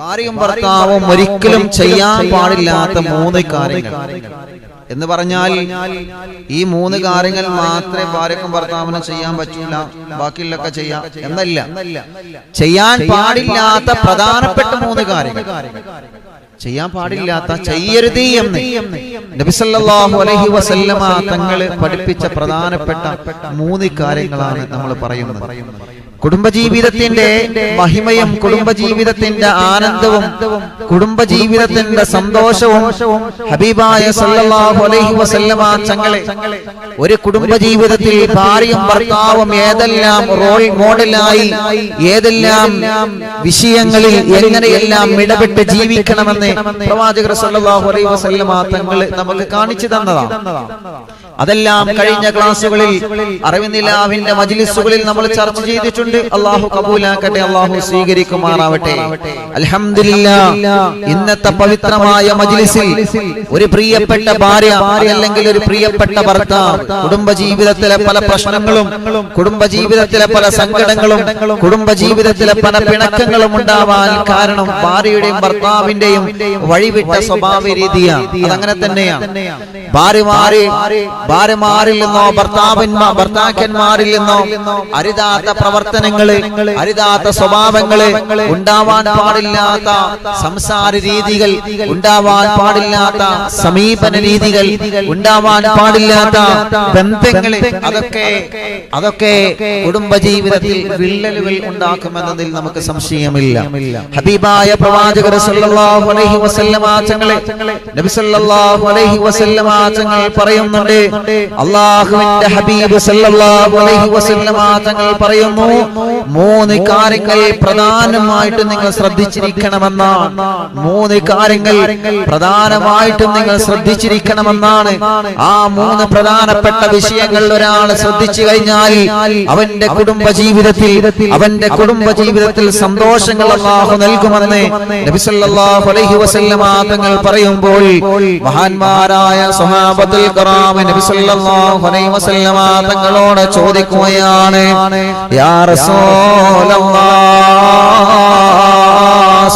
ഭാര്യയും ഭർത്താവും ഒരിക്കലും ചെയ്യാൻ പാടില്ലാത്ത 3 കാര്യങ്ങൾ എന്ന് പറഞ്ഞാൽ ഈ 3 കാര്യങ്ങൾ മാത്രമേ ഭാര്യക്കും ഭർത്താവിനും ചെയ്യാൻ പറ്റൂല, ബാക്കിയുള്ളൊക്കെ ചെയ്യാം എന്നല്ല. ചെയ്യാൻ പാടില്ലാത്ത പ്രധാനപ്പെട്ട 3 കാര്യങ്ങൾ, ചെയ്യാൻ പാടില്ലാത്ത, ചെയ്യരുത് എന്ന് നബി സല്ലല്ലാഹു അലൈഹി വസല്ലമ തങ്ങൾ പഠിപ്പിച്ച പ്രധാനപ്പെട്ട 3 കാര്യങ്ങളാണ് നമ്മൾ പറയുന്നത്. കുടുംബജീവിതത്തിന്റെ മഹിമയും കുടുംബജീവിതത്തിന്റെ ആനന്ദവും കുടുംബജീവിതത്തിന്റെ സന്തോഷവും ഹബീബായ സല്ലല്ലാഹു അലൈഹി വസല്ലമ തങ്ങളെ ഒരു കുടുംബജീവിതത്തിൽ ഭാര്യയും ഭർത്താവും ഏതെല്ലാം റോൾ മോഡലായി ഏതെല്ലാം വിഷയങ്ങളിൽ എങ്ങനെയെല്ലാം ഇടപെട്ട് ജീവിക്കണമെന്ന് പ്രവാചകർ സല്ലല്ലാഹു അലൈഹി വസല്ലമ തങ്ങൾ നമുക്ക് കാണിച്ചു തന്നതാണ്. അതെല്ലാം കഴിഞ്ഞ ക്ലാസ്സുകളിൽ അറിവിനിലാവിന്റെ മജ്ലിസുകളിൽ നമ്മൾ ചർച്ച ചെയ്തിട്ടുണ്ട്. അല്ലാഹു കബൂലാക്കട്ടെ, അല്ലാഹു സ്വീകരിക്കുമാറാവട്ടെ. അൽഹംദുലില്ലാ, ഇന്നത്തെ പവിത്രമായ മജ്ലിസിൽ ഒരു പ്രിയപ്പെട്ട ഭാര്യ അല്ലെങ്കിൽ ഒരു പ്രിയപ്പെട്ട ഭർത്താവ് കുടുംബജീവിതത്തിലെ പല പ്രശ്നങ്ങളും കുടുംബജീവിതത്തിലെ പല സങ്കടങ്ങളും കുടുംബജീവിതത്തിലെ പല പിണക്കങ്ങളും ഉണ്ടാവാൻ കാരണം ഭാര്യയുടെയും ഭർത്താവിന്റെയും വഴിവിട്ട സ്വഭാവ രീതിയാണ്. അതങ്ങനെ തന്നെയാണ്. ഭാര്യമാരിൽ നിന്നോ ഭർത്താക്കന്മാരിൽ നിന്നോ അരുതാത്ത പ്രവർത്തനങ്ങള് അരുതാത്ത സ്വഭാവങ്ങള് ഉണ്ടാവാൻ പാടില്ലാത്ത സംസാര രീതികൾ ഉണ്ടാവാൻ പാടില്ലാത്ത സമീപന രീതികൾ ഉണ്ടാവാൻ പാടില്ലാത്ത ബന്ധങ്ങള് അതൊക്കെ കുടുംബജീവിതത്തിൽ വിള്ളലുകൾ ഉണ്ടാക്കുമെന്നതിൽ നമുക്ക് സംശയമില്ല. ഹബീബായ പ്രവാചകർ സല്ലല്ലാഹു അലൈഹി വസല്ലമ തങ്ങളെ നബി സല്ലല്ലാഹു അലൈഹി വസല്ലമ തങ്ങൾ പറയുന്നുണ്ട്, അല്ലാഹുവിന്റെ ഹബീബ് സല്ലല്ലാഹു അലൈഹി വസല്ലമ തങ്ങൾ പറയുന്നു, 3 കാര്യങ്ങൾ പ്രധാനമായിട്ടും നിങ്ങൾ ശ്രദ്ധിച്ചിരിക്കണമെന്നാണ്. 3 കാര്യങ്ങൾ പ്രധാനമായിട്ടും നിങ്ങൾ ശ്രദ്ധിച്ചിരിക്കണമെന്നാണ്. ആ 3 പ്രധാനപ്പെട്ട വിഷയങ്ങൾ ഒരാൾ ശ്രദ്ധിച്ചു കഴിഞ്ഞാൽ അവന്റെ കുടുംബജീവിതത്തിൽ സന്തോഷങ്ങൾ അല്ലാഹു നൽകുമെന്ന് നബി സല്ലല്ലാഹു അലൈഹി വസല്ലമ തങ്ങൾ പറയുമ്പോൾ മഹാന്മാരായ സ്വഹാബത്തുൽ കിറാം നബി സല്ലല്ലാഹു അലൈഹി വസല്ലമ തങ്ങളോട് ചോദിക്കുകയാണ്, യാ റസൂലല്ലാഹ്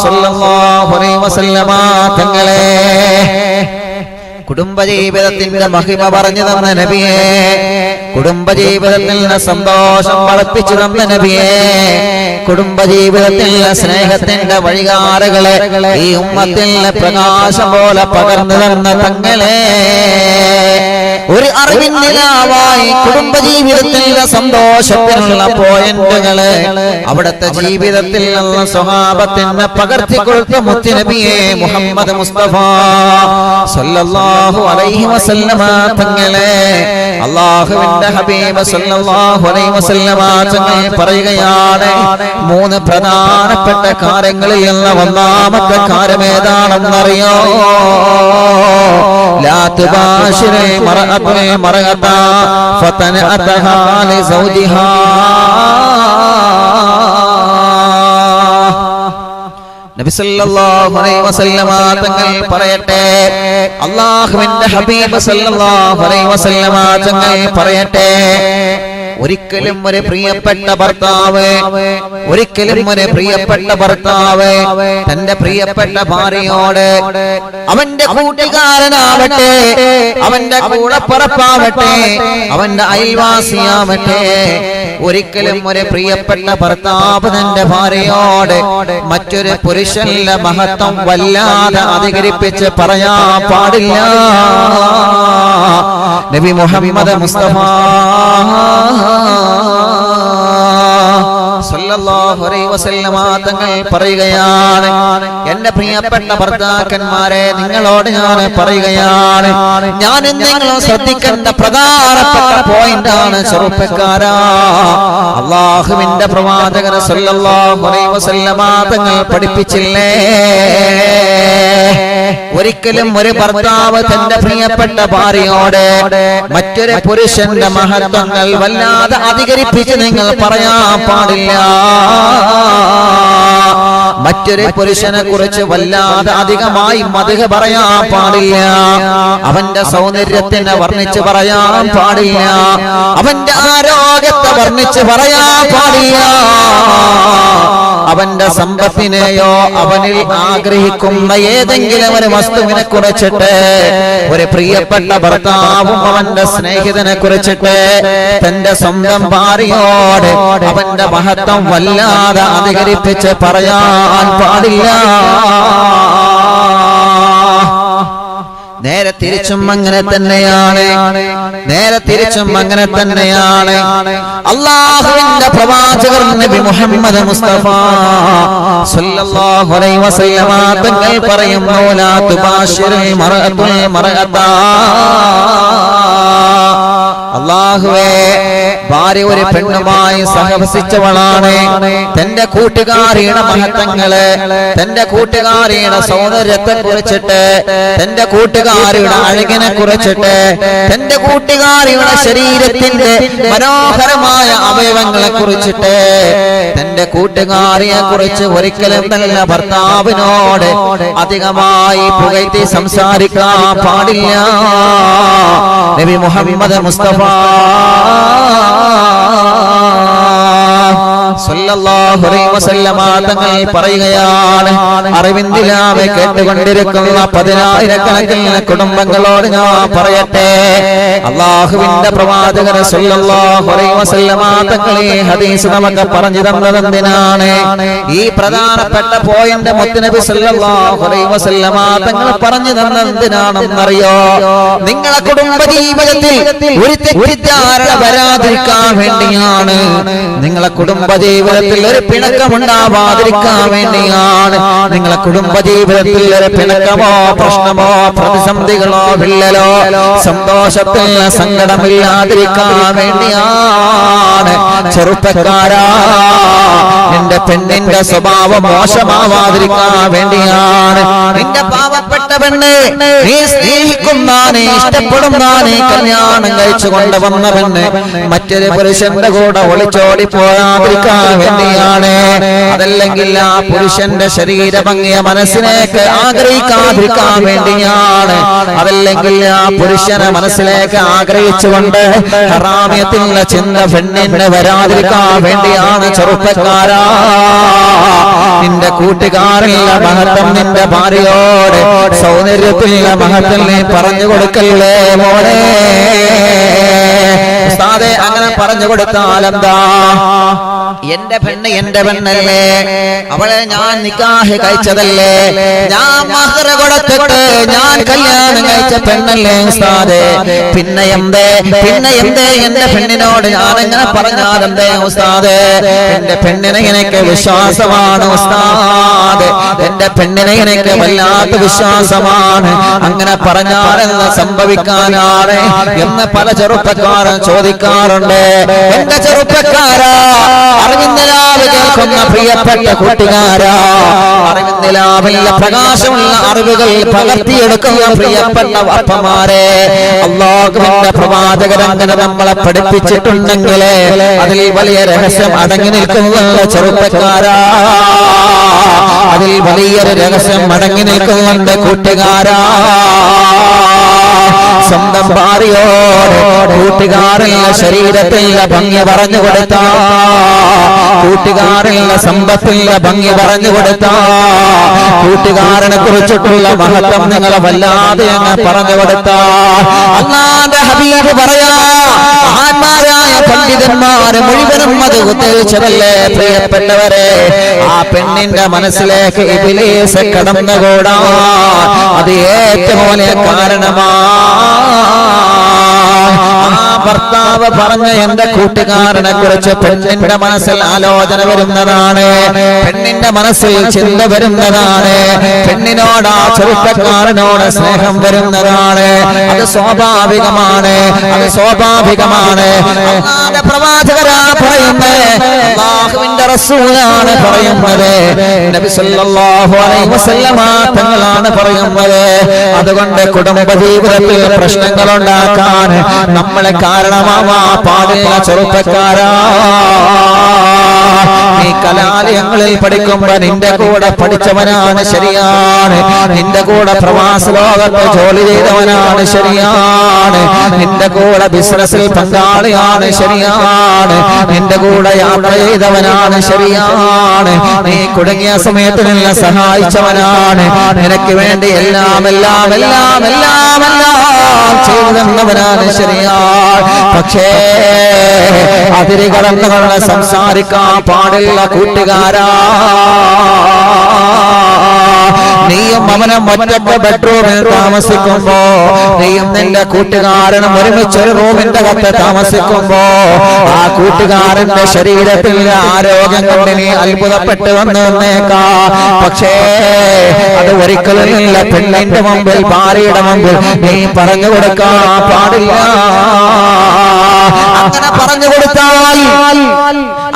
സല്ലല്ലാഹു അലൈഹി വസല്ലമ തങ്ങളെ, കുടുംബജീവിതത്തിന്റെ മഹിമ പറഞ്ഞു തന്ന നബിയേ, കുടുംബജീവിതത്തിൽ സന്തോഷം വളർത്തിച്ചു തന്ന നബിയേ, കുടുംബജീവിതത്തിൽ സ്നേഹത്തിന്റെ വഴികാറുകളെ ഈ ഉമ്മത്തിൽ പ്രകാശം പോലെ പകർന്നു തന്ന തങ്ങളെ, ഒരു അറിവിന്ദിലാവായി കുടുംബജീവിതത്തിലെ സന്തോഷത്തിനുള്ള പോയിന്റുകള് അവിടുത്തെ ജീവിതത്തിൽ നിന്ന് സ്വഹാബത്തിന് പകർത്തിക്കൊടുത്ത മുത്തുനബിയെ മുഹമ്മദ് മുസ്തഫ സല്ലല്ലാഹു അലൈഹി വസല്ലമ തങ്ങളെ, അല്ലാഹുവിന്റെ ഹബീബ് സല്ലല്ലാഹു അലൈഹി വസല്ലമ തങ്ങൾ പറയുകയാണ്, 3 പ്രധാനപ്പെട്ട കാര്യങ്ങളിൽ നിന്ന് ഒന്നാമത്തെ കാര്യം ഏതാണെന്നറിയോ? ലാ തുബാശിറു മർഅത ഫതനഅതഹാ ലിസൗജിഹാ. നബി സല്ലല്ലാഹു അലൈഹി വസല്ലമ തങ്ങൾ പറയട്ടെ, അല്ലാഹുവിന്റെ ഹബീബ് സല്ലല്ലാഹു അലൈഹി വസല്ലമ തങ്ങൾ പറയട്ടെ, ഒരിക്കലും ഒരു പ്രിയപ്പെട്ട ഭർത്താവ് തന്റെ പ്രിയപ്പെട്ട ഭാര്യയോട് അവന്റെ കൂട്ടുകാരനാവട്ടെ, അവന്റെ കൂടപ്പുറപ്പാവട്ടെ, അവന്റെ അയൽവാസിയാവട്ടെ, ഒരിക്കലും ഒരു പ്രിയപ്പെട്ട ഭർത്താവ് തന്റെ ഭാര്യയോട് മറ്റൊരു പുരുഷന്റെ മഹത്വം വല്ലാതെ അധികരിപ്പിച്ച് പറയാൻ പാടില്ല. നബി മുഹമ്മദ് മുസ്തഫ സല്ലല്ലാഹു അലൈഹി വസല്ലമ തങ്ങൾ പറയുകയാണ്, എന്റെ പ്രിയപ്പെട്ട ഭർത്താക്കന്മാരെ, നിങ്ങളോട് ഞാൻ പറയുകയാണ്, ഞാൻ നിങ്ങളും ശ്രദ്ധിക്കേണ്ട പ്രധാനപ്പെട്ട പോയിന്റ് ആണ് ചെറുപ്പക്കാരാ. അല്ലാഹുവിന്റെ പ്രവാചകൻ സല്ലല്ലാഹു അലൈഹി വസല്ലമ തങ്ങൾ പഠിപ്പിച്ചില്ലേ, ഒരിക്കലും ഒരു ഭർത്താവ് തന്റെ പ്രിയപ്പെട്ട ഭാര്യയോട് മറ്റൊരു പുരുഷന്റെ മഹത്വങ്ങൾ വല്ലാതെ അധികരിപ്പിച്ച് നിങ്ങൾ പറയാൻ പാടില്ല. മറ്റൊരു പുരുഷനെ കുറിച്ച് വല്ലാതെ അധികമായി മദ്ഹ് പറയാൻ പാടില്ല. അവന്റെ സൗന്ദര്യത്തിനെ വർണ്ണിച്ച് പറയാൻ പാടില്ല. അവന്റെ ആരോഗ്യത്തെ വർണ്ണിച്ച് പറയാൻ പാടില്ല. അവന്റെ സമ്പത്തിനെയോ അവനിൽ ആഗ്രഹിക്കുന്ന ഏതെങ്കിലും ഒരു വസ്തുവിനെ കുറിച്ചിട്ട് ഒരു പ്രിയപ്പെട്ട ഭർത്താവും അവന്റെ സ്നേഹിതനെ കുറിച്ചിട്ട് തന്റെ സ്വന്തം ഭാര്യയോട് അവന്റെ മഹത്വം വല്ലാതെ അധികരിപ്പിച്ച് പറയാൻ പാടില്ല. നേരെ തിരിച്ചും അങ്ങനെ തന്നെയാണ്. നേരെ തിരിച്ചും അങ്ങനെ തന്നെയാണ്. അല്ലാഹുവിന്റെ പ്രവാചകർ നബി മുഹമ്മദ് മുസ്തഫ സല്ലല്ലാഹു അലൈഹി വസല്ലമ തങ്ങൾ പറയുന്നു, ലാ തുബാശിറുൽ മർഅത്തുൽ മർഅത. അല്ലാഹുവേ, ഭാര്യ ഒരു പെണ്ണുമായി സഹവസിച്ചവളാണ്. തന്റെ കൂട്ടുകാരിയുടെ മഹത്വങ്ങള്, തന്റെ കൂട്ടുകാരിയുടെ സൗന്ദര്യത്തെ കുറിച്ചിട്ട്, തന്റെ കൂട്ടുകാരിയുടെ അഴകിനെ കുറിച്ചിട്ട്, തന്റെ കൂട്ടുകാരിയുടെ ശരീരത്തിന്റെ മനോഹരമായ അവയവങ്ങളെ കുറിച്ചിട്ട്, തന്റെ കൂട്ടുകാരിയെ കുറിച്ച് ഒരിക്കലും നല്ല ഭർത്താവിനോട് അധികമായി പുകഴ്ത്തി സംസാരിക്കാൻ പാടില്ല. നബി മുഹമ്മദ് മുസ്തഫ സല്ലല്ലാഹു അലൈഹി വസല്ലമ തങ്ങൾ പറയുകയാണ്, അറിവിന്ദിലാവെ കേട്ടുകൊണ്ടിരിക്കുന്ന 10,000-കണക്കിന് കുടുംബങ്ങളോട് ഞാൻ പറയട്ടെ, അല്ലാഹുവിന്റെ പ്രവാചകൻ സല്ലല്ലാഹു അലൈഹി വസല്ലമ തങ്ങൾ ഈ ഹദീസ് നമുക്ക് പറഞ്ഞു തന്നത് എന്തിനാണ്? ഈ പ്രധാനപ്പെട്ട പോയിന്റ് മുത്തുനബി സല്ലല്ലാഹു അലൈഹി വസല്ലമ തങ്ങൾ പറഞ്ഞു തന്നത് എന്തിനാണെന്നറിയോ? നിങ്ങളെ കുടുംബ ജീവിതത്തിൽ ഒരു തെറ്റിദ്ധാരണ വരാതിരിക്കാൻ വേണ്ടിയാണ്. നിങ്ങളെ കുടുംബ ജീവിതത്തിൽ ഒരു പിണക്കമുണ്ടാവാതിരിക്കാൻ വേണ്ടിയാണ്. നിങ്ങളെ കുടുംബ ജീവിതത്തിൽ ഒരു പിണക്കമോ പ്രശ്നമോ പ്രതിസന്ധികളോ വിള്ളലോ സന്തോഷത്തിൽ സങ്കടമില്ലാതിരിക്കാൻ വേണ്ടിയാണ്. ചെറുപ്പക്കാരാ, നിന്റെ പെണ്ണിന്റെ സ്വഭാവം മോശമാവാതിരിക്കാൻ വേണ്ടിയാണ്. നിന്റെ പാവപ്പെട്ട പെണ്ണ്, നീ സ്നേഹിക്കുന്ന, നീ ഇഷ്ടപ്പെടുന്ന, നീ കല്യാണം കഴിച്ചു കൊണ്ടുവന്ന പെണ്ണ് മറ്റൊരു പുരുഷന്റെ കൂടെ ഒളിച്ചോടി പോകാതിരിക്കാൻ വേണ്ടിയാണ്. അതല്ലെങ്കിൽ ആ പുരുഷന്റെ ശരീര ഭംഗിയ മനസ്സിലേക്ക് ആഗ്രഹിക്കാതിരിക്കാൻ വേണ്ടിയാണ്. അതല്ലെങ്കിൽ ആ പുരുഷനെ മനസ്സിലേക്ക് ആഗ്രഹിച്ചുകൊണ്ട് ഹറാമിയത്തിലുള്ള ചിന്ത പെണ്ണിന് വരാതിരിക്കാൻ വേണ്ടിയാണ്. ചെറുപ്പക്കാരാ, നിന്റെ കൂട്ടുകാരിലുള്ള മഹത്വം നിന്റെ ഭാര്യയോട് സൗന്ദര്യത്തിലുള്ള മഹത്വം നീ പറഞ്ഞു കൊടുക്കല്ലേ മോളെ. ഉസ്താദേ, അങ്ങനെ പറഞ്ഞു കൊടുത്താൽ എന്താ? എന്റെ പെണ്ണ് എന്റെ പെണ്ണല്ലേ, അവളെ ഞാൻ നിക്കാഹ് കഴിച്ചതല്ലേ, ഞാൻ മഹർ കൊടുത്തിട്ട് ഞാൻ കല്യാണം കഴിച്ച പെണ്ണല്ലേ ഉസ്താദേ. പിന്നെ എന്തേ എന്റെ പെണ്ണിനോട് ഞാൻ എങ്ങനെ പറഞ്ഞാലെന്തേ ഉസ്താദേ? എന്റെ പെണ്ണിനെ എനിക്ക് വിശ്വാസമാണ് ഉസ്താദ്, എന്റെ പെണ്ണിനെ എനിക്ക് വല്ലാത്ത വിശ്വാസമാണ്. അങ്ങനെ പറഞ്ഞാലെന്ന് സംഭവിക്കാനാണ് എന്ന് പല ചെറുപ്പക്കാരും ചോദിക്കാറുണ്ട്. എന്റെ ചെറുപ്പക്കാരാ, അറിവിന്ദിലാവ് കേൾക്കുന്ന പ്രിയപ്പെട്ട കൂട്ടുകാരാ, അറിവിന്ദിലാവില്ല പ്രകാശമുള്ള അറിവുകൾ പകർത്തിയെടുക്കുന്ന പ്രിയപ്പെട്ട അപ്പമാരെ, അല്ലാഹുവിന്റെ പ്രവാചകരങ്ങനെ നമ്മളെ പഠിപ്പിച്ചിട്ടുണ്ടെങ്കിൽ അതിൽ വലിയ രഹസ്യം അടങ്ങി നിൽക്കുന്ന ചെറുപ്പക്കാരാ, അതിൽ വലിയൊരു രഹസ്യം അടങ്ങി നിൽക്കുന്നുണ്ട് കൂട്ടുകാരാ. സ്വന്തം ഭാര്യയോട് കൂട്ടുകാരുടെ ശരീരത്തിലുള്ള ഭംഗി പറഞ്ഞു കൊടുത്താ, കൂട്ടുകാരുടെ സമ്പത്തിലുള്ള ഭംഗി പറഞ്ഞു കൊടുത്താ, കൂട്ടുകാരനെ കുറിച്ചിട്ടുള്ള മഹത്വം നിങ്ങളെ വല്ലാതെ അങ്ങ് പറഞ്ഞു കൊടുത്താ, അല്ലാഹുവിന്റെ ഹബീബ് പറയാ, മഹാന്മാരായ പണ്ഡിതന്മാര് മുഴുവനും അത് ഉദ്ധരിച്ചതല്ലേ പ്രിയപ്പെട്ടവരെ. ആ പെണ്ണിന്റെ മനസ്സിലേക്ക് ഇബ്ലീസ് കടന്നുകൂടാ, അത് ഏറ്റവും വലിയ കാരണമാണ്. ആ ഭർത്താവ് പറഞ്ഞ എന്റെ കൂട്ടുകാരനെ കുറിച്ച് പെണ്ണിന്റെ മനസ്സിൽ ആലോചന വരുന്നതാണ്, പെണ്ണിന്റെ മനസ്സിൽ ചിന്ത വരുന്നതാണ്, പെണ്ണിനോട് ആ ചെറുപ്പക്കാരനോട് സ്നേഹം വരുന്നതാണ്. അത് സ്വാഭാവികമാണ്, അത് സ്വാഭാവികമാണ്. അല്ലാഹുവിന്റെ പ്രവാചകരാ പറയുന്നത്, അല്ലാഹുവിന്റെ റസൂലാണ് പറയുന്നത്, നബി സല്ലല്ലാഹു അലൈഹി വസല്ലമ തങ്ങളാണ് പറയുന്നത്. അതുകൊണ്ട് കുടുംബ ജീവിതത്തിൽ പ്രശ്നങ്ങൾ ഉണ്ടാക്കാൻ നമ്മളെ കാരണമാവാ പാടില്ല ചെറുപ്പക്കാരാ. നീ കലാലയങ്ങളിൽ പഠിക്കുമ്പോ നിന്റെ കൂടെ പഠിച്ചവനാണ് ശരിയാണ്, നിന്റെ കൂടെ പ്രവാസ ലോകത്ത് ജോലി ചെയ്തവനാണ് ശരിയാണ്, നിന്റെ കൂടെ ബിസിനസ്സിൽ പങ്കാളിയാണ് ശരിയാണ്, നിന്റെ കൂടെ യാത്ര ചെയ്തവനാണ് ശരിയാണ്, നീ കുടുങ്ങിയ സമയത്ത് നിന്നെ സഹായിച്ചവനാണ്, നിനക്ക് വേണ്ടി എല്ലാം എല്ലാം എല്ലാം എല്ലാം എല്ലാം ചെയ്തു തന്നവനാണ് ശരിയാണ്. പക്ഷേ അതിര് കടന്നുകൊണ്ട് സംസാരിക്കാൻ പാടില്ല കൂട്ടുകാരാ. നീയും അവനും ഒറ്റ ബെഡ്റൂമിൽ താമസിക്കുമ്പോ, നീയും നിന്റെ കൂട്ടുകാരനും ഒരുമിച്ചൊരു റൂമിന്റെ അകത്ത് താമസിക്കുമ്പോ, ആ കൂട്ടുകാരന്റെ ശരീരത്തിൽ ആരോഗ്യം കൊണ്ട് നീ അത്ഭുതപ്പെട്ട് വന്നു വന്നേക്കാം. പക്ഷേ അത് ഒരിക്കലും ഇല്ല പെണ്ണിന്റെ മുമ്പിൽ, ഭാര്യയുടെ മുമ്പിൽ നീ പറഞ്ഞു കൊടുക്കാൻ പാടില്ല.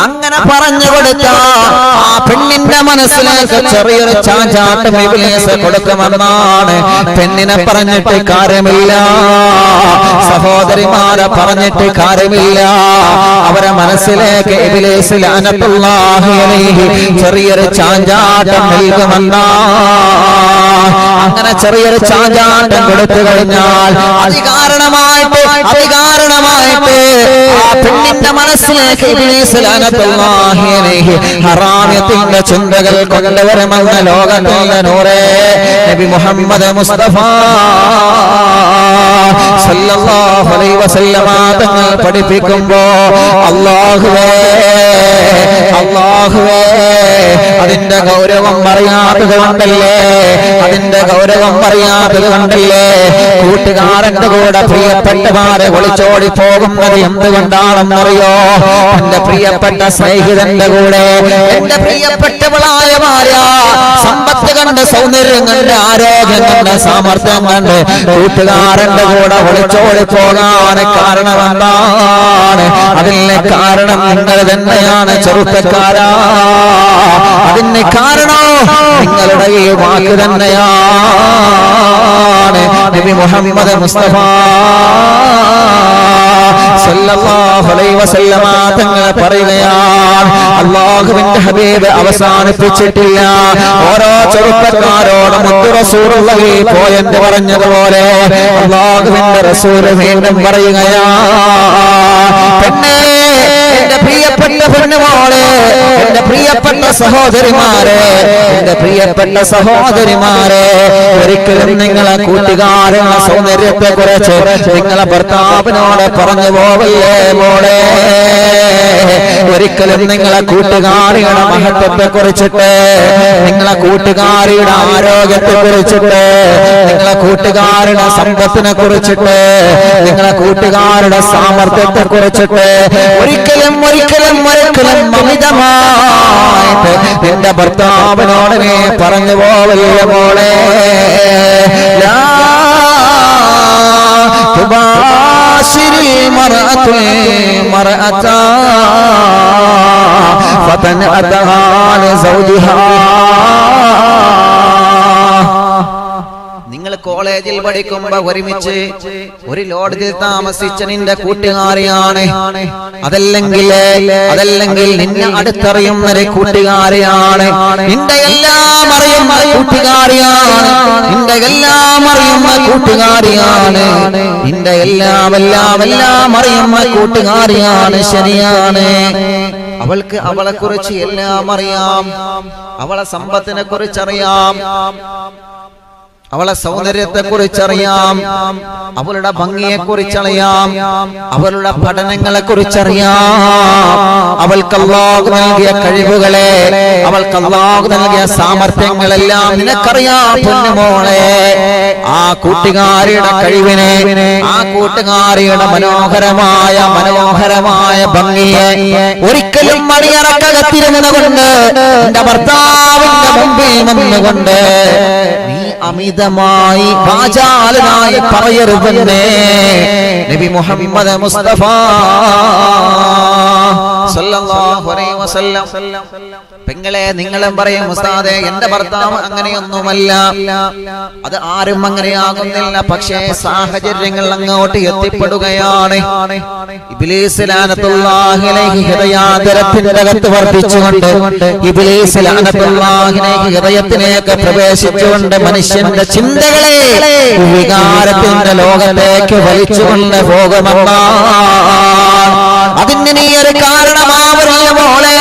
അങ്ങനെ പറഞ്ഞു കൊടുത്താൽ ആ പെണ്ണിന്റെ മനസ്സിലേക്ക് ചെറിയൊരു ചാഞ്ചാട്ടം ഇബ്ലീസ് കൊടുക്കുമെന്നാണ്. പെണ്ണിനെ പറഞ്ഞിട്ട് കാര്യമില്ല, സഹോദരിമാരെ പറഞ്ഞിട്ട് കാര്യമില്ല, അവരെ മനസ്സിലേക്ക് ഇബ്ലീസ് ലഅനത്തുല്ലാഹി അലൈഹി ചെറിയൊരു ചാഞ്ചാട്ടം നൽകുമെന്നാണ്. അങ്ങനെ ചെറിയൊരു ചാഞ്ചാട്ടം കൊടുത്തു കഴിഞ്ഞാൽ അധികാരണമായിട്ട് ആ പെണ്ണിന്റെ മനസ്സിലേക്ക് ഇബ്ലീസ് ലഅനത്തുല്ലാഹി അലൈഹി ഹറാമിയത്തിന്റെ ചിന്തകൾ കൊണ്ടുവരുമെന്ന ലോകത്തിന്റെ നൂറേ നബി മുഹമ്മദ് മുസ്തഫ സല്ലല്ലാഹു അലൈഹി വസല്ലമ തങ്ങൾ പഠിപ്പിക്കുമ്പോ അല്ലാഹുവേ അതിന്റെ ഗൗരവം അറിയാത്തത് കൊണ്ടല്ലേ കൂട്ടുകാരന്റെ കൂടെ പ്രിയപ്പെട്ടവരെ ഒളിച്ചോടി പോകുന്നത് എന്തുകൊണ്ടാണെന്നറിയോ? എന്റെ പ്രിയപ്പെട്ട സ്നേഹിതന്റെ കൂടെ, എന്റെ പ്രിയപ്പെട്ടവളായ ഭാര്യ സമ്പത്ത് കണ്ട്, സൗന്ദര്യം കണ്ട്, ആരോഗ്യം കണ്ട്, സാമർത്ഥ്യം കണ്ട് കൂട്ടുകാരന്റെ കൂടെ ഒളിച്ചോടി പോകാൻ കാരണം എന്താണ്? അതിന് കാരണം നിങ്ങൾ തന്നെയാണ് ചെറുപ്പക്കാരാ. അതിന് കാരണം നിങ്ങളുടെ ഈ വാക്ക് തന്നെയാണ്. നബി മുഹമ്മദ് മുസ്തഫ സല്ലല്ലാഹു അലൈഹി വസല്ലമ തങ്ങൾ പറയുകയാണ്, അല്ലാഹുവിന്റെ ഹബീബ് അവസാനിപ്പിച്ചിട്ടില്ല. ഓരോ ചെറുപ്പക്കാരോടും റസൂലുള്ളാഹി പോയെന്ന് പറഞ്ഞതുപോലെ അല്ലാഹുവിന്റെ റസൂൽ വീണ്ടും പറയുകയാണ്, പെണ്ണേ, എന്റെ പ്രിയപ്പെട്ട പെണ്ണുമോളെ, എന്റെ പ്രിയപ്പെട്ട സഹോദരിമാരെ, ഒരിക്കലും നിങ്ങളെ കൂട്ടുകാരുടെ സൗന്ദര്യത്തെ കുറിച്ച് നിങ്ങളെ ഭർത്താവിനോട് പറഞ്ഞു പോവല്ലേ മോളെ. ഒരിക്കലും നിങ്ങളെ കൂട്ടുകാരിയുടെ മഹത്വത്തെ കുറിച്ചിട്ട്, നിങ്ങളെ കൂട്ടുകാരിയുടെ ആരോഗ്യത്തെ കുറിച്ചിട്ട്, നിങ്ങളെ കൂട്ടുകാരുടെ സമ്പത്തിനെ കുറിച്ചിട്ട്, നിങ്ങളെ കൂട്ടുകാരുടെ സാമർത്ഥ്യത്തെ കുറിച്ചിട്ട് ഒരിക്കലും അമിതമായിട്ട് നിന്റെ ഭർത്താവിനോട് നീ പറഞ്ഞു പോവല്ലേ മോളെ. തുബാശിരിൽ മർഅത്തുൽ മർഅത ഫതൻഅതഹാ ലിസൗജിഹാ. നിങ്ങൾ കോളേജിൽ പഠിക്കുമ്പോ ഒരുമിച്ച് ഒരു ലോഡ്ജിൽ താമസിച്ച നിന്റെ കൂട്ടുകാരിയാണ്, അതല്ലെങ്കിൽ നിന്നെ അടുത്തറിയുന്ന ഒരു കൂട്ടുകാരിയാണ്, നിന്റെ എല്ലാം അറിയുന്ന കൂട്ടുകാരിയാണ്, നിന്റെ എല്ലാം അറിയുന്ന കൂട്ടുകാരിയാണ്, നിന്റെ എല്ലാം അറിയുന്ന കൂട്ടുകാരിയാണ്. ശരിയാണ്, അവൾക്ക് അവളെ കുറിച്ച് എല്ലാം അറിയാം, അവളെ സമ്പത്തിനെ കുറിച്ചറിയാം, അവളെ സൗന്ദര്യത്തെ കുറിച്ചറിയാം, അവളുടെ ഭംഗിയെ കുറിച്ചറിയാം, അവളുടെ പഠനങ്ങളെ കുറിച്ചറിയാം, അവൾക്ക് അല്ലാഹു നൽകിയ കഴിവുകളെ, അവൾക്ക് അല്ലാഹു നൽകിയ സാമർത്ഥ്യങ്ങളെല്ലാം നിനക്കറിയാം പൊന്നുമോളെ. ആ കൂട്ടുകാരിയുടെ കഴിവിനെ, ആ കൂട്ടുകാരിയുടെ മനോഹരമായ ഭംഗിയെ ഒരിക്കലും മണിയറക്കകത്തിരുന്നുകൊണ്ട് എന്റെ ഭർത്താവിന്റെ മുമ്പിൽ നിന്നുകൊണ്ട് നീ അമിതമായി വാചാലനായി പറയരുതെന്നേ നബി മുഹമ്മദ് മുസ്തഫ സല്ലല്ലാഹു അലൈഹി വസല്ലം. പെങ്ങളെ നിങ്ങളും പറയും ഉസ്താദേ എന്റെ ഭർത്താവ് അങ്ങനെയൊന്നുമല്ല. അത് ആരും അങ്ങനെയാകുന്നില്ല. പക്ഷേ സാഹചര്യങ്ങൾ അങ്ങോട്ട് എത്തിപ്പെടുകയാണ്. ഇബ്ലീസ് ലഅനത്തുല്ലാഹി അലൈഹി ഹൃദയാന്തരത്തിന്റെ അകത്ത് വർദ്ധിച്ചുകൊണ്ട് ഇബ്ലീസ് ലഅനത്തുല്ലാഹി അലൈഹി ഹൃദയത്തിലേക്ക് പ്രവേശിച്ചുകൊണ്ട് മനുഷ്യന്റെ ചിന്തകളെ വികാരത്തിന്റെ ലോകത്തേക്ക് വലിച്ചുകൊണ്ട് പോകുമെന്നാണ്. അതിന് നീ ഒരു കാരണമാവരുന്ന മോളെ.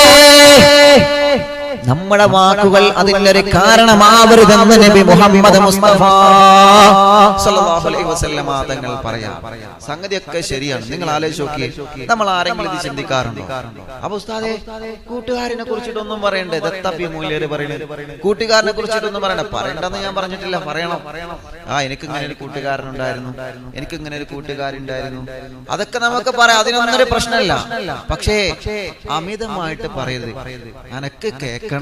നമ്മുടെ വാക്കുകൾ അതിനൊരു കാരണമാവരുതെന്ന് നബി മുഹമ്മദ് മുസ്തഫ സല്ലല്ലാഹു അലൈഹി വസല്ലം തങ്ങൾ പറയാം. സംഗതിയൊക്കെ ശരിയാണ്. നിങ്ങൾ ആലോചിച്ച് നോക്കിയേ, നമ്മൾ ആരെങ്കിലും ഇത് ചിന്തിക്കാറുണ്ടോ? അപ്പൊ ഉസ്താദേ കൂട്ടുകാരനെ കുറിച്ചിട്ടൊന്നും പറയണ്ടേ? ദത്തപ്പി മൂല്യര് പറയുന്നത് കൂട്ടുകാരനെ കുറിച്ചിട്ടൊന്നും പറയണ്ടെന്ന് ഞാൻ പറഞ്ഞിട്ടില്ല. പറയണം. എനിക്ക് ഇങ്ങനെ ഒരു കൂട്ടുകാരനുണ്ടായിരുന്നു, എനിക്ക് ഇങ്ങനെ ഒരു കൂട്ടുകാരുണ്ടായിരുന്നു, അതൊക്കെ നമുക്ക് പറയാം. അതിനൊന്നൊരു പ്രശ്നമില്ല. പക്ഷേ അമിതമായിട്ട് പറയരുത്. അനക്ക് കേൾക്കണം,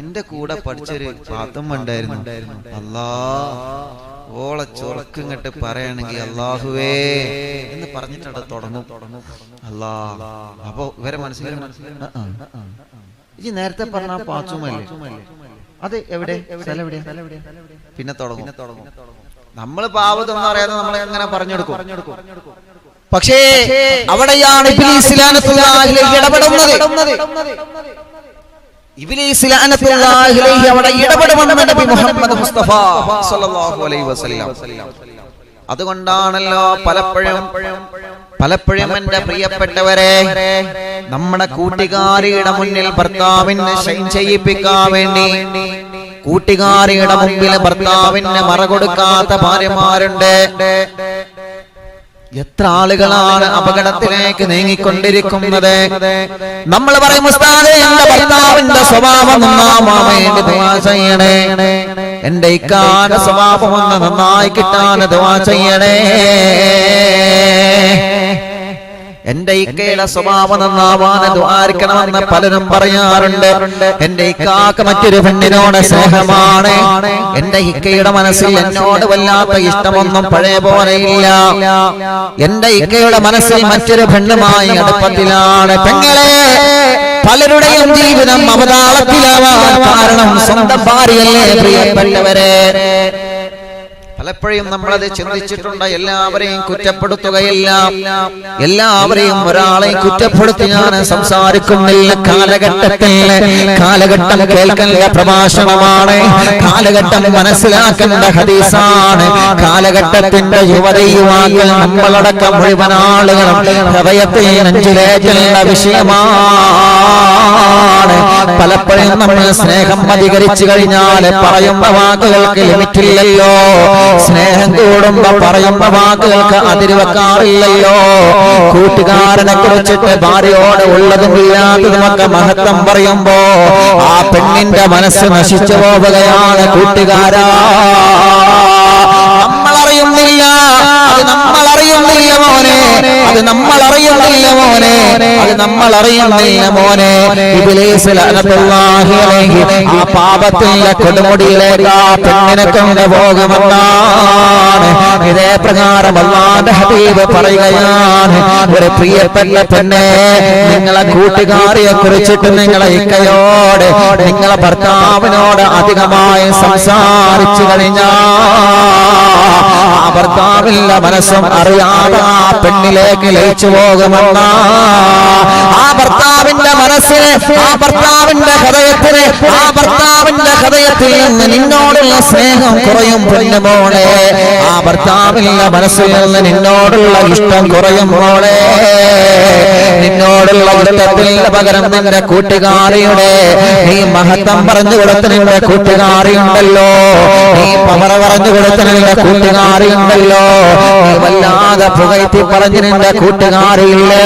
എന്റെ കൂടെ പഠിച്ചൊരു പാത്തും ഉണ്ടായിരുന്നു, അല്ലാ ഓളെ ചൊറക്കിങ്ങട്ട് പറയണെങ്കിൽ അല്ലാഹുവേ എന്ന് പറഞ്ഞിട്ട് തുടങ്ങും. അല്ലാ അപ്പൊ ഇവരെ മനസ്സിലായി ഈ നേരത്തെ പറഞ്ഞ പാച്ചുമല്ലേ, അത് എവിടെ സ്ഥലം എവിടെയാ? പിന്നെ തുടങ്ങും. നമ്മള് പാവത്തൊന്നും അറിയാതെ നമ്മളെ എങ്ങനെ പറഞ്ഞെടുക്കും. പക്ഷേ അവിടെയാണ് ഇബ്ലീസ് ലഅനത്തുല്ലാഹി അലൈഹി ഇടപെടുന്നത്. ഇബ്ലീസ് ലഅനത്തുല്ലാഹി അലൈഹി അവിടെ ഇടപെടുമെന്ന് നബി മുഹമ്മദ് മുസ്തഫ സല്ലല്ലാഹു അലൈഹി വസല്ലം. അതുകൊണ്ടാണല്ലോ പലപ്പോഴും എന്റെ പ്രിയപ്പെട്ടവരെ, നമ്മുടെ കൂട്ടുകാരിയുടെ മുന്നിൽ ഭർത്താവിനെ ഷൈൻ ചെയ്യിപ്പിക്കാൻ വേണ്ടി കൂട്ടുകാരിയുടെ മുമ്പിൽ ഭർത്താവിന് മറ കൊടുക്കാത്ത ഭാര്യമാരുണ്ട്. എത്ര ആളുകളാണ് അപകടത്തിലേക്ക് നീങ്ങിക്കൊണ്ടിരിക്കുന്നത്. നമ്മൾ പറയും ഉസ്താദേ എന്റെ ഭർത്താവിന്റെ സ്വഭാവം നന്നാവാൻ വേണ്ടി ദുആ ചെയ്യണേ, എന്റെ ഇക്കാന്റെ സ്വഭാവം ഒന്ന് നന്നായി കിട്ടാൻ ദുആ ചെയ്യണേ, എന്റെ ഇക്കയുടെ സ്വഭാവം നന്നാവാൻ ദുആരിക്കണമെന്ന് പലരും പറയാറുണ്ട്. എന്റെ ഇക്കാക്ക് മറ്റൊരു പെണ്ണിനോട് സ്നേഹമാണ്, എന്റെ ഇക്കയുടെ മനസ്സിൽ എന്നോട് വല്ലാത്ത ഇഷ്ടമൊന്നും പഴയ പോലെയില്ല, എന്റെ ഇക്കയുടെ മനസ്സിൽ മറ്റൊരു പെണ്ണുമായി അടുപ്പത്തിലാണ്. പെങ്ങളെ, പലരുടെയും ജീവിതം അവതാളത്തിലാവാൻ കാരണം സ്വന്തം ഭാര്യയല്ലേ പ്രിയപ്പെട്ടവരെ. പലപ്പോഴും നമ്മളത് ചിന്തിച്ചിട്ടുണ്ട്. എല്ലാവരെയും കുറ്റപ്പെടുത്തുകയില്ല, എല്ലാവരെയും ഒരാളെയും കുറ്റപ്പെടുത്തി ഞാൻ സംസാരിക്കുന്നില്ല. കാലഘട്ടം കേൾക്കേണ്ട പ്രഭാഷണമാണ്, കാലഘട്ടം മനസ്സിലാക്കേണ്ട ഹദീസാണ്. കാലഘട്ടത്തിന്റെ യുവാക്കൾ നമ്മളടക്കം മുഴുവൻ ആളുകളും ഹൃദയത്തെ നെഞ്ചിലേറ്റുള്ള വിഷയമാണ്. പലപ്പോഴും നമ്മൾ സ്നേഹം അധികരിച്ചു കഴിഞ്ഞാൽ പറയുന്ന വാക്കുകൾക്ക് ലിമിറ്റില്ലല്ലോ. സ്നേഹം കൂടുമ്പോ പറയുന്ന വാക്കുകൾക്ക് അതിര് വെക്കാറില്ലല്ലോ. കൂട്ടുകാരനെ കുറിച്ചിട്ട് ഭാര്യയോട് ഉള്ളതും ഇല്ലാത്തതുമൊക്കെ മഹത്വം പറയുമ്പോ ആ പെണ്ണിന്റെ മനസ്സ് നശിച്ചു പോവുകയാണ്. കൂട്ടുകാരാ, നമ്മളറിയുന്നില്ല, അത് നമ്മളറിയുന്നില്ല മോനെ, അത് നമ്മളറിയുന്നില്ല മോനെ, അത് നമ്മളറിയുന്നില്ല മോനെ. ഇബ്ലീസ് ലഅനത്തുല്ലാഹി അലൈഹി ആ പാപത്തിന്റെ കൊടുമുടിയിലേക്ക് ആ പെണ്ണിനെ കൊണ്ടുപോകുമെന്നാണ്. ഇതേ പ്രകാരം അല്ലാഹുവിന്റെ ഹബീബ് പറയുകയാണ്, ഒരു പ്രിയപ്പെട്ട പെണ്ണെ, നിങ്ങളെ കൂട്ടുകാരിയെ കുറിച്ചിട്ട് നിങ്ങളെ ഇക്കയോട് നിങ്ങളെ ഭർത്താവിനോട് അധികമായി സംസാരിച്ചു കഴിഞ്ഞാൽ ആ ഭർത്താവിന്റെ മനസ്സും അറിയാതെ ആ പെണ്ണിലേക്ക് ലയിച്ചു പോകുമെന്ന ആ ഭർത്താവിന്റെ മനസ്സിന്, ആ ഭർത്താവിന്റെ ഹൃദയത്തിന്, ആ ഭർത്താവിന്റെ ഹൃദയത്തിൽ നിന്ന് നിന്നോടുള്ള സ്നേഹം കുറയും പൊന്നുമോളെ. ആ ഭർത്താവിന്റെ മനസ്സിൽ നിന്ന് നിന്നോടുള്ള ഇഷ്ടം കുറയും മോളെ. നിന്നോടുള്ള ഇഷ്ടത്തിന് പകരം നിന്റെ കൂട്ടുകാരിയുടെ നീ മഹത്വം പറഞ്ഞു കൊടുത്ത നിന്റെ കൂട്ടുകാരിയുണ്ടല്ലോ, നീ പവർ പറഞ്ഞു കൊടുത്ത നിന്റെ കൂട്ടുകാരിയുണ്ടല്ലോ, നീ വല്ലാതെ പുകഴ്ത്തി പറഞ്ഞു നിന്റെ കൂട്ടുകാരിയില്ലേ,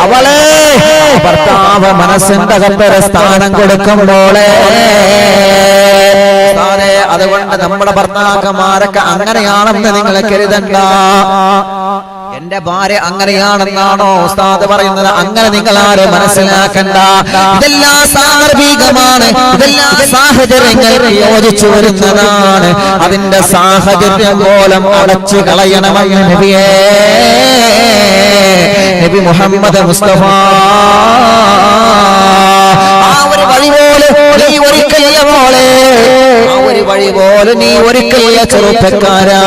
അവളെ ഭർത്താവ് മനസ്സിന്റെ അകത്തൊരു സ്ഥാനം കൊടുക്കുമ്പോളെ. അതുകൊണ്ട് നമ്മുടെ ഭർത്താക്കന്മാരൊക്കെ അങ്ങനെയാണെന്ന് നിങ്ങൾ കരുതണ്ട. എന്റെ ഭാര്യ അങ്ങനെയാണെന്നാണോ ഉസ്താദ് പറയുന്നത്? അങ്ങനെ നിങ്ങൾ ആരും മനസ്സിലാക്കണ്ട. ഇതെല്ലാം സാന്ദർഭികമാണ്, ഇതെല്ലാം സാഹചര്യങ്ങൾക്ക് യോജിച്ചു വരുന്നതാണ്. അതിന്റെ സാഹചര്യം മൂലം അടച്ചു കളയണമെന്ന് നബി മുഹമ്മദ് മുസ്തഫ ആ ഒരു വഴി പോലെ നീ ഒരിക്കലില്ല മോളെ, ആ ഒരു വഴി പോലെ നീ ഒരിക്കലില്ല ചെറുപ്പക്കാരാ.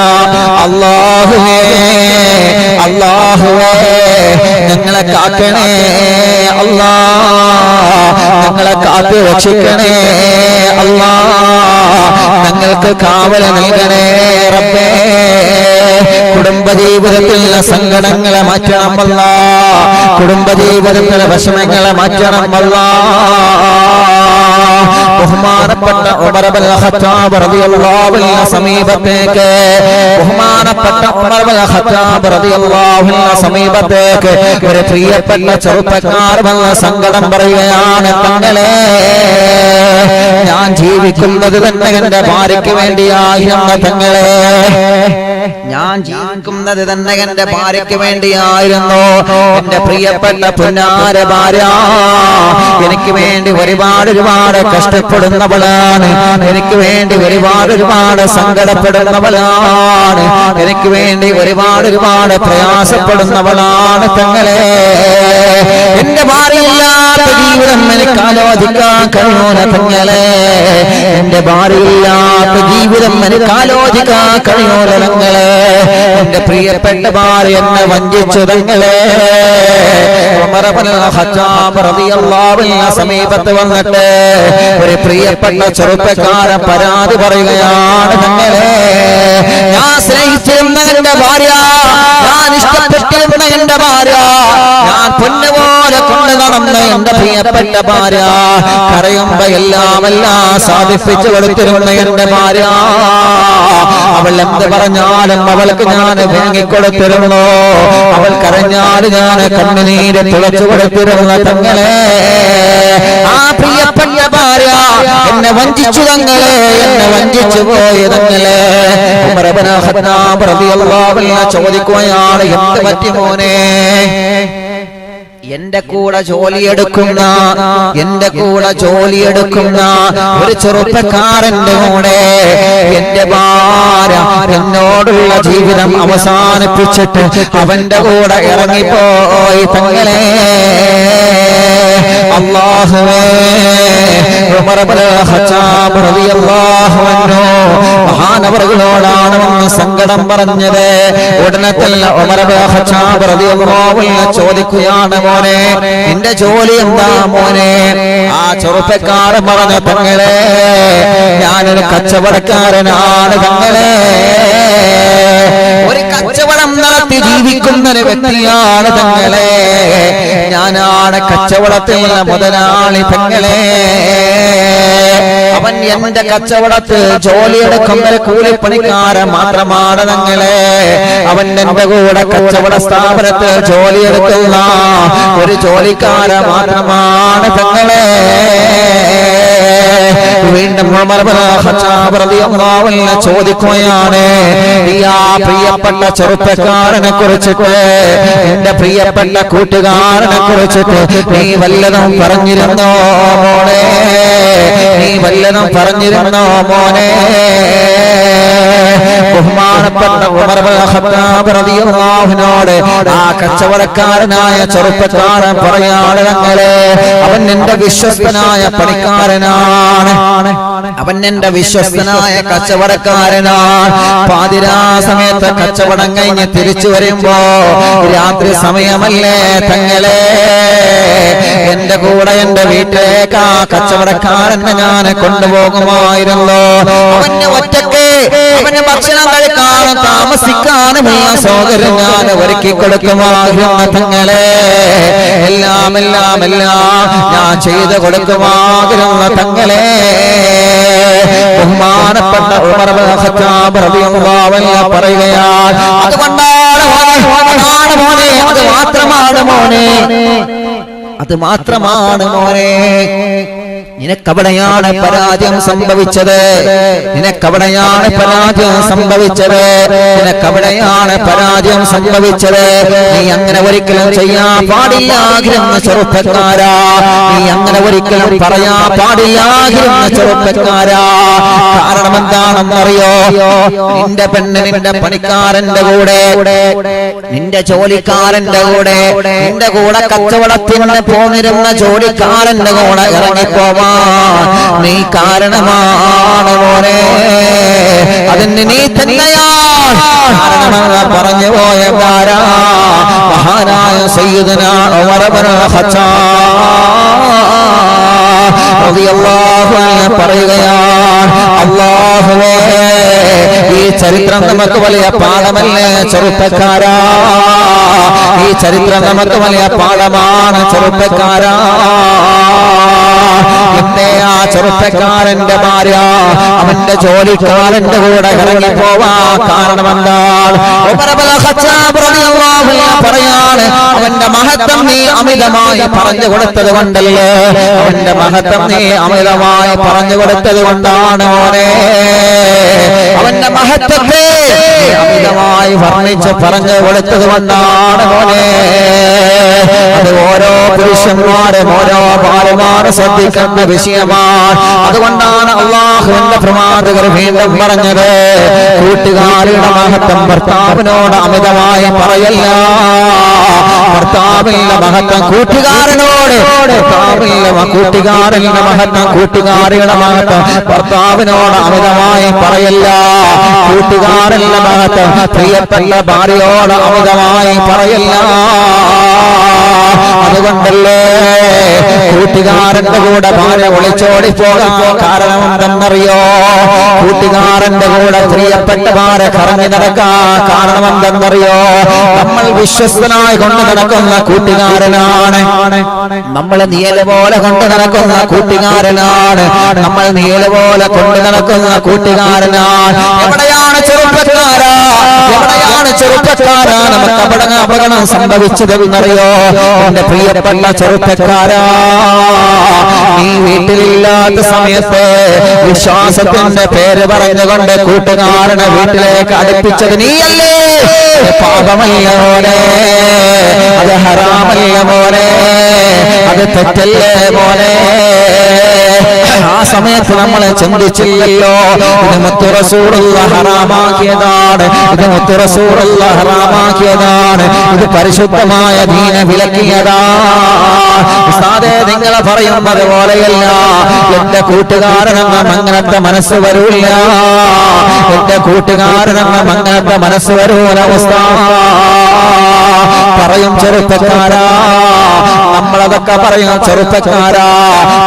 അല്ലാഹുവേ അല്ലാഹുവേ ഞങ്ങളെ കാക്കണേ അല്ലാ, ഞങ്ങളെ കാത്തു രക്ഷിക്കണേ അല്ലാ, ഞങ്ങൾക്ക് കാവൽ നൽകണേ റബ്ബേ. കുടുംബജീവിതത്തിലെ സങ്കടങ്ങളെ മാറ്റണം അല്ലാ, കുടുംബജീവിതത്തിലെ വിഷമങ്ങളെ മാറ്റണം അല്ലാ. ബഹുമാനപ്പെട്ട ഉമർ ഇബ്നുൽ ഖത്താബ് റളിയല്ലാഹു അൻഹു സമീപത്തേക്ക്, ബഹുമാനപ്പെട്ട ഉമർ ഇബ്നുൽ ഖത്താബ് റളിയല്ലാഹു അൻഹു സമീപത്തേക്ക് ഒരു പ്രിയപ്പെട്ട ചെറുപ്പക്കാർ വന്ന സങ്കടം പറയുകയാണ്. തങ്ങളെ, ഞാൻ ജീവിക്കുന്നത് തന്നെ എന്റെ ഭാര്യയ്ക്ക് വേണ്ടിയായിരുന്നു. തങ്ങളെ, ഞാൻ ജീവിക്കുന്നത് തന്നെ എന്റെ ഭാര്യയ്ക്ക് വേണ്ടിയായിരുന്നു. എന്റെ പ്രിയപ്പെട്ട പുന്നാര ഭാര്യ എനിക്ക് വേണ്ടി ഒരുപാട് കഷ്ടപ്പെടുന്നവളാണ്, എനിക്ക് വേണ്ടി ഒരുപാട് സങ്കടപ്പെടുന്നവളാണ്, എനിക്ക് വേണ്ടി ഒരുപാട് പ്രയാസപ്പെടുന്നവളാണ്. തങ്ങളെ, എന്റെ ഭാര്യയില്ലാത്ത ജീവിതം എനിക്ക് ആലോചിക്കാൻ കഴിയൂല. തങ്ങളെ, എന്റെ ഭാര്യയില്ലാത്ത ജീവിതം എനിക്ക് ആലോചിക്കാൻ കഴിയൂല. തങ്ങളെ, എന്റെ പ്രിയപ്പെട്ട ഭാര്യ എന്നെ വഞ്ചിച്ചു. തങ്ങളെ, ഉമർ ഇബ്നുൽ ഖത്താബ് റളിയല്ലാഹു അൻഹു സമീപത്ത് വന്നിട്ട് ഒരു പ്രിയപ്പെട്ട ചെറുപ്പക്കാരൻ പരാതി പറയുകയാണ്. തങ്ങളെ, ഞാൻ സ്നേഹിച്ചിരുന്ന എന്റെ ഭാര്യ, ഞാൻ ഇഷ്ടപ്പെട്ടിരുന്ന എന്റെ ഭാര്യ, ഞാൻ പൊന്നുപോലെ കൊണ്ട് നടന്ന എന്റെ പ്രിയപ്പെട്ട ഭാര്യ, കരയുമ്പോ എല്ലാം സാധിപ്പിച്ചു കൊടുത്തിരുന്ന എന്റെ ഭാര്യ, അവൾ എന്ത് പറഞ്ഞാലും അവൾക്ക് ഞാൻ വാങ്ങിക്കൊടുത്തിരുന്നു. അവൾ കരഞ്ഞാൽ ഞാൻ കണ്ണുനീര് തുളച്ചു കൊടുത്തിരുന്ന. തങ്ങളെ, ആ പ്രിയപ്പെട്ട ഭാര്യ എന്നെ വഞ്ചിച്ചു. തങ്ങളെ, എന്നെ വഞ്ചിച്ചു പോയി. തങ്ങളെ, ഉമർ ഇബ്നുൽ ഖത്താബ് റളിയല്ലാഹു അൻഹു ചോദിക്കുകയാണ്, എന്ത് പറ്റി മോനെ? എന്റെ കൂടെ ജോലിയെടുക്കുന്ന ഒരു ചെറുപ്പക്കാരന്റെ കൂടെ എന്റെ ഭാര്യ എന്നോടുള്ള ജീവിതം അവസാനിപ്പിച്ചിട്ട് അവന്റെ കൂടെ ഇറങ്ങിപ്പോയി. തങ്ങളെ, അല്ലാഹുവേ, ഉമർ ഇബ്നുൽ ഖത്താബ് റളിയല്ലാഹു അൻഹു മഹാനവറുകളോടാണ് വന്ന് സങ്കടം പറഞ്ഞത്. ഉടനെ തന്നെ ഉമർ ഇബ്നുൽ ഖത്താബ് റളിയല്ലാഹു അൻഹു ചോദിക്കുകയാണ്, മോനെ നിന്റെ ജോലി എന്താ മോനെ? ആ ചെറുപ്പക്കാരൻ പറഞ്ഞു, തങ്ങളെ, ഞാനൊരു കച്ചവടക്കാരനാണ്. തങ്ങളെ, ഒരു കച്ചവടം നടത്തി ജീവിക്കുന്ന ഒരു വ്യക്തിയാണ്. തങ്ങളെ, ഞാനാണ് കച്ചവടത്തിലുള്ള മുതലാളി. തങ്ങളെ, അവൻ എന്റെ കച്ചവടത്തിൽ ജോലിയെടുക്കുന്ന കൂലിപ്പണിക്കാരൻ മാത്രമാണ്. തങ്ങളെ, അവൻ എന്റെ കൂടെ കച്ചവട സ്ഥാപനത്തിൽ ജോലിയെടുക്കുന്ന ഒരു ജോലിക്കാരൻ മാത്രമാണ്. തങ്ങളെ, വീണ്ടും ഉമർ ഇബ്നുൽ ഖത്താബ് റളിയല്ലാഹു അൻഹു ചോദിക്കുകയാണ്, ഈ ആ പ്രിയപ്പെട്ട ചെറുപ്പക്കാരനെ കുറിച്ചിട്ട്, എന്റെ പ്രിയപ്പെട്ട കൂട്ടുകാരനെ കുറിച്ചിട്ട് നീ വല്ലതും പറഞ്ഞിരുന്നോ മോനെ? നീ വല്ലതും പറഞ്ഞിരുന്നോ മോനെ? ബഹുമാനപ്പെട്ട ഉമർ ഇബ്നുൽ ഖത്താബ് റളിയല്ലാഹു അൻഹുവിനോട് ആ കച്ചവടക്കാരനായ ചെറുപ്പക്കാരൻ പറയാണ്, തങ്ങളെ, അവൻ എന്റെ വിശ്വസ്തനായ പണിക്കാരനാണ്, അവൻ എന്റെ വിശ്വസ്തനായ കച്ചവടക്കാരനാണ്. പാതിരാ സമയത്ത് കച്ചവടം കഴിഞ്ഞ് തിരിച്ചു വരുമ്പോ രാത്രി സമയമല്ലേ തങ്ങളെ, എന്റെ കൂടെ എന്റെ വീട്ടിലേക്ക് ആ കച്ചവടക്കാരനെ ഞാൻ കൊണ്ടുപോകുമായിരുന്നു. അവന് ഒറ്റക്ക് അവന് ഭക്ഷണം കഴിക്കാനും താമസിക്കാനും സൗകര്യം ഞാൻ ഒരുക്കി കൊടുക്കുമായിരുന്നു. തങ്ങളെ, എല്ലാം ഞാൻ ചെയ്തു കൊടുക്കുമായിരുന്നു. തങ്ങളെ, ബഹുമാനപ്പെട്ട ഉമർ ഇബ്നുൽ ഖത്താബ് റളിയല്ലാഹു അൻഹു പറയുകയാണ്, അതുകൊണ്ടാണ് മോനെ, അത് മാത്രമാണ് മോനെ, അത് മാത്രമാണ് മോനെ. നിനക്കവിടെയാണ് പരാജയം സംഭവിച്ചത്, നിനക്കവിടെയാണ് പരാജയം സംഭവിച്ചത്, നിനക്കവിടെയാണ് പരാജയം സംഭവിച്ചത്. നീ അങ്ങനെ ഒരിക്കലും ചെയ്യാൻ പാടില്ലായിരുന്ന ചെറുപ്പക്കാരാ, നീ അങ്ങനെ ഒരിക്കലും പറയാൻ പാടില്ലായിരുന്ന ചെറുപ്പക്കാരാ. കാരണം എന്താണെന്നറിയോ? നിന്റെ പെണ്ണ് നിന്റെ പണിക്കാരന്റെ കൂടെ, നിന്റെ ജോലിക്കാരന്റെ കൂടെ, നിന്റെ കൂടെ കച്ചവടത്തിന് പോന്നിരുന്ന ജോലിക്കാരന്റെ കൂടെ ഇറങ്ങിപ്പോവാൻ നീ കാരണമാണ് മോനെ. അതിന് നീ തന്നെയാണ് കാരണമെന്ന് പറഞ്ഞു പോയ മഹാനായ സയ്യിദുനാ ഉമർ ഇബ്നുൽ ഖത്താബ് റളിയല്ലാഹു അൻഹു പറയുകയാണ്, അല്ലാഹുവേ ഈ ചരിത്രം നമുക്ക് വലിയ പാഠമല്ലേ ചെറുപ്പക്കാരാ, ഈ ചരിത്രം നമുക്ക് വലിയ പാഠമാണ് ചെറുപ്പക്കാരാ. എന്തേ ആ ചെറുപ്പക്കാരന്റെ ഭാര്യ അവന്റെ ജോലിക്കാരന്റെ കൂടെ ഇറങ്ങിപ്പോവാ കാരണം എന്താണ്? പറയാണ്, അവന്റെ മഹത്വം നീ അമിതമായി പറഞ്ഞു കൊടുത്തത് കൊണ്ടല്ലേ, അവന്റെ മഹത്വം നീ അമിതമായി പറഞ്ഞു കൊടുത്തത് കൊണ്ടാണ് മോനെ, അവന്റെ മഹത്വത്തെ അമിതമായി വർണ്ണിച്ച് പറഞ്ഞു കൊടുത്തത് കൊണ്ടാണ് മോനെ. അത് ഓരോ പുരുഷന്മാരും ഓരോ ഭാര്യമാരും ശ്രദ്ധിക്കേണ്ട വിഷയമാണ്. അതുകൊണ്ടാണ് അല്ലാഹുവിന്റെ പ്രവാചകർ വീണ്ടും പറഞ്ഞത്, കൂട്ടുകാരുടെ മഹത്വം ഭർത്താവിനോട് അമിതമായി പറയല്ല, ഭർത്താവിന്റെ മഹത്വം കൂട്ടുകാരനോട്, ഭർത്താവിന്റെ കൂട്ടുകാരന്റെ മഹത്വം കൂട്ടുകാരിയുടെ മഹത്വം ഭർത്താവിനോട് അമിതമായി പറയല്ല, കൂട്ടുകാരന്റെ മഹത്വം പ്രിയപ്പെട്ട ഭാര്യയോട് അമിതമായി പറയല്ല. അതുകൊണ്ടല്ലേ കൂട്ടുകാരന്റെ കൂടെ ഭാര്യ ഒളിച്ചോടി പോകാൻ കാരണം എന്തെന്നറിയോ? കൂട്ടുകാരന്റെ കൂടെ പ്രിയപ്പെട്ട ഭാര്യ കറങ്ങി നടക്കാൻ കാരണം എന്തെന്നറിയോ? നമ്മൾ വിശ്വസ്തനായി കൊണ്ടു നടക്കുന്ന കൂട്ടുകാരനാണ്, നമ്മൾ നീല പോലെ കൊണ്ടു നടക്കുന്ന കൂട്ടുകാരനാണ്, നമ്മൾ നീല പോലെ കൊണ്ടു നടക്കുന്ന കൂട്ടുകാരനാണ്. എവിടെയാണ് ചെറുപ്പക്കാരാ, എവിടെയാണ് ചെറുപ്പക്കാരാ നമുക്ക് അപകടം സംഭവിച്ചതെന്നറിയോ? എന്റെ പ്രിയപ്പെട്ട ചെറുപ്പക്കാരാ, നീ വീട്ടിലില്ലാത്ത സമയത്ത് വിശ്വാസത്തിന്റെ പേര് പറഞ്ഞുകൊണ്ട് കൂട്ടുകാരനെ വീട്ടിലേക്ക് അടുപ്പിച്ചത് നീയല്ലേ? പാപമല്ല മോനെ, അത് ഹറാമല്ല മോനെ, അത് തെറ്റല്ലേ മോനെ. ആ സമയത്ത് നമ്മൾ ചിന്തിച്ചില്ലല്ലോ, ഇത് മുത്തു റസൂലുള്ള ഹറാമാക്കിയതാണ്, ഇത് മുത്തു റസൂലുള്ള ഹറാമാക്കിയതാണ്, ഇത് പരിശുദ്ധമായ ദീന വിലക്കിയതാണ്. ഉസ്താദേ നിങ്ങൾ പറയുന്നത് പോലെയല്ല, എന്റെ കൂട്ടുകാരനെന്ന അങ്ങനത്തെ മനസ്സ് വരൂല്ല, എന്റെ കൂട്ടുകാരനെന്ന അങ്ങനത്തെ മനസ്സ് വരൂല ഉസ്താദ്. പറയും ചെറുപ്പക്കാരാ, നമ്മളതൊക്കെ പറയും ചെറുപ്പക്കാരാ,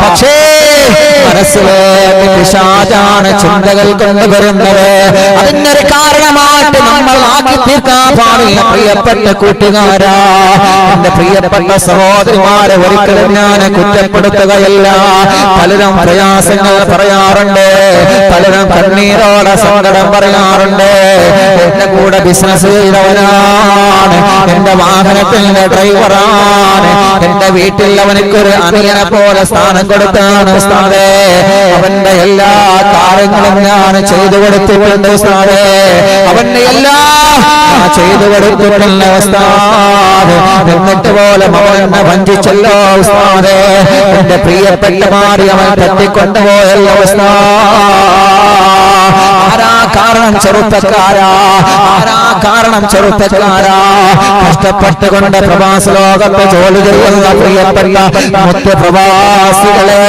പക്ഷേ മനസ്സിലേക്ക് പിശാചാണ് ചിന്തകൾ കൊണ്ടുവരുന്നത്. അതിനൊരു കാരണമായിട്ട് നമ്മൾ ആക്കി തീർക്കാൻ പാടില്ല. പ്രിയപ്പെട്ട കൂട്ടുകാരാ, എന്റെ പ്രിയപ്പെട്ട സഹോദരിമാരെ ഒരിക്കലും ഞാൻ കുറ്റപ്പെടുത്തുകയല്ല. പലരും പ്രയാസങ്ങൾ പറയാറുണ്ട്, പലരും കണ്ണീരോടെ സങ്കടം പറയാറുണ്ട്. എന്റെ കൂടെ ബിസിനസ് ചെയ്തവനാണ്, എന്റെ വാഹനത്തിന്റെ ഡ്രൈവറാണ്, എന്റെ വീട്ടിൽ അവനക്കൊരു അനിയനെ പോലെ സ്ഥാനം കൊടുത്താണ് ഉസ്താദേ, അവന്റെ എല്ലാ കാര്യങ്ങളും ഞാൻ ചെയ്തു കൊടുത്തിട്ടുണ്ട് ഉസ്താദേ, അവന്റെ എല്ലാ ചെയ്തു കൊടുത്തിട്ടുള്ള ഉസ്താദ്. എന്നിട്ട് പോലെ അവനെ വഞ്ചിച്ചല്ലോ ഉസ്താദേ, എന്റെ പ്രിയപ്പെട്ട ഭാര്യ അവൻ തട്ടിക്കൊണ്ടുപോയല്ലോ ഉസ്താദ്. ആരാ കാരണം ചെറുപ്പക്കാരാ, ആരാ കാരണം ചെറുപ്പക്കാരാ? കഷ്ടപ്പെട്ടുകൊണ്ട് പ്രവാസ ലോകത്ത് ജോലി ചെയ്യുന്ന പ്രിയപ്പെട്ട മുഖ്യപ്രവാസികളെ,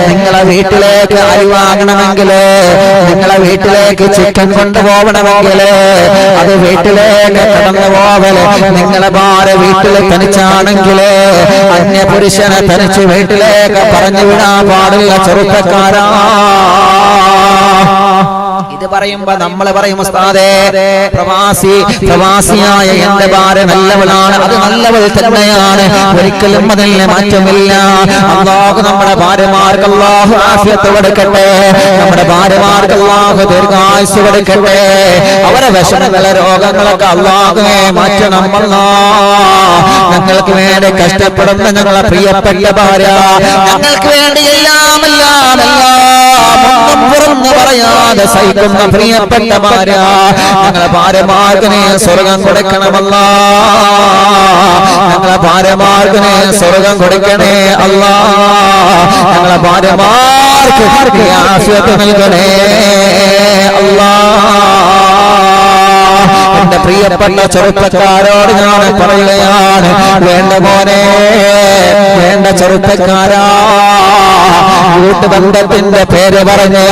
നിങ്ങളെ വീട്ടിലേക്ക് അരി വാങ്ങണമെങ്കിൽ, നിങ്ങളെ വീട്ടിലേക്ക് ചിക്കൻ കൊണ്ടുപോകണമെങ്കിൽ, അത് വീട്ടിലേക്ക് കടന്നു പോവല്. നിങ്ങളെ ഭാര്യ വീട്ടിൽ തനിച്ചാണെങ്കിൽ അന്യ പുരുഷനെ തനിച്ച് വീട്ടിലേക്ക് പറഞ്ഞു വിടാൻ പാടില്ല ചെറുപ്പക്കാരാ. ഇത് പറയുമ്പോ നമ്മൾ പറയും ഉസ്താദേ പ്രവാസിയായ എന്റെ ഭാര്യ നല്ലവളാണ്, അത് നല്ലവൾ തന്നെയാണ്, ഒരിക്കലും അതിൽ മാറ്റമില്ല. അല്ലാഹു നമ്മുടെ ഭാര്യമാർക്ക് അല്ലാഹു ആഫിയത്ത് കൊടുക്കട്ടെ, നമ്മുടെ ഭാര്യമാർക്ക് അല്ലാഹു ദീർഘായുസ്സ് കൊടുക്കട്ടെ, അവരെ വിഷമങ്ങളെ രോഗങ്ങളൊക്കെ അല്ലാഹുവേ മാറ്റണം. ഞങ്ങൾക്ക് വേണ്ടി കഷ്ടപ്പെടുന്ന ഞങ്ങളെ പ്രിയപ്പെട്ട ഭാര്യ, ഞങ്ങൾക്ക് വേണ്ടി എല്ലാം ഒന്നും പുറന്നു പറയാതെ സഹിക്കുന്ന പ്രിയപ്പെട്ട ഭാര്യ, ഞങ്ങളെ ഭാര്യമാർക്ക് നീ സ്വർഗം കൊടുക്കണമല്ല, ഞങ്ങളെ ഭാര്യമാർക്ക് നീ സ്വർഗം കൊടുക്കണേ അല്ലാ, ഞങ്ങളെ ഭാര്യമാർക്ക് ആഫിയത്ത് നൽകണേ അല്ലാ. എന്റെ പ്രിയപ്പെട്ട ചെറുപ്പക്കാരോട് ഞാൻ പറയുകയാണ്, വേണ്ട മോനെ, വേണ്ട ചെറുപ്പക്കാരാ, കൂട്ടുബന്ധത്തിന്റെ പേര് പറഞ്ഞ്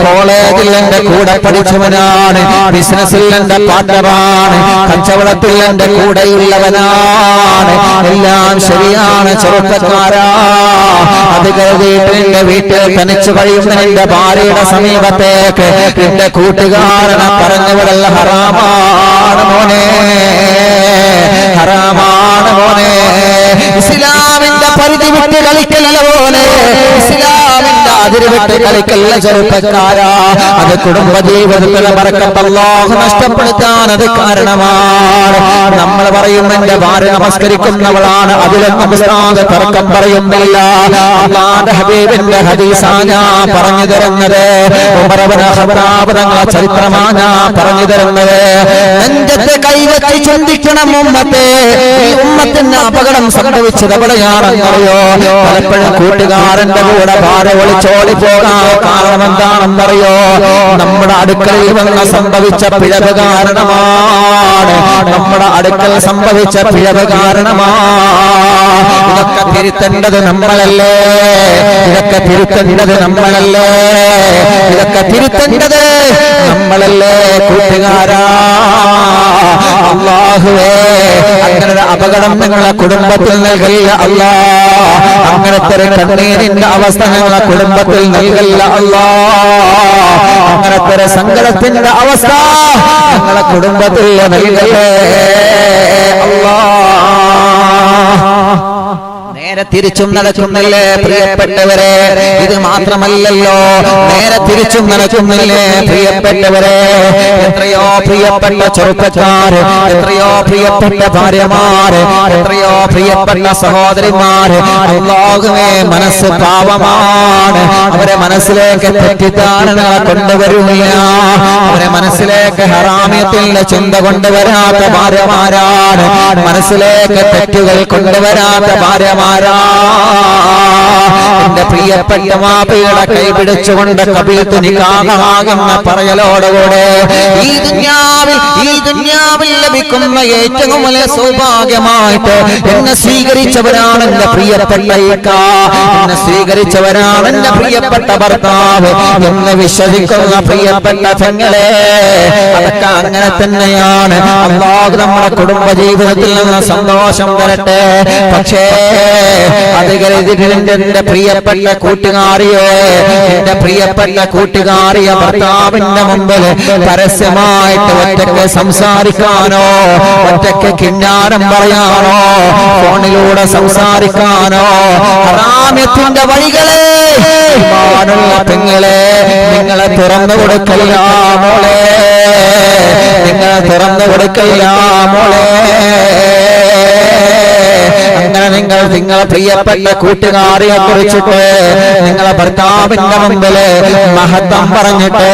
കോളേജിൽ എന്റെ കൂടെ പഠിച്ചവനാണ്, ബിസിനസ്സിൽ എന്റെ പാർട്ണറാണ്, കച്ചവടത്തിൽ എന്റെ കൂടെയുള്ളവനാണ്, എല്ലാം ശരിയാണ് ചെറുപ്പക്കാരാ. അത് കരുതിയിട്ട് എന്റെ വീട്ടിൽ തനിച്ചു കഴിയുന്ന എന്റെ ഭാര്യയുടെ സമീപത്തേക്ക് എന്റെ കൂട്ടുകാരനെ പറഞ്ഞുവിടല്ല ഹറാമാണ് മോനെ, ഹറാമാണ് മോനെ. ഇസ്ലാമിന്റെ പരിധി വിട്ട് കളിക്കല്ല പോലെ, ഇസ്ലാമിന്റെ അതിര് വിട്ട് കളിക്കല്ല ചെറുപ്പക്കാരാ. അത് കുടുംബജീവിതത്തിലെ ബറക്കത്ത് അല്ലാഹു നഷ്ടപ്പെടുത്താൻ അത് കാരണമാണ്. നമ്മൾ പറയും എന്റെ ഭാര്യ നമസ്കരിക്കുന്നവളാണ്, അതിലൊന്നും ഉസ്താദ് തർക്കം പറയുന്നില്ല. അല്ലാഹുവിന്റെ ഹബീബിന്റെ ഹദീസാണ് ഞാൻ പറഞ്ഞു തരുന്നത്, ഉമർ ഇബ്നു ഖത്താബ് തങ്ങളുടെ ചരിത്രമാണ് ഞാൻ പറഞ്ഞു തരുന്നത്. നെഞ്ചത്തെ കൈവച്ച് ചിന്തിക്കണം ഉമ്മത്തെ, ഈ ഉമ്മത്തിന് അപകടം സംഭവിച്ചത് എവിടെയാണെന്നറിയോ? പലപ്പോഴും കൂട്ടുകാരന്റെ കൂടെ ഭാര്യ ഒളിച്ചോടി പോകാൻ കാരണം എന്താണെന്നറിയോ? നമ്മുടെ അടുക്കളയിൽ വന്ന് സംഭവിച്ച പിഴവ് കാരണമാണ്, നമ്മുടെ അടുക്കൽ സംഭവിച്ച പിഴവ് കാരണമാണ്. ഇതൊക്കെ തിരുത്തേണ്ടത് നമ്മളല്ലേ, ഇതൊക്കെ തിരുത്തേണ്ടത് നമ്മളല്ലേ, ഇതൊക്കെ തിരുത്തേണ്ടത് നമ്മളല്ലേ കൂട്ടുകാരാ. അല്ലാഹുവേ, അങ്ങനെ ഒരു അപകടം നിങ്ങളെ കുടുംബത്തിൽ നൽകില്ല അല്ലാ, അങ്ങനത്തെ ഒരു കണ്ണീരിന്റെ അവസ്ഥ ഞങ്ങളെ കുടുംബത്തിൽ നൽകില്ല അല്ലാ, അങ്ങനത്തെ ഒരു സങ്കടത്തിന്റെ അവസ്ഥ ഞങ്ങളെ കുടുംബത്തിൽ നൽകല്ലേ അല്ലാ. നേരെ തിരിച്ചും നടക്കുന്നില്ലേ പ്രിയപ്പെട്ടവരെ? ഇത് മാത്രമല്ലല്ലോ, നേരെ തിരിച്ചും നടക്കുന്നില്ലേ പ്രിയപ്പെട്ടവരെ? എത്രയോ പ്രിയപ്പെട്ട ചെറുപ്പക്കാര്, എത്രയോ പ്രിയപ്പെട്ട ഭാര്യമാര്, എത്രയോ പ്രിയപ്പെട്ട സഹോദരിമാര്, അല്ലാഹുവേ മനസ്സ് പാവമാണ്, അവരെ മനസ്സിലേക്ക് തെറ്റിദ്ധാരണ കൊണ്ടുവരില്ല, അവരെ മനസ്സിലേക്ക് ഹറാമിയത്തിന്റെ ചിന്ത കൊണ്ടുവരാത്ത ഭാര്യമാരാണ്, മനസ്സിലേക്ക് തെറ്റുകൾ കൊണ്ടുവരാത്ത ഭാര്യമാരാണ്. എന്റെ പ്രിയപ്പെട്ട മാപ്പിയുടെ കൈ പിടിച്ചുകൊണ്ട് കബീത്ത് നിക്കാഹമാകുന്ന പറയലോടുകൂടെ ഈ ദുനിയാവിൽ ലഭിക്കുന്ന ഏറ്റവും വലിയ സൗഭാഗ്യമായിട്ട് എന്നെ സ്വീകരിച്ചവരാണ് എന്റെ പ്രിയപ്പെട്ട ഇക്ക, എന്നെ സ്വീകരിച്ചവരാണ് എന്റെ പ്രിയപ്പെട്ട ഭർത്താവ് എന്ന് വിശ്വസിക്കുന്ന പ്രിയപ്പെട്ട പെങ്ങളെ, അതൊക്കെ അങ്ങനെ തന്നെയാണ്. അല്ലാഹു നമ്മുടെ കുടുംബ ജീവിതത്തിൽ നിന്ന് സന്തോഷം തരട്ടെ. പക്ഷേ അത് കരുതിയിട്ട് എന്റെ പ്രിയപ്പെട്ട കൂട്ടുകാരിയെ, എന്റെ പ്രിയപ്പെട്ട കൂട്ടുകാരിയ ഭർത്താവിന്റെ മുമ്പിൽ പരസ്യമായിട്ട് ഒറ്റയ്ക്ക് സംസാരിക്കാനോ, ഒറ്റയ്ക്ക് കിന്നാരം പറയാനോ, ഫോണിലൂടെ സംസാരിക്കാനോ, ഹറാമിയത്തിന്റെ വഴികളെ പെങ്ങളെ നിങ്ങളെ തുറന്നു കൊടുക്കില്ല മോളെ, നിങ്ങളെ തുറന്നു കൊടുക്കില്ല മോളെ. അങ്ങനെ നിങ്ങളെ പ്രിയപ്പെട്ട കൂട്ടുകാരിയെ കുറിച്ചിട്ട് നിങ്ങളെ ഭർത്താവിന്റെ മുമ്പില് മഹത്വം പറഞ്ഞിട്ട്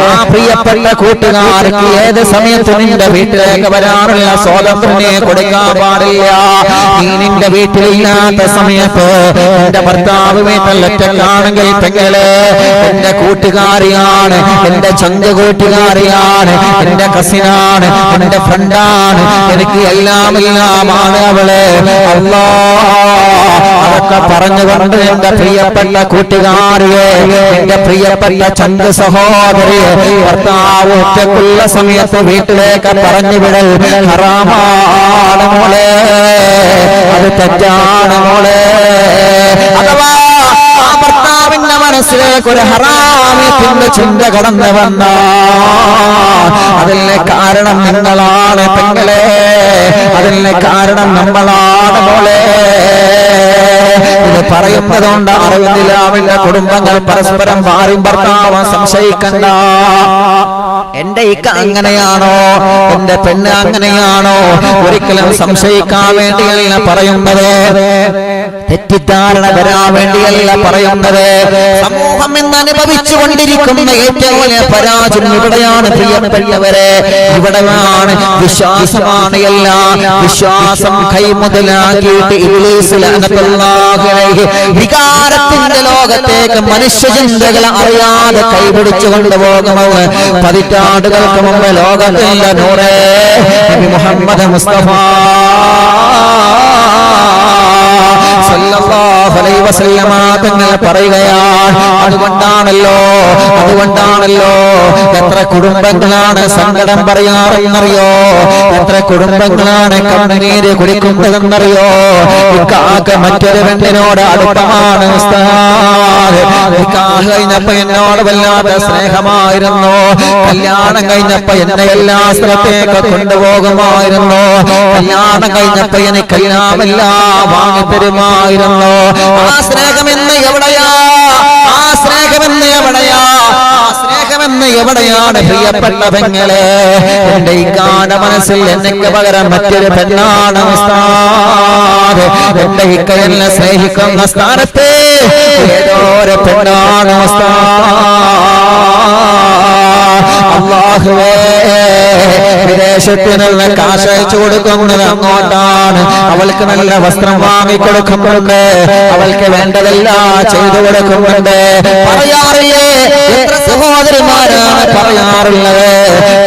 ആ പ്രിയപ്പെട്ട കൂട്ടുകാർക്ക് ഏത് സമയത്ത് നിന്റെ വീട്ടിലേക്ക് വരാനുള്ള സ്വാതന്ത്ര്യം കൊടുക്കാൻ പാടില്ല. നീ നിന്റെ വീട്ടിലില്ലാത്ത സമയത്ത് എന്റെ ഭർത്താവ് വീട്ടിൽ ഒറ്റക്കാണെങ്കിൽ പെങ്ങളെ എന്റെ കൂട്ടുകാരിയാണ്, എന്റെ ചങ്ക കൂട്ടുകാരിയാണ്, എന്റെ കസിനാണ്, എന്റെ ഫ്രണ്ടാണ്, എനിക്ക് എല്ലാമാണ് അവള്. അതൊക്കെ പറഞ്ഞുകൊണ്ട് എന്റെ പ്രിയപ്പെട്ട കൂട്ടുകാരിയെ, എന്റെ പ്രിയപ്പെട്ട ചന്ത സഹോദരിയെ ഭർത്താവ് ഒറ്റക്കുള്ള സമയത്ത് വീട്ടിലേക്ക് പറഞ്ഞുവിടൽ ഹറാമാണ് മോളെ, അത് തെറ്റാണ് മോളെ. അഥവാ ഭർത്താവിന്റെ മനസ്സിലേക്ക് ഒരു ഹറാമിന്റെ ചിന്ത കടന്നു വന്ന അതിന് കാരണം നിങ്ങളാണ് പെങ്ങളെ, അതിന് കാരണം നമ്മളാണ് മോളെ. ഇത് പറയുന്നതുകൊണ്ട് അറിയുന്നില്ല അവന്റെ കുടുംബങ്ങൾ പരസ്പരം ഭാര്യയും ഭർത്താവും സംശയിക്കണ്ട. എന്റെ ഇക്ക അങ്ങനെയാണോ, എന്റെ പെണ്ണ് അങ്ങനെയാണോ, ഒരിക്കലും സംശയിക്കാൻ വേണ്ടിയല്ല പറയുന്നത്, തെറ്റിദ്ധാരണ വരാൻ വേണ്ടിയല്ല പറയുന്നത്. സമൂഹം ഇന്ന് അനുഭവിച്ചുകൊണ്ടിരിക്കുന്ന ഏറ്റവും വലിയ പരാജയം ഇവിടെയാണ് പ്രിയപ്പെട്ടവരെ. ഇവിടെയാണ് വിശ്വാസമാണ് എല്ലാം. വിശ്വാസം കൈമുതലാക്കിയിട്ട് ഇബ്ലീസ് ലഅനത്തുല്ലാഹി അലൈഹി വികാരത്തിന്റെ ലോകത്തേക്ക് മനുഷ്യചിന്തകൾ അറിയാതെ കൈപിടിച്ചു കൊണ്ടുപോകുന്നത് പതിറ്റാണ്ടുകൾക്ക് മുമ്പ് ലോകത്തിന്റെ നൂറേ നബി മുഹമ്മദ് മുസ്തഫ സല്ലല്ലാഹു അലൈഹി വസല്ലമ തങ്ങൾ പറയുകയാണ്. അതുകൊണ്ടാണല്ലോ എത്ര കുടുംബങ്ങളാണ് സങ്കടം പറയാറെന്നറിയോ, എത്ര കുടുംബങ്ങളാണ് കണ്ണുനീര് കുടിക്കുന്നതെന്നറിയോ. ഇക്കാക്ക് മറ്റൊരു പെണ്ണിനോട് അടുപ്പമാണ് ഉസ്താദ്, നിക്കാഹ് കഴിഞ്ഞപ്പോ എന്നോട് വല്ലാത്ത സ്നേഹമായിരുന്നു, കല്യാണം കഴിഞ്ഞപ്പോ എന്നെ എല്ലാ സ്ഥലത്തേക്ക് കൊണ്ടുപോകുമായിരുന്നു, കല്യാണം കഴിഞ്ഞപ്പോ എനിക്കെല്ലാം എല്ലാം വാങ്ങിത്തരുമായിരുന്നു. ആ സ്നേഹമെന്ന് എവിടെയാ, ആ സ്നേഹമെന്ന് എവിടെയാ, ആ സ്നേഹമെന്ന് എവിടെയാണ് പ്രിയപ്പെട്ട പെങ്ങളെ. എന്റെ ഇക്കാന്റെ മനസ്സിൽ എനിക്ക് പകരം മറ്റൊരു പെണ്ണാണ് ഉസ്താദ്. എന്റെ ഇക്ക എന്നെ സ്നേഹിക്കുന്ന സ്ഥാനത്ത് ഏതോ ഒരു പെണ്ണാണ് ഉസ്താദ്. അല്ലാഹുവേ, വിദേശത്ത് നിന്ന് കാശ് അയച്ചു കൊടുക്കുന്നത് അങ്ങോട്ടാണ്, അവൾക്ക് നല്ല വസ്ത്രം വാങ്ങിക്കൊടുക്കുന്നുണ്ട്, അവൾക്ക് വേണ്ടതെല്ലാം ചെയ്തു കൊടുക്കുന്നുണ്ട്. പറയാറില്ലേ, എത്ര സഹോദരിമാരാണ് പറയാറുള്ളത്,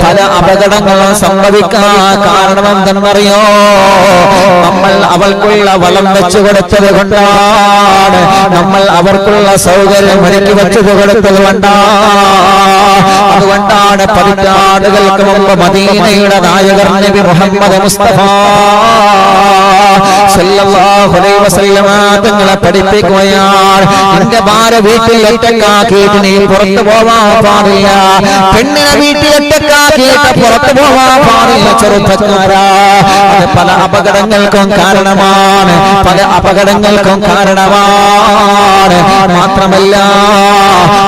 പല അപകടങ്ങളും സംഭവിക്കാൻ കാരണം എന്തെന്നറിയോ, നമ്മൾ അവൾക്കുള്ള വളം വെച്ചു കൊടുത്തത് കൊണ്ടാണ്, നമ്മൾ അവർക്കുള്ള സൗകര്യം ഒരുക്കി വെച്ചത് കൊടുത്തത് കൊണ്ടാണ്. അതുകൊണ്ടാണ് പതിറ്റാണ്ടുകൾക്ക് മുമ്പ് മദീനയുടെ നായകർ നബി മുഹമ്മദ് മുസ്തഫ സല്ലല്ലാഹു അലൈഹി വസല്ലമ തങ്ങളെ പഠിപ്പിക്കുകയാണ്. നിന്റെ ഭാര്യ വീട്ടിൽ ഒറ്റക്കാക്കിയിട്ട് നീ പുറത്തു പോവാൻ പാടില്ല, പെണ്ണിനെ വീട്ടിൽ ഒറ്റക്കാക്കിയിട്ട് പുറത്തു പോവാൻ പാടില്ല ചെറുപ്പക്കാരാ. അത് പല അപകടങ്ങൾക്കും കാരണമാണ്, പല അപകടങ്ങൾക്കും കാരണമാണ്. മാത്രമല്ല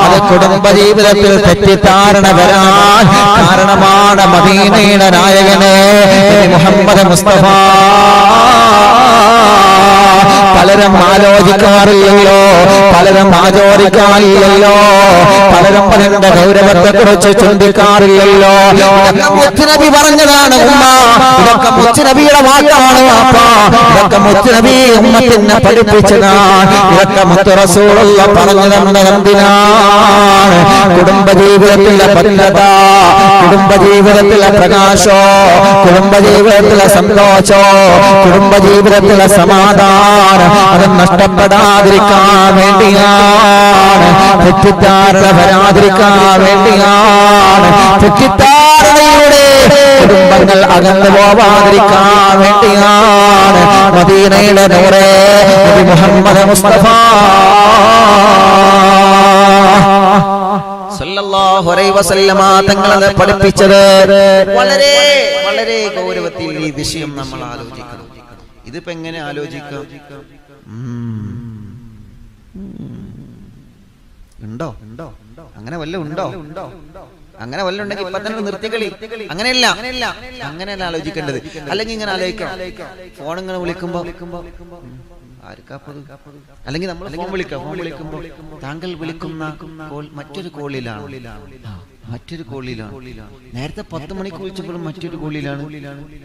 അത് കുടുംബജീവിതത്തിൽ തെറ്റിദ്ധാരണ വരാൻ കാരണമാണ്. മദീനയുടെ നായകനെ മുഹമ്മദ് മുസ്തഫ പലരും ആലോചിക്കാറില്ലല്ലോ, പലരും ആചോദിക്കാറില്ലല്ലോ, പലരും അതിന്റെ ഗൗരവത്തെ കുറിച്ച് ചിന്തിക്കാറില്ലല്ലോ. മുത്തുനബി പറഞ്ഞതാണ് ഉമ്മ, ഇതൊക്കെ മുത്തുനബിയുടെ വാക്കാണ് വാപ്പ, ഇതൊക്കെ മുത്തുനബി ഉമ്മത്തിനെ പഠിപ്പിച്ചതാണ്, ഇതൊക്കെ മുത്തു റസൂലുള്ള പറഞ്ഞു തന്നത് എന്തിനാണ്? കുടുംബജീവിതത്തിലെ ഭദ്രത, കുടുംബജീവിതത്തിലെ പ്രകാശോ, കുടുംബജീവിതത്തിലെ സന്തോഷോ, കുടുംബജീവിതത്തിലെ സമാധാനം അത് നഷ്ടപ്പെടാതിരിക്കാൻ വേണ്ടിയാണ്, തെറ്റിദ്ധാരണ വരാതിരിക്കാൻ വേണ്ടിയാണ്, തെറ്റിദ്ധാരണയുടെ കുടുംബങ്ങൾ അകന്നു പോവാതിരിക്കാൻ വേണ്ടിയാണ് മദീനയുടെ നൂറേ നബി മുഹമ്മദ് മുസ്തഫ സല്ലല്ലാഹു അലൈഹി വസല്ലമ തങ്ങളെ പഠിപ്പിച്ചത്. വളരെ വളരെ ഗൗരവത്തിൽ ഈ വിഷയം നമ്മൾ ആലോചിക്കണം. ഇതിപ്പോ എങ്ങനെ ആലോചിക്കാം? ഉണ്ടോ അങ്ങനെ വല്ല ഉണ്ടോ? അങ്ങനെ വല്ല ഉണ്ടെങ്കിൽ ഇപ്പൊ തന്നെ നിർത്തിക്കളി. അങ്ങനെയല്ല, അങ്ങനെയല്ല ആലോചിക്കേണ്ടത്. അല്ലെങ്കിൽ ഇങ്ങനെ ആലോചിക്കാം, ഫോൺ ഇങ്ങനെ വിളിക്കുമ്പോ അല്ലെങ്കിൽ നമ്മൾ ഫോൺ വിളിക്കുമ്പോ താങ്കൾ വിളിക്കുന്ന കോൾ മറ്റൊരു കോളിലാണ്, മറ്റൊരു കോളിലാണ്. നേരത്തെ 10 മണിക്ക് വിളിച്ചപ്പോഴും മറ്റൊരു കോളിലാണ്,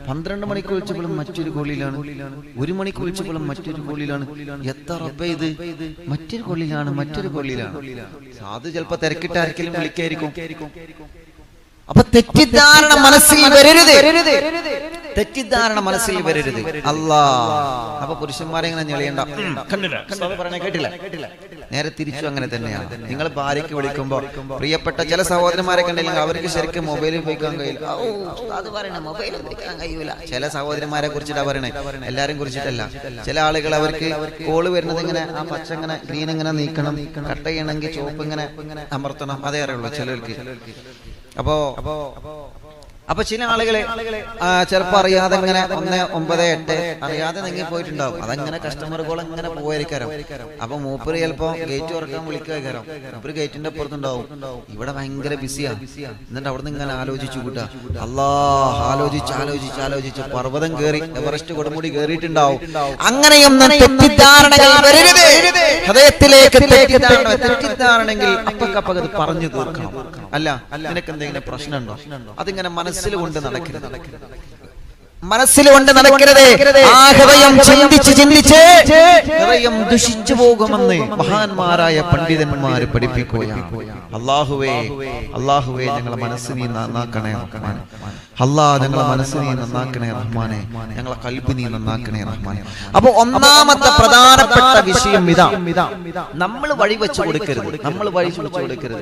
12 മണിക്ക് വിളിച്ചപ്പോഴും മറ്റൊരു കോളിലാണ്, 1 മണിക്ക് വിളിച്ചപ്പോഴും മറ്റൊരു കോളിലാണ്. എത്ര റബ്ബേ ഇത് മറ്റൊരു കോളിലാണ്, മറ്റൊരു കോളിലാണ്. അത് ചിലപ്പോ തിരക്കിട്ട് ആർക്കെങ്കിലും വിളിക്കായിരിക്കും. അപ്പൊ തെറ്റിദ്ധാരണ മനസ്സിൽ വരരുത്. തെറ്റിദ്ധാരണ മനസ്സിൽ വരരുത്. അല്ലാ അപ്പൊ പുരുഷന്മാരെ ഇങ്ങനെ ഞെളിയണ്ട, കേട്ടില്ല. നേരെ തിരിച്ചു അങ്ങനെ തന്നെയാണ്. നിങ്ങൾ ഭാര്യയ്ക്ക് വിളിക്കുമ്പോൾ പ്രിയപ്പെട്ട ചില സഹോദരന്മാരെ കണ്ടില്ലെങ്കിൽ അവർക്ക് ശരിക്കും മൊബൈൽ ഉപയോഗിക്കാൻ കഴിയില്ല. അത് പറയണ മൊബൈൽ ഉപയോഗിക്കാൻ കഴിയൂല. ചില സഹോദരന്മാരെ കുറിച്ചിട്ടാ പറയണേ, എല്ലാരും കുറിച്ചിട്ടല്ല. ചില ആളുകൾ അവർക്ക് കോള് വരുന്നത് ഇങ്ങനെ ആ പച്ച ഇങ്ങനെ ഗ്രീൻ ഇങ്ങനെ നീക്കണം, കട്ട് ചെയ്യണമെങ്കിൽ ചുവപ്പ് ഇങ്ങനെ അമർത്തണം, അതേ അറിയുള്ളൂ ചിലർക്ക്. അപ്പൊ ചില ആളുകളെ ചിലപ്പോ അറിയാതെ ഇങ്ങനെ 198 അറിയാതെ നീങ്ങി പോയിട്ടുണ്ടാവും. അതങ്ങനെ കസ്റ്റമർ കോൾ ഇങ്ങനെ പോയിരിക്കാരം. അപ്പൊ മൂപ്പര് ചിലപ്പോ ഗേറ്റ് തുറക്കാൻ വിളിക്കാരം. മൂപ്പര് ഗേറ്റിന്റെ അപ്പുറത്തുണ്ടാവും, ഇവിടെ ഭയങ്കര ബിസിയാ. എന്നിട്ട് അവിടുന്ന് ഇങ്ങനെ ആലോചിച്ചു കൂട്ടാ, ആലോചിച്ച് പർവ്വതം കയറി എവറസ്റ്റ് കൊടുമുടി കയറിയിട്ടുണ്ടാവും. അങ്ങനെയൊന്നും തെറ്റിദ്ധാരണകൾ വരരുത്. ഹൃദയത്തിലേക്ക് തെറ്റിദ്ധാരണെങ്കിൽ അപ്പക്കപ്പത് പറഞ്ഞു തീർക്കണം. അല്ല നിനക്ക് എന്തെങ്കിലും പ്രശ്നമുണ്ടോ, അതിങ്ങനെ മനസ്സിൽ കൊണ്ട് നടക്കരുത്. ആ ഹൃദയം ചിന്തിച്ച് ഹൃദയം ദുഷിച്ചു പോകുമെന്ന് മഹാന്മാരായ പണ്ഡിതന്മാര് പഠിപ്പിക്കുകയാണ്. അല്ലാഹുവേ ഞങ്ങളെ മനസ്സ് നീ നന്നാക്കണേ റഹ്മാനെ. ഞങ്ങളെ മനസ്സ് നീ നന്നാക്കണേ റഹ്മാനെ. ഞങ്ങളെ ഖൽബ് നീ നന്നാക്കണേ റഹ്മാനെ. അപ്പൊ ഒന്നാമത്തെ പ്രധാനപ്പെട്ട വിഷയം ഇതാ, നമ്മൾ വഴി വെച്ചു കൊടുക്കരുത്.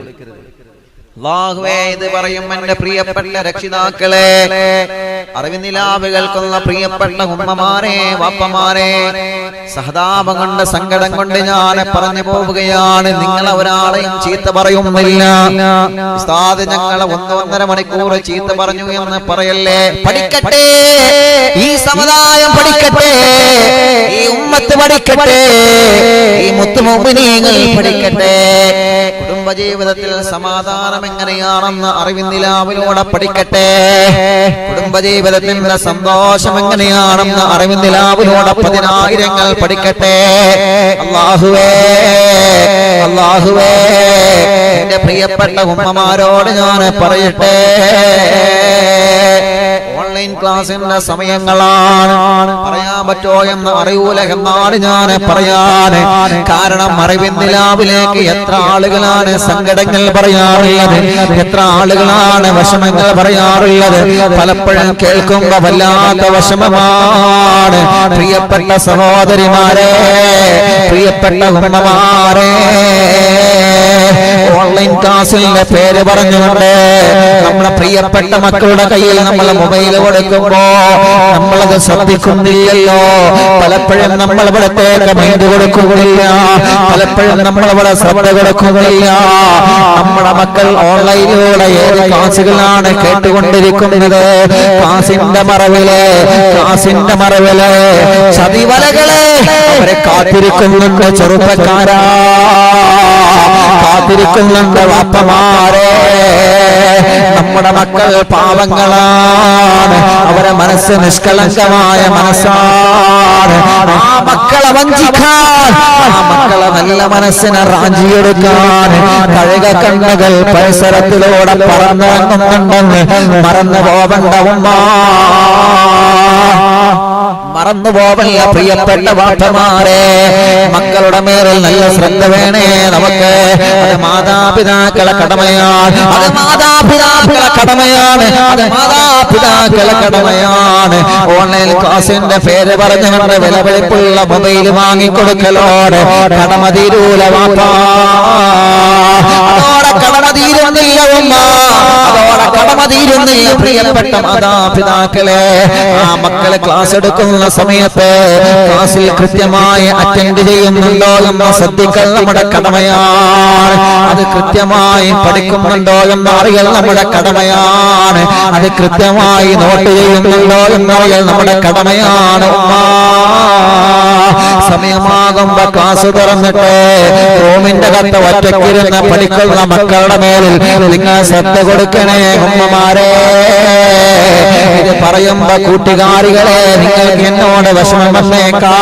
അല്ലാഹുവേ ഇത് പറയും എന്റെ പ്രിയപ്പെട്ട രക്ഷിതാക്കളെ, അറിവിനിലാവ് കേൾക്കുന്ന പ്രിയപ്പെട്ട ഉമ്മമാരെ, വാപ്പമാരെ, സഹതാപം കൊണ്ട് സങ്കടം കൊണ്ട് ഞാൻ പറഞ്ഞു പോവുകയാണ്. നിങ്ങൾ ഒരാളെയും ചീത്ത പറയുന്നില്ല. ഉസ്താദ് ഞങ്ങളെ 1.5 മണിക്കൂർ ചീത്ത പറഞ്ഞു എന്ന് പറയല്ലേ. പഠിക്കട്ടെ, ഈ സമുദായം പഠിക്കട്ടെ, ഈ ഉമ്മത്ത് പഠിക്കട്ടെ, ഈ മുത്തുമുഅ്മിനീങ്ങൾ പഠിക്കട്ടെ. കുടുംബജീവിതത്തിൽ സമാധാനം എങ്ങനെയാണെന്ന് അറിവിനിലാവിലൂടെ പഠിക്കട്ടെ. കുടുംബജീവിതത്തിന്റെ സന്തോഷം എങ്ങനെയാണെന്ന് അറിവിനിലാവിലൂടെ 10,000 പഠിക്കട്ടെ. അല്ലാഹുവേ എന്റെ പ്രിയപ്പെട്ട ഉമ്മമാരോട് ഞാൻ പറയട്ടെ, ഓൺലൈൻ ക്ലാസിന്റെ സമയങ്ങളാണ്. പറയാൻ പറ്റോ എന്ന് അറിയൂല എന്നാണ് ഞാൻ പറയാന്. കാരണം അറിവിനിലാവിലേക്ക് എത്ര ആളുകളാണ് സങ്കടങ്ങൾ പറയാറുള്ളത്, എത്ര ആളുകളാണ് വിഷമങ്ങൾ പറയാറുള്ളത്. പലപ്പോഴും കേൾക്കുമ്പോ വല്ലാത്ത വിഷമമാണ്. പ്രിയപ്പെട്ട സഹോദരിമാരെ, പ്രിയപ്പെട്ട ഉമ്മമാരെ, ഓൺലൈൻ ക്ലാസ്സിന്റെ പേര് പറഞ്ഞുകൊണ്ട് നമ്മുടെ പ്രിയപ്പെട്ട മക്കളുടെ കയ്യിൽ നമ്മൾ മൊബൈൽ കൊടുക്കുമ്പോ നമ്മളത് ശ്രദ്ധിക്കുന്നില്ലല്ലോ. പലപ്പോഴും നമ്മൾ ഇവിടത്തേക്ക് മൈൻഡ് കൊടുക്കുകയില്ല, പലപ്പോഴും നമ്മൾ ഇവിടെ ശ്രദ്ധ കൊടുക്കുകയില്ല. നമ്മുടെ മക്കൾ ഓൺലൈനിലൂടെ ഏത് ക്ലാസുകളാണ് കേട്ടുകൊണ്ടിരിക്കുന്നത്. ക്ലാസിന്റെ മറവില് ചതിവലകളെ അവരെ കാത്തിരിക്കുന്നുണ്ട്. ചെറുപ്പക്കാരാ, കാത്തിരിക്കുന്നുണ്ട് വാപ്പമാരെ. നമ്മുടെ മക്കൾ പാവങ്ങളാണ്, അവരെ മനസ്സ് നിഷ്കളങ്കമായ മനസ്സാണ്. ആ മക്കളെ വഞ്ചിക്കാൻ, ആ മക്കളെ നല്ല മനസ്സിനെ റാഞ്ചിയെടുക്കാൻ കഴുക കണ്ണുകൾ പരിസരത്തിലൂടെ പറന്നിറങ്ങുന്നുണ്ടെന്ന് മറന്നു പോവണ്ട ഉമ്മ, മറന്നു പോവല്ല പ്രിയപ്പെട്ട വാപ്പമാരെ. മക്കളുടെ മേലിൽ നല്ല ശ്രദ്ധ വേണേ നമുക്ക്. അത് മാതാപിതാക്കളെ കടമയാണ്, അത് മാതാപിതാക്കളെ കടമയാണ്. ഓൺലൈൻ ക്ലാസിന്റെ പേര് പറഞ്ഞുകൊണ്ട് വിലപിടിപ്പുള്ള മൊബൈൽ വാങ്ങിക്കൊടുക്കലോടെ കടമ തീരൂല വാപ്പാ. അതോടെ കടമ തീരുന്നില്ല ഉമ്മ, അതോടെ കടമ തീരുന്നില്ല പ്രിയപ്പെട്ട മാതാപിതാക്കളെ. ആ മക്കളെ ക്ലാസ് എടുക്കുന്ന സമയത്ത് ക്ലാസ്സിൽ കൃത്യമായി അറ്റൻഡ് ചെയ്യുന്നുണ്ടോ എന്ന് ശ്രദ്ധിക്കൽ നമ്മുടെ കടമയാണ്. അത് കൃത്യമായി പഠിക്കുന്നുണ്ടോ എന്ന് അറിയൽ നമ്മുടെ കടമയാണ്. അത് കൃത്യമായി നോട്ട് ചെയ്യുന്നുണ്ടോ എന്നറിയൽ നമ്മുടെ കടമയാണ്. സമയമാകുമ്പോ ക്ലാസ് തുറന്നിട്ട് റൂമിന്റെ കത്ത് ഒറ്റയ്ക്കിരുന്ന് പഠിക്കുന്ന മക്കളുടെ മേലിൽ നിങ്ങൾ ശ്രദ്ധ കൊടുക്കണേ ഉമ്മമാരെ. ഇത് പറയുമ്പോ കൂട്ടുകാരികളെ നിങ്ങൾക്ക് എന്നോട് വിഷമം വന്നേക്കാ.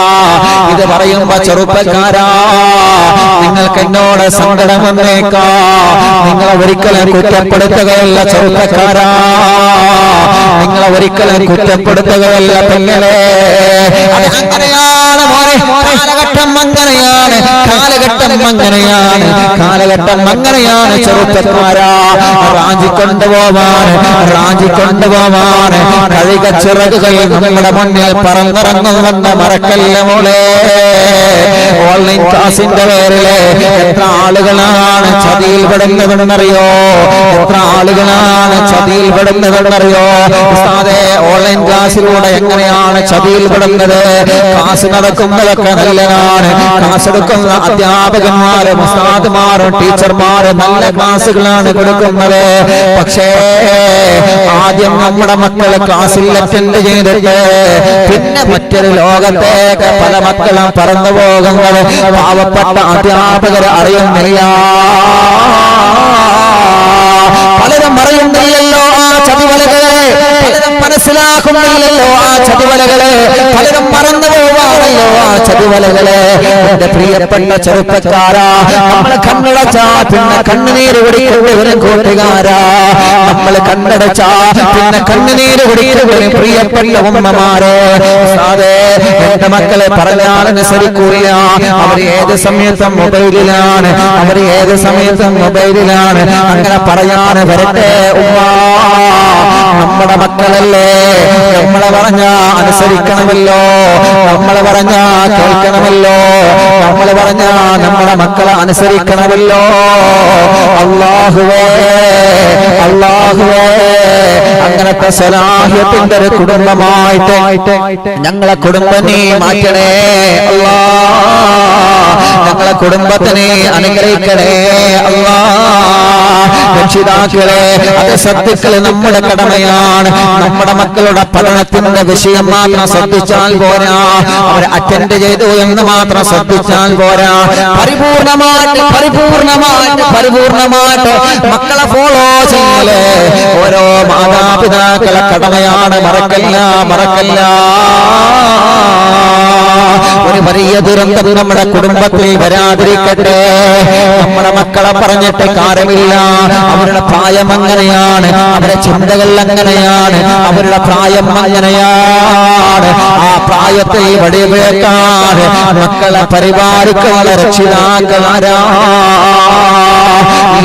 ഇത് പറയുമ്പോ ചെറുപ്പക്കാരാ നിങ്ങൾക്ക് എന്നോട് സങ്കടം വന്നേക്കാം. നിങ്ങളെ ഒരിക്കലും കുറ്റപ്പെടുത്തുകയല്ല ചെറുപ്പക്കാരാ, നിങ്ങളെ ഒരിക്കലും കുറ്റപ്പെടുത്തുകയല്ല പെങ്ങളെ. അങ്ങനെയാണ് മോനെ, കാലഘട്ടം അങ്ങനെയാണ്, കാലഘട്ടം അങ്ങനെയാണ്, കാലഘട്ടം അങ്ങനെയാണ് ചെറുപ്പക്കാരാ. റാഞ്ചിക്കൊണ്ടുപോവാൻ കഴുക ചിറകുകൾ നമ്മുടെ മുന്നിൽ പറന്നിറങ്ങുമെന്ന് മറക്കല്ല മോളെ. ഓൺലൈൻ ക്ലാസിന്റെ പേരില് എത്ര ആളുകളാണ് ചതിയിൽ പെടുന്നതെന്നറിയോ? എത്ര ആളുകളാണ് ചതിയിൽ പെടുന്നതെന്നറിയോ? ഉസ്താദേ, ഓൺലൈൻ ക്ലാസ്സിലൂടെ എങ്ങനെയാണ് ചതിയിൽ പെടുന്നത്? ക്ലാസ് നടക്കുന്നതൊക്കെ നല്ലതാണ്, ക്ലാസ് എടുക്കുന്ന അധ്യാപകന്മാരും ഉസ്താദുമാരും ടീച്ചർമാരും നല്ല ക്ലാസ്സുകളാണ് കൊടുക്കുന്നത്. പക്ഷേ ആദ്യം നമ്മുടെ മക്കളെ ക്ലാസ്സിൽ അറ്റൻഡ് ചെയ്തിട്ട് പിന്നെ മറ്റൊരു ലോകത്തേക്ക് പല മക്കളും പറന്നു പോകുന്നത് പാവപ്പെട്ട അധ്യാപകർ അറിയുന്നില്ല. പലരും അറിയുന്നില്ലല്ലോ ആ ചതിവലകളെ, പലരും മനസ്സിലാക്കുന്നില്ലല്ലോ ആ ചതിവലകളെ, പലരും മറന്നു പോവാണല്ലോ ആ ചതിവലകളെ. എന്റെ പ്രിയപ്പെട്ട ചെറുപ്പക്കാരാ, നമ്മൾ കണ്ണടച്ചാ പിന്നെ കണ്ണുനീര് കുടിക്കുന്നവരും കൂട്ടുകാരാ, നമ്മൾ കണ്ണടച്ചാ പിന്നെ കണ്ണുനീര് കുടിക്കുന്നവരും പ്രിയപ്പെട്ട ഉമ്മമാരെ. അതെ, എന്റെ മക്കളെ പറഞ്ഞാൽ അനുസരിക്കൂല. അവർ ഏത് സമയത്തും മൊബൈലിലാണ്, അവർ ഏത് സമയത്തും മൊബൈലിലാണ്. അങ്ങനെ പറയാൻ വരട്ടെ ഉമ്മ, നമ്മുടെ മക്കളല്ലേ, നമ്മളെ പറഞ്ഞാ അനുസരിക്കണമല്ലോ, നമ്മളെ പറഞ്ഞാ കേൾക്കണമല്ലോ, നമ്മളെ പറഞ്ഞാ നമ്മുടെ മക്കളെ അനുസരിക്കണമല്ലോ. അല്ലാഹുവേ, അല്ലാഹുവേ, അങ്ങനത്തെ സലാഹിയത്തിന്റെ ഒരു കുടുംബമായിട്ട് ഞങ്ങളെ കുടുംബം നീ മാറ്റണേ അല്ലാ. ഞങ്ങളെ കുടുംബത്തിനെ അനുഗ്രഹിക്കണേ അല്ലാ. രക്ഷിതാക്കളെ, അത് ശ്രദ്ധിക്കൽ നമ്മുടെ കടമയാണ്. നമ്മുടെ മക്കളുടെ പഠനത്തിന്റെ വിഷയം മാത്രം ശ്രദ്ധിച്ചാൽ പോരാ, അവർ അറ്റൻഡ് ചെയ്തു എന്ന് മാത്രം ശ്രദ്ധിച്ചാൽ പോരാ. പരിപൂർണമായിട്ട് മക്കളെ ഫോളോ ചെയ്യല് ഓരോ മാതാപിതാക്കളെ കടമയാണ്. മറക്കല്ല. ഒരു വലിയ ദുരന്തം നമ്മുടെ കുടുംബത്തിൽ വരാതിരിക്കട്ടെ. നമ്മുടെ മക്കളെ പറഞ്ഞിട്ട് കാര്യമില്ല. അവരുടെ പ്രായം അങ്ങനെയാണ്, അവരുടെ ചിന്തകൾ അങ്ങനെയാണ്, അവരുടെ പ്രായം അങ്ങനെയാണ്. ആ പ്രായത്തിൽ വടിവേക്കാതെ മക്കളെ പരിപാലിക്കുന്ന രക്ഷിതാക്കളാരാ?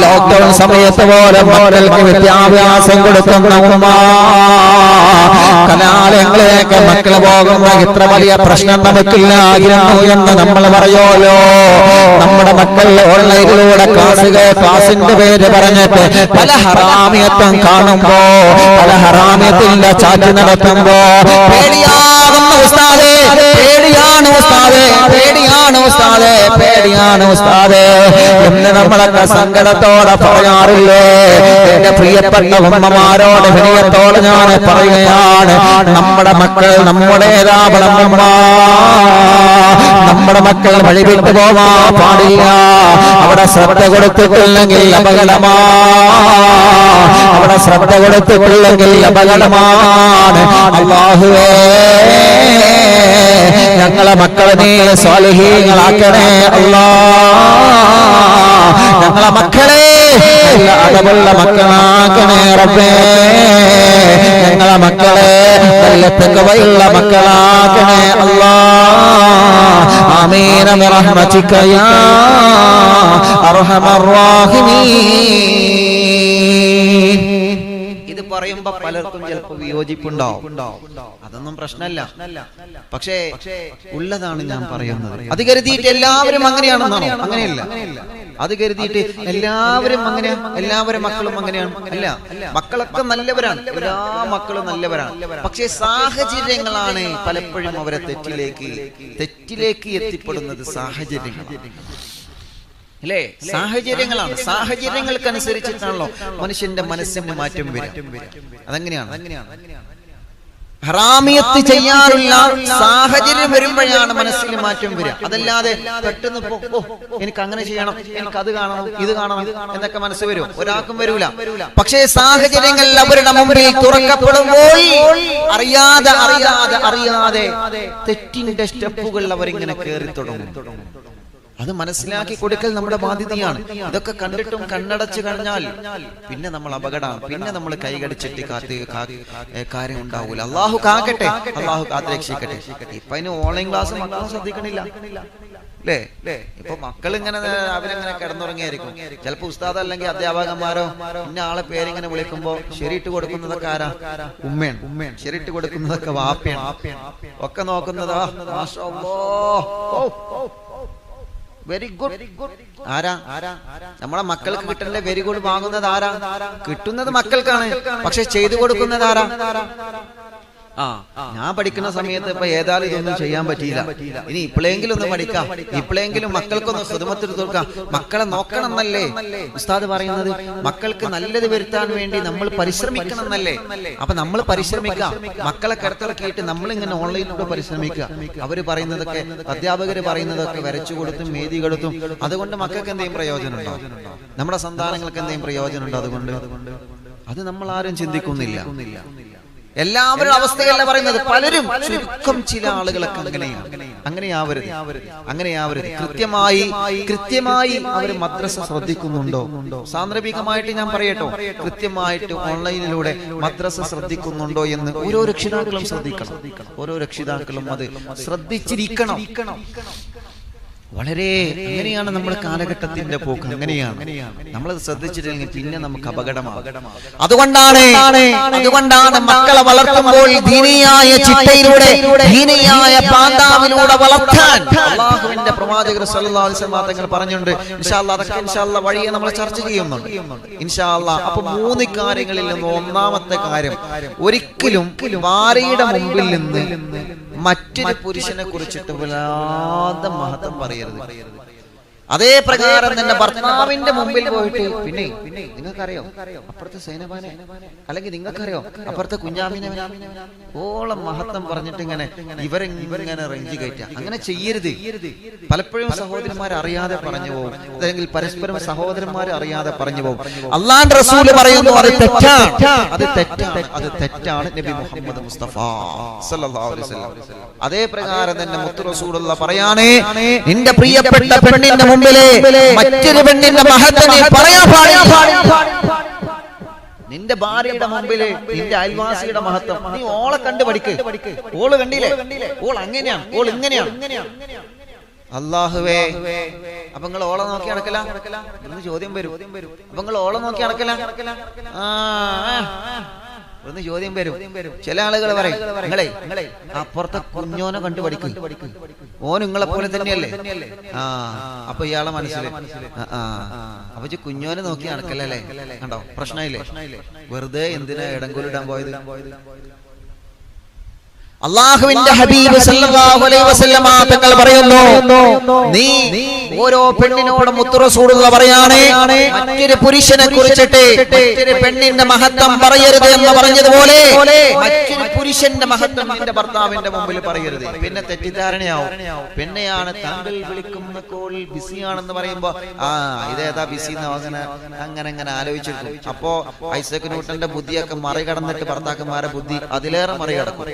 ലോക്ക്ഡൌൺ സമയത്ത് പോലെ മക്കൾക്ക് വിദ്യാഭ്യാസം കൊടുക്കുന്ന ഉമ്മ, കലാലയങ്ങളിലേക്ക് മക്കൾ പോകുന്ന ഇത്ര വലിയ പ്രശ്നം നമുക്കില്ലായിരുന്നു എന്ന് നമ്മൾ പറയുമല്ലോ. നമ്മുടെ മക്കൾ ഓൺലൈനിലൂടെ ക്ലാസിന്റെ പേര് പറഞ്ഞിട്ട് പല ഹറാമിയത്വം കാണുമ്പോ, പല ഹറാമിയത്തിന്റെ ചാറ്റ് നടത്തുമ്പോ പേടിയാകുന്ന ഉസ്താദേ, പേടിയാണ് ഉസ്താദേ, പേടിയാണ് ഉസ്താദേ, പേടിയാണ് ഉസ്താദേ എന്ന് നമ്മളൊക്കെ സങ്കടത്തോടെ പറയാറില്ലേ? എന്റെ പ്രിയപ്പെട്ട ഉമ്മമാരോട് വിനയത്തോടെ ഞാൻ പറയുകയാണ്, നമ്മുടെ മക്കൾ നമ്മുടേതാവണം. നമ്മുടെ മക്കൾ വഴിവിട്ടു പോവാൻ പാടില്ല. അവിടെ ശ്രദ്ധ കൊടുത്തിട്ടില്ലെങ്കിൽ അപകടമാ, അവിടെ ശ്രദ്ധ കൊടുത്തിട്ടില്ലെങ്കിൽ അപകടമാണ്. അല്ലാഹുവേ, ഞങ്ങളെ മക്കളെ നീ സ്വാലിഹീങ്ങളാക്കണേ അല്ലാ. ഞങ്ങളെ മക്കളെ അതമുള്ള മക്കളാക്കണേ റബ്ബേ. ഞങ്ങളെ മക്കളെ നല്ല തഖ്വയുള്ള മക്കളാക്കണേ അല്ലാ. ആമീൻ ബിറഹ്മതിക യാ അർഹമർ റഹീമീൻ. ഇത് പറയുമ്പോ പലർക്കും ചിലപ്പോൾ വിയോജിപ്പുണ്ടാവും, അതൊന്നും പ്രശ്നമല്ല. പക്ഷേ ഉള്ളതാണ് ഞാൻ പറയുന്നത്. അത് കരുതിയിട്ട് എല്ലാവരും അങ്ങനെയാണെന്നാണോ? അങ്ങനെയല്ല. അത് കരുതിയിട്ട് എല്ലാവരും അങ്ങനെ, എല്ലാവരും മക്കളും അങ്ങനെയാണ് അല്ല. മക്കളൊക്കെ നല്ലവരാണ്, എല്ലാ മക്കളും നല്ലവരാണ്. പക്ഷേ സാഹചര്യങ്ങളാണ് പലപ്പോഴും അവരെ തെറ്റിലേക്ക് എത്തിപ്പെടുന്നത്. സാഹചര്യങ്ങളാണ് അല്ലേ? സാഹചര്യങ്ങളാണ്. സാഹചര്യങ്ങൾക്കനുസരിച്ചിട്ടാണല്ലോ മനുഷ്യന്റെ മനസ്സിന് മാറ്റം വരും. അതെങ്ങനെയാണ്? ഹറാമിയത്ത് ചെയ്യാനുള്ള സാഹചര്യം വരുമ്പോഴാണ് മനസ്സിന് മാറ്റം വരിക. അതല്ലാതെ പെട്ടെന്ന് എനിക്ക് അങ്ങനെ ചെയ്യണം, എനിക്ക് അത് കാണണം, ഇത് കാണണം എന്നൊക്കെ മനസ്സ് വരും. ഒരാൾക്കും വരൂല. പക്ഷേ സാഹചര്യങ്ങൾ അവരുടെ മുമ്പിൽ തുറക്കപ്പെടുമ്പോൾ അറിയാതെ തെറ്റിന്റെ സ്റ്റെപ്പുകൾ അവരിങ്ങനെ കയറി തുടങ്ങും. അത് മനസ്സിലാക്കി കൊടുക്കൽ നമ്മുടെ ബാധ്യതയാണ്. ഇതൊക്കെ കണ്ടിട്ടും കണ്ണടച്ചു കഴിഞ്ഞാൽ പിന്നെ നമ്മൾ അപകടമാണ്. പിന്നെ നമ്മൾ കൈകടിച്ചിട്ട് കാര്യം ഉണ്ടാവൂല. അള്ളാഹു കാക്കട്ടെ, അള്ളാഹു കാത്തുരക്ഷിക്കട്ടെ. ഇപ്പൊ അതിന് ഓൺലൈൻ ക്ലാസ് മക്കളും ശ്രദ്ധിക്കണില്ല അല്ലേ? ഇപ്പൊ മക്കൾ ഇങ്ങനെ അവരെങ്ങനെ കിടന്നുറങ്ങിയായിരിക്കും. ചിലപ്പോ ഉസ്താദ് അല്ലെങ്കിൽ അധ്യാപകന്മാരോ ഇന്ന ആളെ പേരിങ്ങനെ വിളിക്കുമ്പോ ശരിയിട്ട് കൊടുക്കുന്നതൊക്കെ ആരാ? ഉമ്മയാണ്. ശരിയിട്ട് കൊടുക്കുന്നതൊക്കെ വാപ്പയാണ്. ഒക്കെ നോക്കുന്നതാ മാഷാ അല്ലാഹ്, വെരി ഗുഡ്. ആരാ? നമ്മളെ മക്കൾക്ക് കിട്ടേണ്ട വെരി ഗുഡ് വാങ്ങുന്നത് ആരാ? കിട്ടുന്നത് മക്കൾക്കാണ്, പക്ഷെ ചെയ്തു കൊടുക്കുന്നത് ആരാ? ഞാൻ പഠിക്കുന്ന സമയത്ത് ഇപ്പൊ ഏതായാലും ഇതൊന്നും ചെയ്യാൻ പറ്റിയില്ല. ഇനി ഇപ്പോഴെങ്കിലും ഒന്ന് പഠിക്കാം, ഇപ്പോഴെങ്കിലും മക്കൾക്കൊന്ന് ഖിദ്മത്ത് കൊടുക്കാം. മക്കളെ നോക്കണം എന്നല്ലേ ഉസ്താദ് പറയുന്നത്? മക്കൾക്ക് നല്ലത് വരുത്താൻ വേണ്ടി നമ്മൾ പരിശ്രമിക്കണം എന്നല്ലേ? അപ്പൊ നമ്മൾ പരിശ്രമിക്കാം. മക്കളെ കിടത്തിറക്കിയിട്ട് നമ്മളിങ്ങനെ ഓൺലൈനിലൂടെ പരിശ്രമിക്കുക. അവര് പറയുന്നതൊക്കെ, അധ്യാപകര് പറയുന്നതൊക്കെ വരച്ചു കൊടുത്തും എഴുതി കൊടുത്തും, അതുകൊണ്ട് മക്കൾക്ക് എന്തെങ്കിലും പ്രയോജനമുണ്ടോ? നമ്മുടെ സന്താനങ്ങൾക്ക് എന്തെങ്കിലും പ്രയോജനമുണ്ടോ? അതുകൊണ്ട് അത് നമ്മൾ ആരും ചിന്തിക്കുന്നില്ല. എല്ലാവരുടെ അവസ്ഥയല്ല പറയുന്നത്. പലരും, ചുരുക്കം ചില ആളുകളൊക്കെ അങ്ങനെയാവരുത്. കൃത്യമായി അവർ മദ്രസ ശ്രദ്ധിക്കുന്നുണ്ടോ? സാന്ദർഭികമായിട്ട് ഞാൻ പറയട്ടോ, കൃത്യമായിട്ട് ഓൺലൈനിലൂടെ മദ്രസ ശ്രദ്ധിക്കുന്നുണ്ടോ എന്ന് ഓരോ രക്ഷിതാക്കളും ശ്രദ്ധിക്കണം. ഓരോ രക്ഷിതാക്കളും അത് ശ്രദ്ധിച്ചിരിക്കണം. വളരെ അങ്ങനെയാണ് നമ്മുടെ കാലഘട്ടത്തിന്റെ പോക്ക്. അങ്ങനെയാണ് നമ്മളത് ശ്രദ്ധിച്ചിട്ടില്ലെങ്കിൽ പിന്നെ നമുക്ക് അപകടമാകും. അതുകൊണ്ടാണ് മക്കളെ വളർത്തുമ്പോൾ ദീനിയായ ചിട്ടയിലൂടെ, ദീനിയായ പാന്താവിലൂടെ വളർത്താൻ അല്ലാഹുവിന്റെ പ്രവാചകർ സല്ലല്ലാഹു അലൈഹി വസല്ലം തങ്ങൾ പറഞ്ഞിട്ടുണ്ട്. ഇൻഷാ അല്ലാഹ് അതൊക്കെ ഇൻഷാ അല്ലാഹ് വഴിയെ നമ്മൾ ചർച്ച ചെയ്യുന്നുണ്ട് ഇൻഷാ അല്ലാഹ്. അപ്പൊ 3 കാര്യങ്ങളിൽ നിന്ന് ഒന്നാമത്തെ കാര്യം, ഒരിക്കലും ഭാര്യയുടെ മുമ്പിൽ നിന്ന് മറ്റൊരു പുരുഷനെ കുറിച്ചിട്ട് വല്ലാതെ മഹത്വം പറയരുത്. അതേ പ്രകാരം തന്നെ ഭർത്താവിന്റെ മുമ്പിൽ പോയിട്ട് പിന്നെ നിങ്ങൾക്കറിയോ അപ്പുറത്തെ സൈനബാനെ, അല്ലെങ്കിൽ നിങ്ങൾക്കറിയോ അപ്പുറത്തെ കുഞ്ഞാമിനെ, ഓളം മഹത്വം പറഞ്ഞിട്ട് ഇവരിങ്ങനെ റെഞ്ചി കയറ്റുക. അങ്ങനെ ചെയ്യരുത്. പലപ്പോഴും സഹോദരന്മാർ അറിയാതെ പറഞ്ഞു പോകും, അല്ലെങ്കിൽ പരസ്പരം സഹോദരന്മാർ അറിയാതെ പറഞ്ഞു പോകും. അല്ലാഹുവിന്റെ റസൂൽ പറയുന്നു അത് തെറ്റാണ്. നബി മുഹമ്മദ് മുസ്തഫ സല്ലല്ലാഹു അലൈഹി വസല്ലം അതേ പ്രകാരം തന്നെ മുത്തു റസൂലുള്ള പറയാണ്, നിന്റെ പ്രിയപ്പെട്ട പെണ്ണിന്റെ മറ്റൊരു പെണ്ണിന്റെ മഹത്വം പറയാൻ പാടില്ല. നിന്റെ ഭാര്യയുടെ മുമ്പില് നിന്റെ അയൽവാസിയുടെ മഹത്വം നീ ഓളെ കണ്ട് പഠിക്ക്. ഓള് കണ്ടില്ലേ, ഓൾ അങ്ങനെയാണ്, ഓൾ ഇങ്ങനെയാണ്. അല്ലാഹുവേ, അപ്പൊ നിങ്ങൾ ഓളെ നോക്കി നടക്കല എന്ന് ചോദ്യം വരും. അപ്പൊ നിങ്ങൾ ഓളെ നോക്കി നടക്കല ഒന്ന് ചോദ്യം വരും. ചില ആളുകൾ പറയും, നിങ്ങളെ അപ്പുറത്തെ കുഞ്ഞോനെ കണ്ടു പഠിക്കും, ഓൻ നിങ്ങളെ പോലെ തന്നെയല്ലേ. അപ്പൊ ഇയാളെ മനസ്സിൽ അപ്പൊ കുഞ്ഞോനെ നോക്കി നടക്കല്ലേ. കണ്ടോ, പ്രശ്നമില്ലേ? വെറുതെ എന്തിനാ ഇടങ്കൂലിടാൻ പോയത്? അല്ലാഹുവിന്റെ ഹബീബ് സല്ലല്ലാഹു അലൈഹി വസല്ലം തങ്ങൾ പറയുന്നു, നീ ഓരോ പെണ്ണിനോടും മുത്ത് റസൂലുള്ള പറയാണ്, മറ്റൊരു പുരുഷനെ കുറിച്ചിട്ട് മറ്റൊരു പെണ്ണിന്റെ മഹത്വം പറയരുത് എന്ന് പറഞ്ഞതുപോലെ മറ്റൊരു പുരുഷന്റെ മഹത്വം നിന്റെ ഭർത്താവിന്റെ മുമ്പിൽ പറയരുത്. പിന്നെ തെറ്റിദ്ധാരണയാവും. പിന്നെയാണ് താങ്കൾ വിളിക്കുന്ന കോളിൽ ബിസിയാണെന്ന് പറയുമ്പോ ഇതേതാ ബിസി അങ്ങനെ ആലോചിച്ചിരുന്നു. അപ്പോ ഐസക് ന്യൂട്ടന്റെ ബുദ്ധിയൊക്കെ മറികടന്നിട്ട് ഭർത്താക്കന്മാരെ ബുദ്ധി അതിലേറെ മറികടക്കും.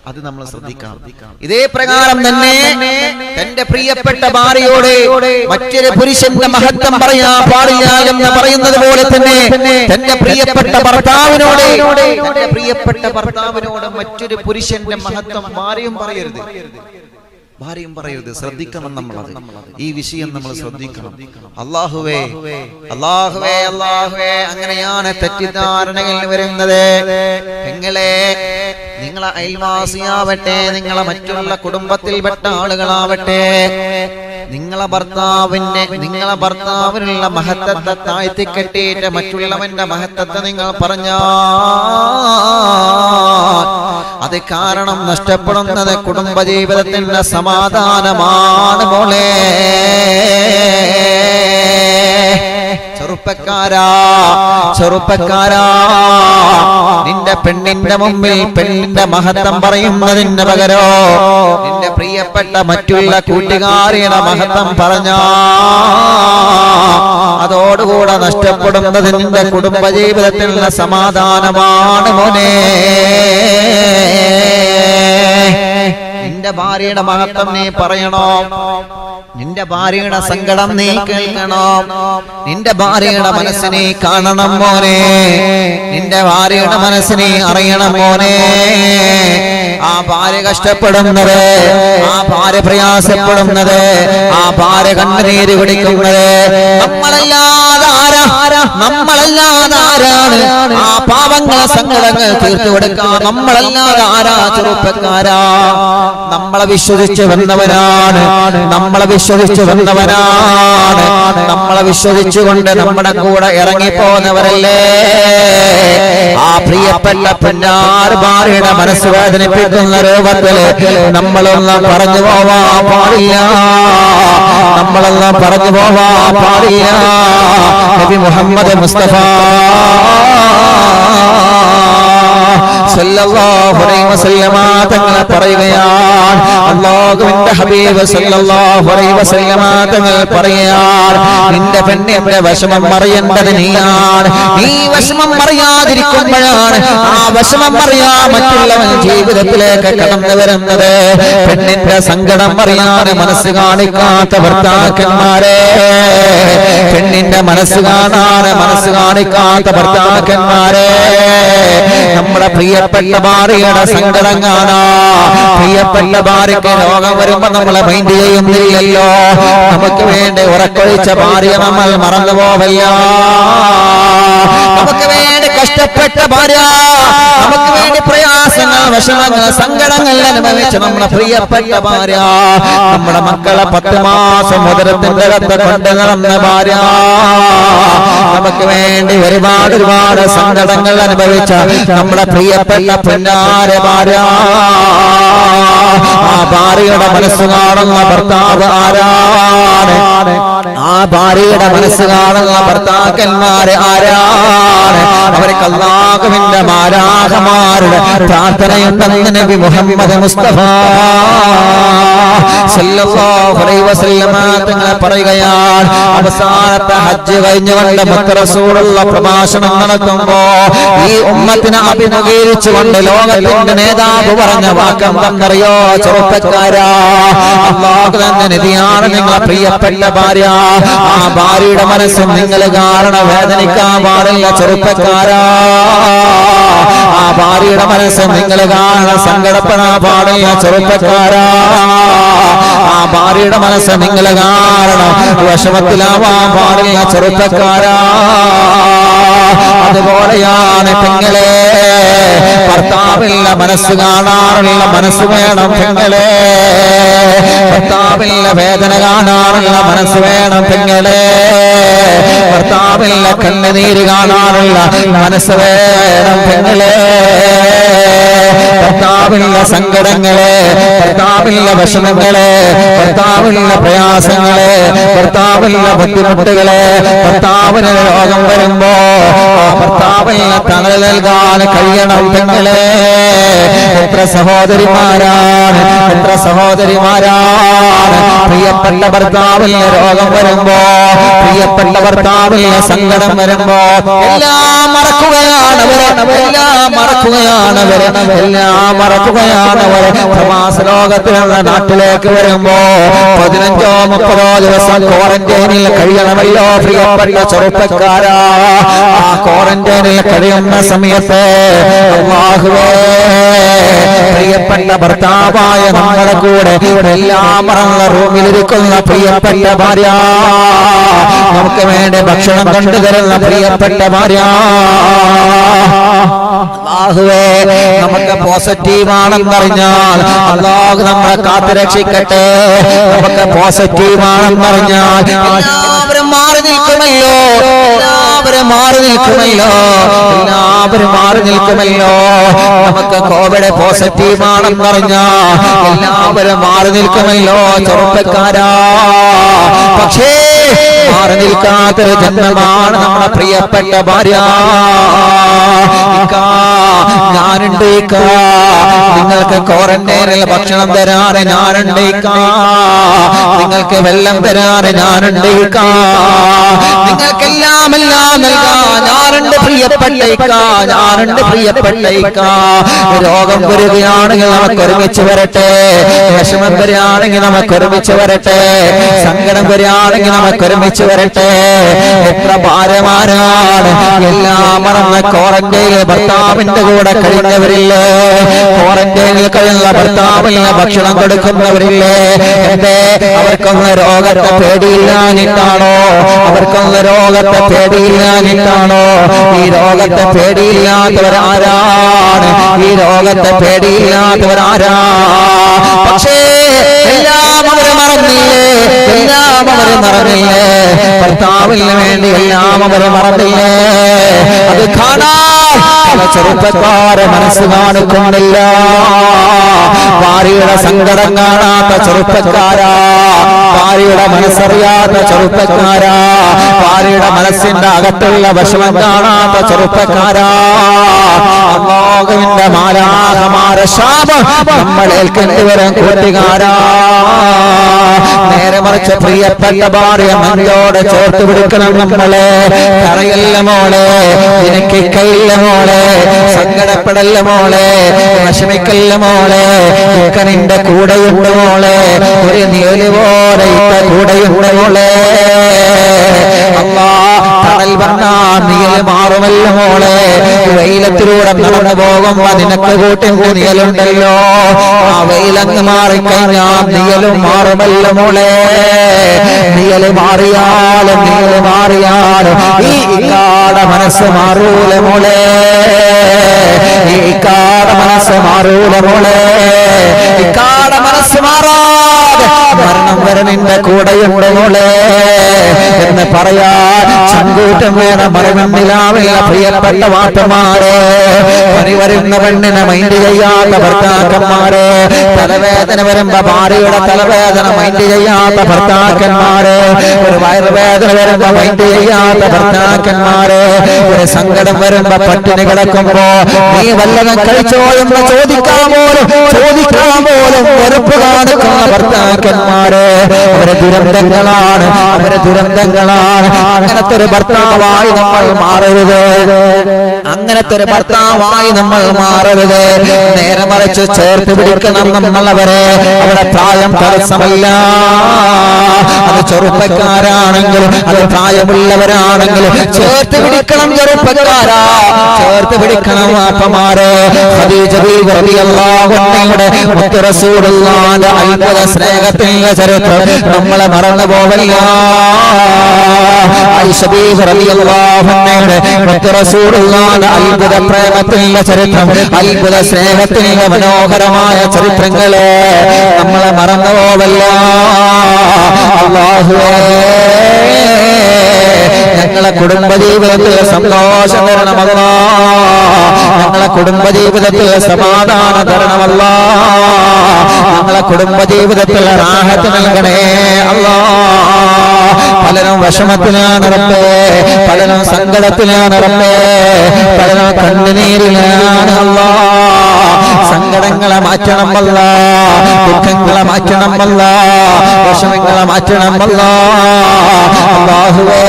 അത് നമ്മൾ ശ്രദ്ധിക്കണം. ഇതേ പ്രകാരം തന്നെ തന്റെ പ്രിയപ്പെട്ട ഭാര്യയോട് മറ്റൊരു പുരുഷന്റെ മഹത്വം പറയാൻ പാടില്ല എന്ന് പറയുന്നത് പോലെ തന്നെ തന്റെ പ്രിയപ്പെട്ട ഭർത്താവിനോട് മറ്റൊരു പുരുഷന്റെ മഹത്വം ഭാര്യയും പറയരുത്. ശ്രദ്ധിക്കണം നമ്മളത്. ഈ വിഷയം നമ്മൾ ശ്രദ്ധിക്കണം. അല്ലാഹുവേ, അങ്ങനെയാണ് തെറ്റിദ്ധാരണകൾ വരുന്നത്. നിങ്ങളെ നിങ്ങളെ അയൽവാസിയാവട്ടെ, നിങ്ങളെ മറ്റുള്ള കുടുംബത്തിൽപ്പെട്ട ആളുകളാവട്ടെ, നിങ്ങളെ ഭർത്താവിനുള്ള മഹത്വത്തെ താഴ്ത്തിക്കെട്ടിയിട്ട് മറ്റുള്ളവന്റെ മഹത്വത്തെ നിങ്ങൾ പറഞ്ഞാൽ അത് കാരണം നഷ്ടപ്പെടുന്നത് കുടുംബജീവിതത്തിന്റെ സമാധാനമാണ് മോളെ. ചെറുപ്പക്കാരാ, നിന്റെ പെണ്ണിന്റെ മുമ്പിൽ പെണ്ണിന്റെ മഹത്വം പറയുന്നതിന് പകരോ നിന്റെ പ്രിയപ്പെട്ട മറ്റുള്ള കൂട്ടുകാരിയുടെ മഹത്വം പറഞ്ഞാ അതോടുകൂടെ നഷ്ടപ്പെടുന്നത് നിന്റെ കുടുംബജീവിതത്തിലുള്ള സമാധാനമാണ് മോനെ. നിന്റെ നിന്റെ ഭാര്യയുടെ മഹത്വം നീ പറയണോ? നിന്റെ ഭാര്യയുടെ സങ്കടം നീ കേൾക്കണോ? നിന്റെ ഭാര്യയുടെ മനസ്സിനെ കാണണം മോനെ, നിന്റെ ഭാര്യയുടെ മനസ്സിനെ അറിയണം മോനെ. ആ ഭാര്യ കഷ്ടപ്പെടുന്നത്, ആ ഭാര്യ പ്രയാസപ്പെടുന്നത്, ആ ഭാര്യ കണ്ണുനീര് കുടിക്കുന്നത് നമ്മളല്ലാതെ ആരാണ്? ആ പാവങ്ങളെ സങ്കടങ്ങൾ തീർത്തു കൊടുക്കാൻ നമ്മളല്ലാതെ ആരാ? ചെറുപ്പക്കാരാ, നമ്മളെ വിശ്വസിച്ച് വന്നവനാണ്, നമ്മളെ വിശ്വസിച്ചുകൊണ്ട് നമ്മുടെ കൂടെ ഇറങ്ങിപ്പോന്നവരല്ലേ. ആ പ്രിയപ്പെട്ട പൊന്നാർ ഭാര്യയുടെ മനസ്സ് വേദനിപ്പിക്കുന്ന രൂപത്തില് നമ്മളൊന്നും പറഞ്ഞു പോവാൻ പാടില്ല, നബി മുഹമ്മദ് മുസ്തഫ സല്ലല്ലാഹു അലൈഹി വസല്ലമ തങ്ങൾ പറയുകയാണ്, അല്ലാഹുവിന്റെ ഹബീബ് സല്ലല്ലാഹു അലൈഹി വസല്ലമ തങ്ങൾ പറയുകയാണ്, നിന്റെ പെണ്ണിന്റെ വിഷമം അറിയേണ്ടത് നീയാണ്. നീ വിഷമം അറിയാതിരിക്കുമ്പോഴാണ് ആ വിഷമം അറിയാൻ മറ്റുള്ളവൻ ജീവിതത്തിലേക്ക് കടന്നു വരുന്നത്. പെണ്ണിന്റെ സങ്കടം അറിയാൻ മനസ്സ് കാണിക്കാത്ത ഭർത്താക്കന്മാരെ, പെണ്ണിന്റെ മനസ്സ് കാണിക്കാത്ത ഭർത്താക്കന്മാരെ, നമ്മുടെ പ്രിയപ്പെട്ട ഭാര്യയുടെ സങ്കടം കാണാ. പ്രിയപ്പെട്ട ഭാര്യക്ക് രോഗം വരുമ്പോ നമ്മളെ മൈൻഡ് ചെയ്യുന്നില്ലല്ലോ. നമുക്ക് വേണ്ടി ഉറക്കൊഴിച്ച ഭാര്യ നമ്മൾ മറന്നു പോവല്ല. നമുക്ക് വേണ്ടി കഷ്ടപ്പെട്ട ഭാര്യ, നമുക്ക് വേണ്ടി പ്രയാസങ്ങൾ, വിഷമങ്ങൾ, സങ്കടങ്ങൾ അനുഭവിച്ച നമ്മുടെ പ്രിയപ്പെട്ട ഭാര്യ, നമ്മുടെ മക്കളെ 10 മാസം ഉദരത്തിന്റെ അകത്ത് കൊണ്ട് നടന്ന ഭാര്യ, നമുക്ക് വേണ്ടി ഒരുപാട് സങ്കടങ്ങൾ അനുഭവിച്ച നമ്മുടെ പ്രിയപ്പെട്ട പൊന്നാര ഭാര്യ. ആ ഭാര്യയുടെ മനസ്സ് കാണുന്ന ഭർത്താവ് ആരാണ്? ആ ഭാര്യയുടെ മനസ്സ് കാണുന്ന ഭർത്താക്കന്മാരെ ആരാണ്? അവർക്ക് അല്ലാഹുവിന്റെ മാലാഖമാരുടെ പ്രാർത്ഥനയുണ്ടെന്ന് നബി മുഹമ്മദ് മുസ്തഫ സല്ലല്ലാഹു അലൈഹി വസല്ലമ തങ്ങൾ പറയുകയാണ്. അവസാനത്തെ ഹജ്ജ് കഴിഞ്ഞുകൊണ്ട് മുത്ത് റസൂലുള്ള പ്രഭാഷണം നടത്തുമ്പോ ഈ ഉമ്മത്തിനെ അഭിമുഖീകരിച്ചുകൊണ്ട് ലോകത്തിന്റെ നേതാവ് പറഞ്ഞ വാക്കെന്തെന്നറിയോ? ചെറുപ്പക്കാരാ, അല്ലാഹു തന്നെ നിധിയാണ് നിങ്ങളെ പ്രിയപ്പെട്ട ഭാര്യ. ആ ഭാര്യയുടെ മനസ്സും നിങ്ങൾ കാരണം വേദനിക്കാൻ പാടില്ല ചെറുപ്പക്കാരാ. ആ ഭാര്യയുടെ മനസ്സും നിങ്ങൾ കാരണം സങ്കടപ്പെടാൻ പാടില്ല ചെറുപ്പക്കാരാ. ആ ഭാര്യയുടെ മനസ്സ് നിങ്ങൾ കാരണം വിഷമത്തിലാവാൻ പാടില്ല ചെറുപ്പക്കാരാ. അതുപോലെയാണ് പെങ്ങളെ, ഭർത്താവിന്റെ മനസ്സ് കാണാറുള്ള മനസ്സ് വേണം പെങ്ങളെ. ഭർത്താവിന്റെ വേദന കാണാറുള്ള മനസ്സ് വേണം പെങ്ങളെ. ഭർത്താവിന്റെ കണ്ണുനീര് കാണാറുള്ള മനസ്സ് വേണം പെങ്ങളെ. ഭർത്താവിന്റെ സങ്കടങ്ങളെ, ഭർത്താവിന്റെ വിഷമങ്ങളെ, ഭർത്താവിന്റെ പ്രയാസങ്ങളെ, ഭർത്താവിന്റെ ബുദ്ധിമുട്ടുകളെ, ഭർത്താവിന് രോഗം വരുമ്പോ ഭർത്താവിന് തണൽ നൽകാൻ കഴിയണം പെങ്ങളെ. എത്ര സഹോദരിമാരാണ് പ്രിയപ്പെട്ട ഭർത്താവിന് രോഗം വരുമ്പോ, പ്രിയപ്പെട്ട ഭർത്താവിന് സങ്കടം വരുമ്പോ എല്ലാം മറക്കുകയാണവര്. പ്രവാസ ലോകത്തിലുള്ള നാട്ടിലേക്ക് വരുമ്പോ 15-30 ദിവസം ക്വാറന്റൈനിൽ കഴിയണമല്ലോ പ്രിയപ്പെട്ട ചെറുപ്പക്കാരാ. ആ ക്വാറന്റൈനിൽ കഴിയുന്ന സമയത്ത് അല്ലാഹുവേ, പ്രിയപ്പെട്ട ഭർത്താവായ നമ്മുടെ കൂടെ എല്ലാം മറന്ന റൂമിലിരിക്കുന്ന പ്രിയപ്പെട്ട ഭാര്യ, നമുക്ക് വേണ്ടി ഭക്ഷണം കൊണ്ടുതരുന്ന പ്രിയപ്പെട്ട ഭാര്യ, അല്ലാഹുവേ നമുക്ക് പോസിറ്റീവാണെന്നറിഞ്ഞാൽ അല്ലാഹു നമ്മളെ കാത്തുരക്ഷിക്കട്ടെ. നമുക്ക് പോസിറ്റീവാണെന്നറിഞ്ഞാൽ എല്ലാവരും മാറി നിൽക്കുമല്ലോ. നമുക്ക് കോവിഡ് പോസിറ്റീവാണെന്നറിഞ്ഞാൽ എല്ലാവരും മാറി നിൽക്കുമല്ലോ ചെറുപ്പക്കാരാ. പക്ഷേ മാറി നിൽക്കാത്തൊരു ജന്മമാണ് നമ്മുടെ പ്രിയപ്പെട്ട ഭാര്യ. ഞാനുണ്ട്, നിങ്ങൾക്ക് ക്വാറന്റൈനിൽ ഭക്ഷണം തരാറ് ഞാനുണ്ട്, നിങ്ങൾക്ക് വെള്ളം തരാറ് ഞാനുണ്ട്, നിങ്ങൾക്കെല്ലാം നൽകാൻ ഞാനുണ്ട് പ്രിയ പ്രിയപ്പെട്ട ഞാനുണ്ട് പ്രിയപ്പെട്ട രോഗം വരികയാണെങ്കിൽ നമുക്ക് ഒരുമിച്ച് വരട്ടെ, വിഷമം വരികയാണെങ്കിൽ നമുക്ക് ഒരുമിച്ച് വരട്ടെ, സങ്കടം വരികയാണെങ്കിൽ നമുക്ക് ഒരുമിച്ച് വരട്ടെ. എത്ര ഭാര്യമാരാണ് എല്ലാം മറന്ന് ക്വാറന്റൈനിൽ ഭർത്താവിന്റെ കൂടെ കഴിഞ്ഞവരില്ലേ, ക്വാറന്റൈനിൽ കഴിയുന്ന ഭർത്താവിന് ഭക്ഷണം കൊടുക്കുന്നവരില്ലേ. എന്തേ അവർക്കൊന്ന് രോഗത്തെ പേടിയില്ലാഞ്ഞിട്ടാണോ? അവർക്കൊന്ന് രോഗത്തെ പേടിയില്ലാഞ്ഞിട്ടാണോ? ഈ രോഗത്തെ പേടിയില്ലാത്തവരാരാണ്? ഈ രോഗത്തെ പേടിയില്ലാത്തവരാരാ? പക്ഷേ എല്ലാം അവരെ മറന്നില്ലേ, എല്ലാം അവരെ മറന്നില്ലേ, ഭർത്താവിന് വേണ്ടി എല്ലാം അവരെ മറന്നില്ലേ. അത് കാണാൻ പല ചെറുപ്പക്കാരെ മനസ്സ് കാണിക്കുന്നില്ല. ഭാര്യയുടെ സങ്കടം കാണാത്ത ചെറുപ്പക്കാരാ, ഭാര്യയുടെ മനസ്സറിയാത്ത ചെറുപ്പക്കാരാ, ഭാര്യയുടെ മനസ്സിന്റെ അകത്തുള്ള വിഷമം കാണാത്ത ചെറുപ്പക്കാരാ. അല്ലാഹുവിന്റെ മാലാഖമാരെ ശാപം നമ്മൾ ഏൽക്കേണ്ടി വരും കൂട്ടുകാരാ. നേരെ മറിച്ച് പ്രിയപ്പെട്ട ഭാര്യ മനോട് ചേർത്ത് പിടിക്കണം നമ്മളെ. കരയല്ല മോളെ, എനിക്ക് കയ്യില്ല മോളെ, സങ്കടപ്പെടല്ല മോളെ, വിഷമിക്കല്ല മോളെ, നിന്റെ കൂടെയുണ്ട് മോളെ, ഒരു നിഴല് പോലെ കൂടെയുണ്ട് മോളെ. അല്ലാ തണൽ വന്നാ നിഴല് മാറുമല്ല മോളെ. വെയിലത്തിലൂടെ നടന്നു പോകുമ്പോ നിനക്ക് കൂട്ടി നിഴലുണ്ടല്ലോ, ആ വെയിലങ്ങ് മാറിക്കഴിഞ്ഞാൽ നിഴലും മാറുമല്ല മോളെ. നിഴല് മാറിയാലും നിഴല് മാറിയാലും ഈ കാട മനസ്സ് മാറൂല മോളെ, ഈ കാട മനസ്സ് മാറൂല മോളെ. ഈ കാട മനസ്സ് മാറാതെ മരണം വരെ നിന്റെ കൂടെയുണ്ട് മോളെ എന്ന് പറയാൻ ചങ്കൂറ്റം വേണം. മറിമണ്ണിലാവില്ല പ്രിയപ്പെട്ട വാപ്പമാരെ, പനി വരുന്ന പെണ്ണിനെ മൈൻഡ് ചെയ്യാത്ത ഭർത്താക്കന്മാരെ, തലവേദന വരുമ്പോ ഭാര്യയുടെ തലവേദന മൈൻഡ് ചെയ്യാത്ത ഭർത്താക്കന്മാരെ, ഒരു വയറുവേദന വരുമ്പോ മൈൻഡ് ചെയ്യാത്ത ഭർത്താക്കന്മാരെ, ഒരു സങ്കടം വരുമ്പോ പട്ടിണി കിടക്കുമ്പോ നീ വല്ലതും കഴിച്ചോ എന്ന് ചോദിക്കാൻ പോലും വെറുപ്പ് കാണിക്കുന്ന ഭർത്താക്കന്മാരെ, അവരെ ദുരന്തങ്ങളാണ്, അവരെ ദുരന്തങ്ങളാണ്. അങ്ങനത്തെ ഒരു ഭർത്താവായി നമ്മൾ മാറരുത്, അങ്ങനത്തെ ഒരു ഭർത്താവായി നമ്മൾ മാറരുത്. നേരെ മറിച്ച് ചേർത്ത് പിടിക്കണം നമ്മളവരെ. അവിടെ പ്രായം തടസ്സമല്ല, അത് ചെറുപ്പക്കാരാണെങ്കിലും അത് പ്രായമുള്ളവരാണെങ്കിലും ചേർത്ത് പിടിക്കണം ചെറുപ്പക്കാരാ, ചേർത്ത് പിടിക്കണം വാപ്പമാരെ. ഖദീജ ബീവി റളിയല്ലാഹു അൻഹയുടെ മുത്ത് റസൂലുള്ളാഹിന്റെ അത്ഭുത സ്നേഹത്തിന്റെ ചരിത്രം നമ്മളെ മറന്നു പോവല്ല. ആയിഷ ബീവി റളിയല്ലാഹു അൻഹയുടെ മുത്ത് റസൂലുള്ളാഹിന്റെ അത്ഭുത പ്രേമത്തിന്റെ ചരിത്രം, അത്ഭുത സ്നേഹത്തിന്റെ മനോഹരമായ ചരിത്രങ്ങളെ നമ്മളെ മറന്നു പോവല്ല. അല്ലാഹുവേ ഞങ്ങളെ കുടുംബജീവിതത്തിൽ സന്തോഷം തരണമല്ല, ഞങ്ങളെ കുടുംബജീവിതത്തിൽ സമാധാനം തരണമല്ല, ഞങ്ങളെ കുടുംബജീവിതത്തിൽ റാഹത്ത് നൽകണേ അല്ലാ. പലരും വിഷമത്തിലാണ് റബ്ബേ, പലരും സങ്കടത്തിലാണ് റബ്ബേ, പലരും കണ്ണുനീരിലാണ് അല്ലാ. സങ്കടങ്ങളെ മാറ്റണം അല്ല, ദുഃഖങ്ങളെ മാറ്റണം അല്ല, വിഷമങ്ങളെ മാറ്റണം അല്ല. അല്ലാഹുവേ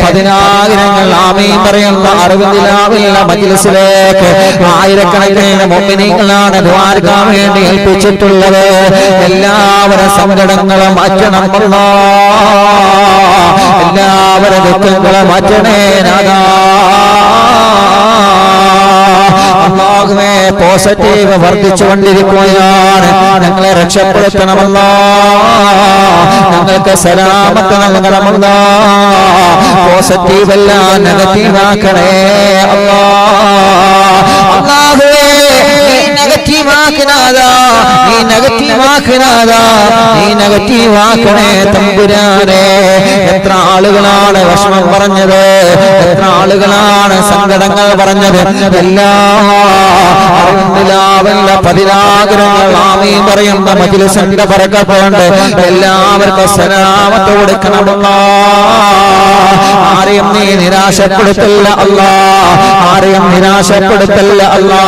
പതിനായിരങ്ങൾ ആമീൻ പറയുന്ന അറിവില്ലാവില്ല മജ്ലിസിലേക്ക് ആയിരക്കണക്കിന് മുഅ്മിനീങ്ങളാണ് ദ്വാരക്കാൻ വേണ്ടി ഏൽപ്പിച്ചിട്ടുള്ളത്. എല്ലാവരും സങ്കടങ്ങളെ മാറ്റണം അല്ലാ, എല്ലാവരും ദുഃഖങ്ങളെ മാറ്റണേ നാഥാ. അല്ലാഹുവേ പോസിറ്റീവ് വർദ്ധിച്ചുകൊണ്ടിരിക്കുകയാണ്, ഞങ്ങളെ രക്ഷപ്പെടുത്തണമല്ല, ഞങ്ങൾക്ക് സലാമത്ത് നൽകണമല്ല. പോസിറ്റീവ് അല്ല നെഗറ്റീവ് ആക്കണേ അല്ലാ. അല്ലാഹുവേ നെഗറ്റീവ് ആക്കണാതാ, നീ നെഗറ്റീവ് ആക്കണാതാ, നീ നെഗറ്റീവ് ആക്കണേ തമ്പുരാനെ. എത്ര ആളുകളാണ് വിഷമം പറഞ്ഞത്, എത്ര ആളുകളാണ് സങ്കടങ്ങൾ പറഞ്ഞത്. എല്ലാം പതിനാഗ്രഹങ്ങൾ ആമീൻ പറയുന്ന മജ്ലിസിന്റെ ബറകത്തുകൊണ്ട് എല്ലാവർക്കും സലാമത്ത് കൊടുക്കണമല്ല. ആരെയും നീ നിരാശപ്പെടുത്തില്ല അല്ലാ, ആരെയും നിരാശപ്പെടുത്തില്ല അല്ലാ.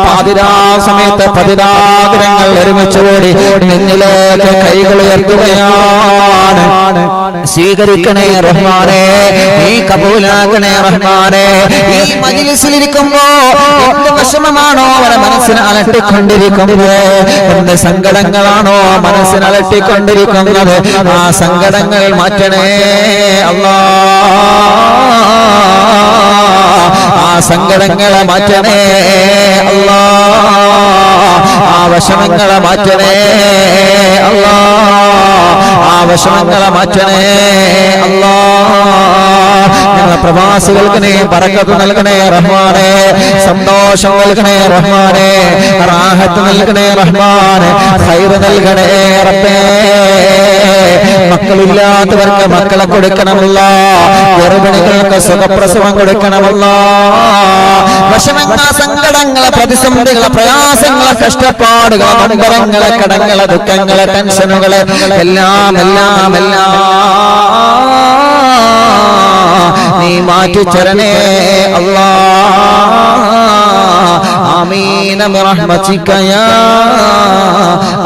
പാതിരാ സമയത്ത് പതിനാഗ്രഹങ്ങൾ ഒരുമിച്ചുകൂടി നിന്നിലേക്ക് കൈകൾ ഉയർത്തുകയാണ്. സ്വീകരിക്കണേ റഹ്മാനേ, നീ കബൂലാക്കണേ റഹ്മാനേ. ഈ മജ്‌ലിസിലിരിക്കുമ്പോ എന്ത് വിഷമമാണോ അവരെ മനസ്സിനെ അലട്ടിക്കൊണ്ടിരിക്കുന്നത്, എന്ത് സങ്കടങ്ങളാണോ മനസ്സിനെ അലട്ടിക്കൊണ്ടിരിക്കുന്നത്, ആ സങ്കടങ്ങൾ മാറ്റണേ അല്ലാഹ്. ആ സങ്കടങ്ങളെ മാറ്റണേ അല്ലാഹ്. ആ വിഷമങ്ങളെ മാറ്റണേ അല്ലാഹ്. ആ വിഷമങ്ങളെ മാറ്റണേ അല്ലാഹ്. ഞങ്ങളെ പ്രവാസികൾക്ക് നീ ബറക്കത്ത് നൽകണേ റഹ്മാനേ, സന്തോഷം നൽകണേ റഹ്മാനേ, റാഹത്ത് നൽകണേ റഹ്മാനേ, ഖൈറ് നൽകണേ റബ്ബേ. മക്കളില്ലാത്തവർക്ക് മക്കളെ കൊടുക്കണമല്ല, ഗർഭിണികൾക്ക് സുഖപ്രസവം കൊടുക്കണമല്ല. വിഷമങ്ങൾ, സങ്കടങ്ങളെ, പ്രതിസന്ധികളെ, പ്രയാസങ്ങളെ, കഷ്ടപ്പാടുകളെ, നൊമ്പരങ്ങളെ, കടങ്ങളെ, ദുഃഖങ്ങളെ, ടെൻഷനുകളെ എല്ലാം എല്ലാം എല്ലാം നീ മാറ്റിച്ചരണേ അല്ലാഹ്. ആമീൻ ബിറഹ്മതിക യാ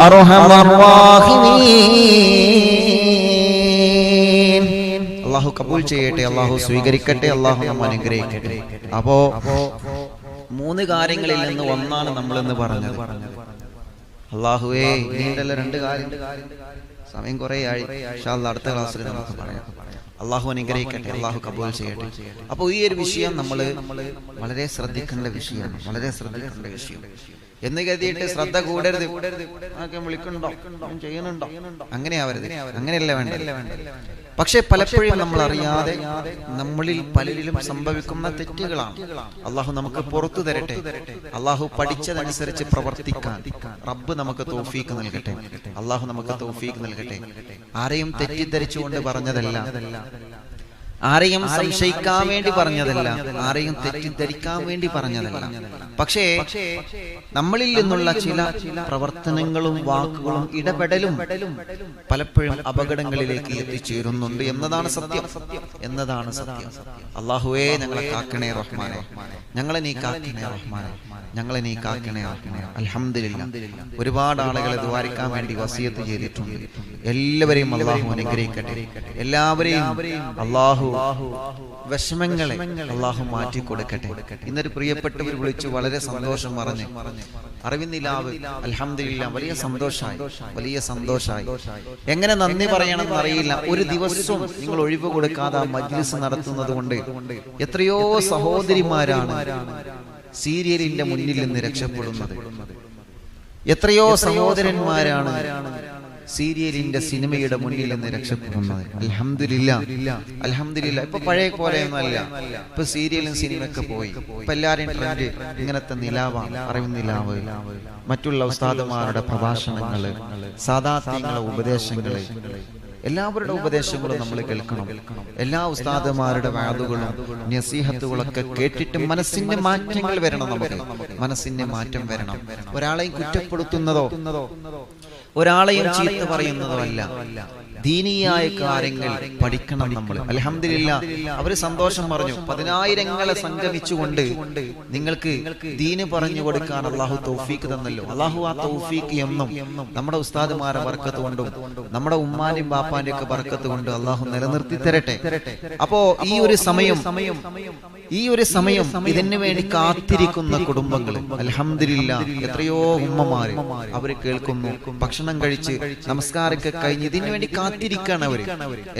അർഹമർ റഹീമീൻ. അല്ലാഹു കബൂൽ ചെയ്യട്ടെ, അല്ലാഹു സ്വീകരിക്കട്ടെ, അല്ലാഹു നമ്മെ അനുഗ്രഹിക്കട്ടെ. അപ്പോ 3 കാര്യങ്ങളിൽ നിന്ന് ഒന്നാണ് നമ്മളിന്ന് പറഞ്ഞത്. അല്ലാഹുവേ, നീണ്ടല്ല 2 കാര്യം, സമയം കുറേ ആയി. ഇൻഷാ അല്ലാഹ് അടുത്ത ക്ലാസ്സിൽ നമുക്ക് പറയാം. അല്ലാഹു അനുഗ്രഹിക്കട്ടെ, അല്ലാഹു കബൂൽ ചെയ്യട്ടെ. അപ്പോൾ ഈ ഒരു വിഷയം നമ്മൾ വളരെ ശ്രദ്ധിക്കേണ്ട വിഷയമാണ്, വളരെ ശ്രദ്ധിക്കേണ്ട വിഷയം. എന്ന് കരുതിയിട്ട് ശ്രദ്ധ കൂടരുത്, വിളിക്കുന്നുണ്ടോ, ചെയ്യുന്നുണ്ടോ, അങ്ങനെ ആവരുത്, അങ്ങനെയല്ല വേണ്ടത്. പക്ഷെ പലപ്പോഴും നമ്മൾ അറിയാതെ നമ്മളിൽ പലരിലും സംഭവിക്കുന്ന തെറ്റുകളാണ്. അള്ളാഹു നമുക്ക് പുറത്തു തരട്ടെ. അള്ളാഹു പഠിച്ചതനുസരിച്ച് പ്രവർത്തിക്കാൻ റബ്ബ് നമുക്ക് തൗഫീക്ക് നൽകട്ടെ. അള്ളാഹു നമുക്ക് തൗഫീക്ക് നൽകട്ടെ. ആരെയും തെറ്റിദ്ധരിച്ചുകൊണ്ട് പറഞ്ഞതല്ല, ആരെയും സംശയിക്കാൻ വേണ്ടി പറഞ്ഞതല്ല, ആരെയും തെറ്റിദ്ധരിക്കാൻ വേണ്ടി പറഞ്ഞതല്ല. പക്ഷേ നമ്മളിൽ നിന്നുള്ള ചില പ്രവർത്തനങ്ങളും വാക്കുകളും ഇടപെടലും പലപ്പോഴും അപകടങ്ങളിലേക്ക് എത്തിച്ചേരുന്നുണ്ട് എന്നതാണ് സത്യം, എന്നതാണ് സത്യം. അല്ലാഹുവേ, ഞങ്ങളെ കാക്കണേ റഹ്മാനെ, ഞങ്ങളെ നീ കാക്കണേ റഹ്മാനെ, ഞങ്ങളെ നീ കാക്കണേ റഹ്മാനെ. അൽഹംദുലില്ലാഹ്, ഒരുപാട് ആളുകളെ ദുആരിക്കാൻ വേണ്ടി വസിയത്ത് ചെയ്തിട്ടുണ്ട്. എല്ലാവരെയും അല്ലാഹു അനുഗ്രഹിക്കട്ടെ. എല്ലാവരെയും അല്ലാഹു വിഷമങ്ങളെ അല്ലാഹു മാറ്റി കൊടുക്കട്ടെ. ഇന്നൊരു പ്രിയപ്പെട്ടവർ വിളിച്ചു വളരെ സന്തോഷം പറഞ്ഞു. അറിവിന്നിലാവ് അൽഹംദുലില്ലാഹ്, വലിയ സന്തോഷമായി, വലിയ സന്തോഷമായി. എങ്ങനെ നന്ദി പറയണമെന്ന് അറിയില്ല. ഒരു ദിവസവും നിങ്ങൾ ഒഴിവ് കൊടുക്കാതെ മജ്‌ലിസ് നടത്തുന്നത് കൊണ്ട് എത്രയോ സഹോദരിമാരാണ് സീരിയലിന്റെ മുന്നിൽ നിന്ന് രക്ഷപ്പെടുന്നത്. എത്രയോ സഹോദരന്മാരാണ് സീരിയലിന്റെ സിനിമയുടെ മുന്നിൽ നിന്ന് രക്ഷപ്പെടുന്നത്. അൽഹംദുലില്ലാഹ്, അൽഹംദുലില്ലാഹ്. ഇപ്പൊ പഴയ പോലെയൊന്നുമല്ല. ഇപ്പൊ സീരിയലും സിനിമയൊക്കെ പോയി. ഇപ്പൊ എല്ലാരെയും ട്രെൻഡ് ഇങ്ങനത്തെ നിലാവാണ്, അറിവ് നിലാവ്, മറ്റുള്ള ഉസ്താദുമാരുടെ പ്രഭാഷണങ്ങള്, സാദാത്യങ്ങളുടെ ഉപദേശങ്ങള്, എല്ലാവരുടെ ഉപദേശങ്ങളും നമ്മൾ കേൾക്കണം. എല്ലാ ഉസ്താദുമാരുടെ വാദുകളും നസീഹത്തുകളൊക്കെ കേട്ടിട്ട് മനസ്സിന്റെ മാറ്റങ്ങൾ വരണം. നമുക്ക് മനസ്സിന്റെ മാറ്റം വരണം. ഒരാളെയും കുറ്റപ്പെടുത്തുന്നതോ ഒരാളെയും ചീത്ത പറയുന്നതോ അല്ല. ദീനീയായ കാര്യങ്ങൾ പഠിക്കണം നമ്മൾ. അൽഹംദുലില്ലാഹ്, അവര് സന്തോഷം പറഞ്ഞു. 10,000 സംഗമിച്ചുകൊണ്ട് നിങ്ങൾക്ക് ദീന് പറഞ്ഞു കൊടുക്കാൻ അള്ളാഹു തൗഫീക്ക് തന്നല്ലോ. അള്ളാഹു ആ തൗഫീക്ക് എന്നും നമ്മുടെ ഉസ്താദുമാരെ ബർക്കത്ത് കൊണ്ടും നമ്മുടെ ഉമ്മാന്റെയും ബാപ്പാന്റെയും ഒക്കെ ബർക്കത്ത് കൊണ്ട് അള്ളാഹു നിലനിർത്തി തരട്ടെ. അപ്പോ ഈ ഒരു സമയം ഇതിനു വേണ്ടി കാത്തിരിക്കുന്ന കുടുംബങ്ങൾ, അൽഹംദുലില്ലാഹ്, എത്രയോ ഉമ്മമാര് അവര് കേൾക്കുന്നു, ഭക്ഷണം കഴിച്ച് നമസ്കാരമൊക്കെ കഴിഞ്ഞ് ഇതിനു വേണ്ടി കാത്തിരിക്കാണ് അവര്.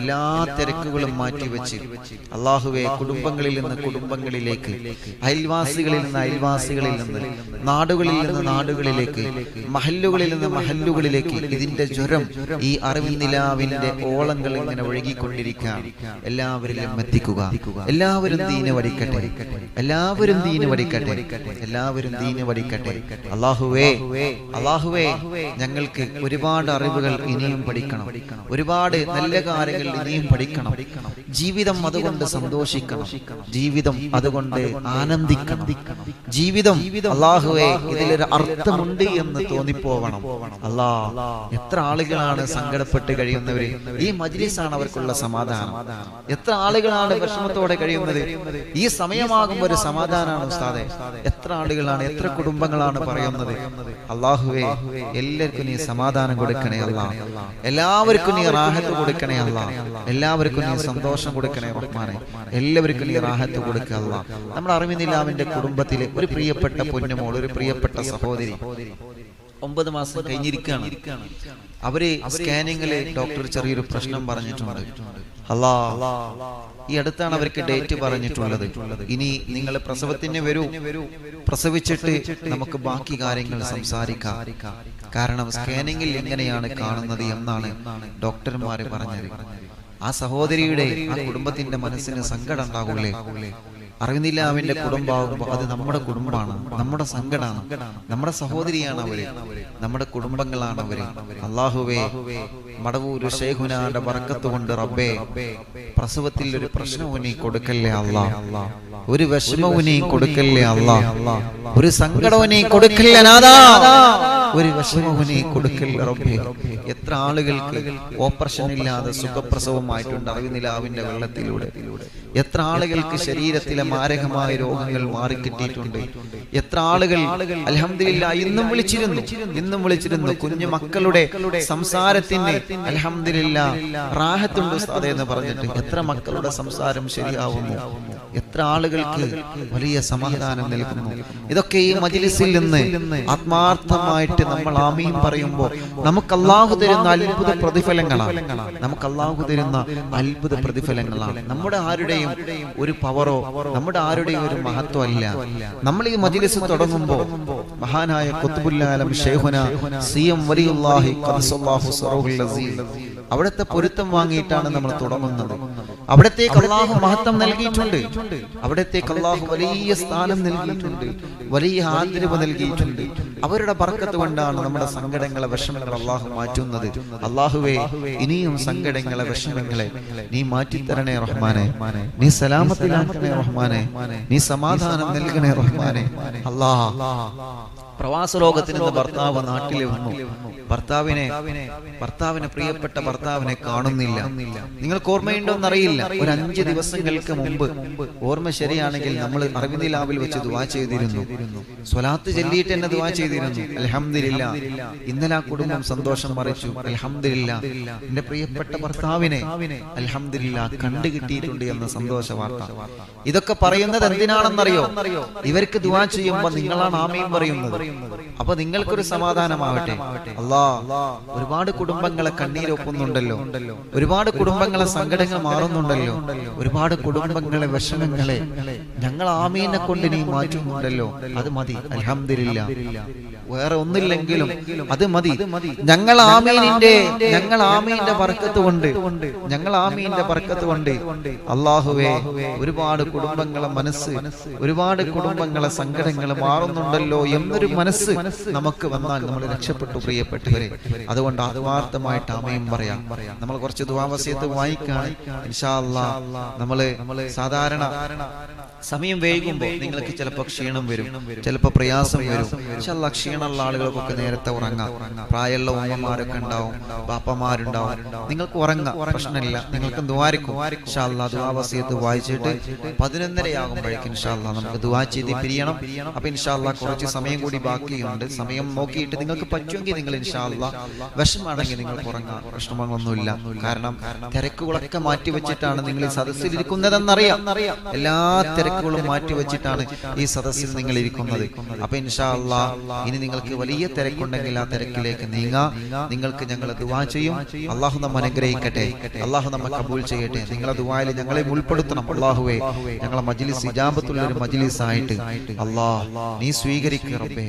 എല്ലാ തിരക്കുകളും മാറ്റിവെച്ച് അല്ലാഹുവേ, കുടുംബങ്ങളിൽ നിന്ന് കുടുംബങ്ങളിലേക്ക്, അയൽവാസികളിൽ നിന്ന് അയൽവാസികളിൽ നിന്ന്, നാടുകളിൽ നിന്ന് നാടുകളിലേക്ക്, മഹല്ലുകളിൽ നിന്ന് മഹല്ലുകളിലേക്ക് ഇതിന്റെ ജ്വരം, ഈ അറിവിൻ നിലാവിന്റെ ഓളങ്ങൾ ഇങ്ങനെ ഒഴുകിക്കൊണ്ടിരിക്കുകയാണ്. എല്ലാവരിലും എത്തിക്കുക. എല്ലാവരും ദീന് പഠിക്കട്ടെ, എല്ലാവരും ദീന് പഠിക്കട്ടെ, എല്ലാവരും ദീന് പഠിക്കട്ടെ. അല്ലാഹുവേ, അല്ലാഹുവേ, ഞങ്ങൾക്ക് ഒരുപാട് അറിവുകൾ ഇനിയും പഠിക്കണം, ഒരുപാട് നല്ല കാര്യങ്ങൾ ഇനിയും പഠിക്കണം. ജീവിതം അതുകൊണ്ട് സന്തോഷിക്കണം, ജീവിതം അതുകൊണ്ട് ആനന്ദിക്കണം. ജീവിതം അല്ലാഹുവേ ഇതിലൊരു അർത്ഥമുണ്ട് എന്ന് തോന്നിപ്പോവണം. അല്ലാ, എത്ര ആളുകളാണ് സങ്കടപ്പെട്ട് കഴിയുന്നവര്, ഈ മജ്ലിസാണ് അവർക്കുള്ള സമാധാനം. എത്ര ആളുകളാണ് വിഷമത്തോടെ കഴിയുന്നത്, ഈ സമയമാകുമ്പോൾ ഒരു സമാധാനമാണ് ഉസ്താദേ. എത്ര ആളുകളാണ്, എത്ര കുടുംബങ്ങളാണ് പറയുന്നത്, അല്ലാഹുവേ എല്ലാവർക്കും നീ സമാധാനം കൊടുക്കണേ അല്ലാ, എല്ലാവർക്കും നീ റാഹത്ത് കൊടുക്കണേ അല്ലാ, എല്ലാവർക്കും നീ സന്തോഷം കൊടുക്കണേ റഹ്മാനെ, എല്ലാവർക്കും നീ റാഹത്ത് കൊടുക്കുക അല്ലാ. നമ്മുടെ അറിവിനിലാവിന്റെ കുടുംബത്തിലെ ഒരു പ്രിയപ്പെട്ട പൊന്നുമോൾ, ഒരു പ്രിയപ്പെട്ട സഹോദരി 9 മാസം കഴിഞ്ഞിരിക്കുകയാണ്. അവര് സ്കാനിങ്ങില് ഡോക്ടർ ചെറിയൊരു പ്രശ്നം പറഞ്ഞിട്ടുണ്ട്. അല്ലാ, ഈ അടുത്താണ് അവർക്ക് ഡേറ്റ് പറഞ്ഞിട്ടുള്ളത്. ഇനി നിങ്ങൾ പ്രസവത്തിന് വരൂ, പ്രസവിച്ചിട്ട് നമുക്ക് ബാക്കി കാര്യങ്ങൾ സംസാരിക്കാം. കാരണം സ്കാനിങ്ങിൽ എങ്ങനെയാണ് കാണുന്നത് എന്നാണ് ഡോക്ടർമാര് പറഞ്ഞത്. ആ സഹോദരിയുടെ, ആ കുടുംബത്തിന്റെ മനസ്സിന് സങ്കടം ഉണ്ടാകൂലേ? അറിയുന്നില്ല, അവന്റെ കുടുംബമാകുമ്പോ അത് നമ്മുടെ കുടുംബമാണ്, നമ്മുടെ സങ്കടമാണ്, നമ്മുടെ സഹോദരിയാണ് അവര്, നമ്മുടെ കുടുംബങ്ങളാണ് അവര്. അല്ലാഹുവേ, മടവൂർ ശൈഖുനാന്റെ ബറക്കത്ത് കൊണ്ട് റബ്ബേ, പ്രസവത്തിൽ ഒരു പ്രശ്നവും നീ കൊടുക്കല്ലേ അല്ലാ, ഒരു വിഷമവും നീ കൊടുക്കല്ലേ അല്ലാ, ഒരു സങ്കടവും നീ കൊടുക്കല്ലേ നാഥാ, ഒരു വിഷമവും നീ കൊടുക്കല്ലേ റബ്ബേ. എത്ര ആളുകൾക്ക് ഓപ്പറേഷൻ ഇല്ലാതെ സുഖപ്രസവമായിട്ടുണ്ട് അറിയുന്നില്ലാവിന്റെ വെള്ളത്തിലൂടെ. എത്ര ആളുകൾക്ക് ശരീരത്തിലെ മാരകമായ രോഗങ്ങൾ മാറിക്കിട്ടിയിട്ടുണ്ട്. എത്ര ആളുകൾ അൽഹംദുലില്ലാ ഇന്നും വിളിച്ചിരുന്നു കുഞ്ഞു മക്കളുടെ സംസാരത്തിന് അൽഹംദുലില്ലാ റാഹത്തുണ്ട് ഉസ്താദേ എന്ന് പറഞ്ഞിട്ട്. എത്ര മക്കളുടെ സംസാരം ശരിയാവുന്നു, എത്ര ആളുകൾക്ക് വലിയ സമാധാനം നൽകുന്നു. ഇതൊക്കെ ഈ മജ്ലിസിൽ നിന്ന് ആത്മാർത്ഥമായിട്ട് നമ്മൾ ആമീൻ പറയുമ്പോൾ നമുക്ക് അല്ലാഹു തരുന്ന അത്ഭുത പ്രതിഫലങ്ങളാണ്, നമുക്ക് അല്ലാഹു തരുന്ന അത്ഭുത പ്രതിഫലങ്ങളാണ്. നമ്മുടെ ആരുടെയും ഒരു പവറോ നമ്മുടെ ആരുടെയും ഒരു മഹത്വം അല്ല. നമ്മൾ ഈ മജ്ലിസ് തുടങ്ങുമ്പോൾ മഹാനായ ഖുത്ബുൽ ആലം ശൈഖുനാ സിഎം വലിയുല്ലാഹി ഖദ്സല്ലാഹു സറഹുൽ അസീസ് അവിടുത്തെ പൊരുത്തം വാങ്ങിയിട്ടാണ് നമ്മൾ തുടങ്ങുന്നത്. അവിടത്തേക്ക് അല്ലാഹു മഹത്വം നൽകിയിട്ടുണ്ട്, അവിടത്തേക്ക് അല്ലാഹു വലിയ സ്ഥാനം നൽകിയിട്ടുണ്ട്, വലിയ ആദരവ് നൽകിയിട്ടുണ്ട്. അവരുടെ ബർക്കത്ത് കൊണ്ടാണ് നമ്മുടെ സങ്കടങ്ങളെ വിഷമങ്ങൾ അല്ലാഹു മാറ്റുന്നത്. അല്ലാഹുവേ, ഇനിയും സങ്കടങ്ങളെ വിഷമങ്ങളെ നീ മാറ്റിത്തരണേ റഹ്മാനെ, നീ സലാമത്തിലാക്കണേ റഹ്മാനെ, നീ സമാധാനം നൽകണേ റഹ്മാനെ. അല്ലാഹ്, പ്രവാസ ലോകത്തിൽ നിന്ന് ഭർത്താവ് നാട്ടിൽ വന്നു. ഭർത്താവിനെ പ്രിയപ്പെട്ട ഭർത്താവിനെ കാണുന്നില്ല. നിങ്ങൾക്ക് ഓർമ്മയുണ്ടോന്ന് അറിയില്ല, ഒരു 5 ദിവസങ്ങൾക്ക് മുമ്പ്, ഓർമ്മ ശരിയാണെങ്കിൽ നമ്മൾ അറിവിനിലാവിൽ വെച്ച് ദുആ ചെയ്തിരുന്നു, സ്വലാത്ത് ചൊല്ലിയിട്ട് എന്നെ ദുആ ചെയ്തിരുന്നു. അൽഹംദുലില്ലാ, ഇന്നലെ ആ കുടുംബം സന്തോഷം മറിച്ചു. അൽഹംദുലില്ലാ, എന്റെ പ്രിയപ്പെട്ട ഭർത്താവിനെ അൽഹംദുലില്ലാ കണ്ടുകിട്ടിയിട്ടുണ്ട് എന്ന സന്തോഷ വാർത്ത. ഇതൊക്കെ പറയുന്നത് എന്തിനാണെന്നറിയോ? ഇവർക്ക് ദുആ ചെയ്യുമ്പോൾ നിങ്ങളാണ് ആമീൻ പറയുന്നത്. അപ്പൊ നിങ്ങൾക്കൊരു സമാധാനമാവട്ടെ. അല്ലാ, ഒരുപാട് കുടുംബങ്ങളെ കണ്ണീരൊപ്പുന്നുണ്ടല്ലോ, ഒരുപാട് കുടുംബങ്ങളെ സങ്കടങ്ങൾ മാറുന്നുണ്ടല്ലോ, ഒരുപാട് കുടുംബങ്ങളെ വിഷമങ്ങളെ ഞങ്ങൾ ആമീനെ കൊണ്ട് നീ മാറ്റുന്നുണ്ടല്ലോ. അത് മതി, അൽഹംദുലില്ലാ. വേറെ ഒന്നില്ലെങ്കിലും അത് മതി. ഞങ്ങൾ ആമീന്റെ ബർക്കത്ത് കൊണ്ട് അല്ലാഹുവേ, ഒരുപാട് കുടുംബങ്ങളെ മനസ്സ്, ഒരുപാട് കുടുംബങ്ങളെ സങ്കടങ്ങൾ മാറുന്നുണ്ടല്ലോ എന്നൊരു മനസ്സ് നമുക്ക് വന്നാൽ നമ്മൾ രക്ഷപ്പെട്ടു പ്രിയപ്പെട്ടവരെ. അതുകൊണ്ട് ആത്മാർത്ഥമായിട്ട് ആമീൻ പറയാം. നമ്മൾ കുറച്ച് ദുആ വസിയത്ത് വായിക്കാൻ ഇൻഷാ അല്ലാഹ്. നമ്മള് സാധാരണ സമയം വൈകുമ്പോൾ നിങ്ങൾക്ക് ചിലപ്പോൾ ക്ഷീണം വരും, ചിലപ്പോൾ പ്രയാസം വരും. ഇൻഷാ അല്ലാഹ് ക്ഷീണമുള്ള ആളുകൾക്കൊക്കെ നേരത്തെ ഉറങ്ങാം. പ്രായമുള്ള ഉമ്മമാരൊക്കെ ഉണ്ടാവും, ബാപ്പമാരുണ്ടാവും. നിങ്ങൾക്ക് ഉറങ്ങാം, പ്രശ്നമില്ല. നിങ്ങൾക്ക് ദുആരിക്കും. ഇൻഷാ അല്ലാഹ് ദുആ വസിയത്ത് വായിച്ചിട്ട് 11:30 ആകുമ്പോഴേക്കും ഇൻഷാ അല്ലാഹ് നമുക്ക് ദുആ ചെയ്ത് പിരിയണം. അപ്പൊ ഇൻഷാ അല്ലാഹ് കുറച്ച് സമയം കൂടി ബാക്കിയുണ്ട്. സമയം നോക്കിയിട്ട് നിങ്ങൾക്ക് പറ്റുമെങ്കിൽ നിങ്ങൾ ഇൻഷാ അല്ലാഹ്, വിഷമാണെങ്കിൽ നിങ്ങൾക്ക് ഉറങ്ങാം, പ്രശ്നങ്ങളൊന്നുമില്ല. കാരണം തിരക്കുകളൊക്കെ മാറ്റിവെച്ചിട്ടാണ് നിങ്ങൾ ഈ സദസ്സിൽ ഇരിക്കുന്നതെന്നറിയാം. എല്ലാ തിരക്കുകളും മാറ്റിവെച്ചിട്ടാണ് ഈ സദസ്സിൽ നിങ്ങൾ ഇരിക്കുന്നത്. അപ്പൊ ഇൻഷാ അല്ലാഹ് ഇനി നിങ്ങൾക്ക് വലിയ തിരക്കുണ്ടെങ്കിൽ ആ തിരക്കിലേക്ക് നീങ്ങാം. നിങ്ങൾക്ക് ഞങ്ങൾ ദുആ ചെയ്യും. അല്ലാഹു നമ്മെ അനുഗ്രഹിക്കട്ടെ, അല്ലാഹു നമ്മെ കബൂൽ ചെയ്യട്ടെ. നിങ്ങളെ ദുആയിൽ ഞങ്ങളെ ഉൾപ്പെടുത്തണം. അല്ലാഹുവേ, ഞങ്ങളെ മജ്ലിസ് ഇജാബത്തുള്ള ഒരു മജ്ലിസ് ആയിട്ട് അല്ലാഹ് നീ സ്വീകരിക്കുക റബ്ബേ.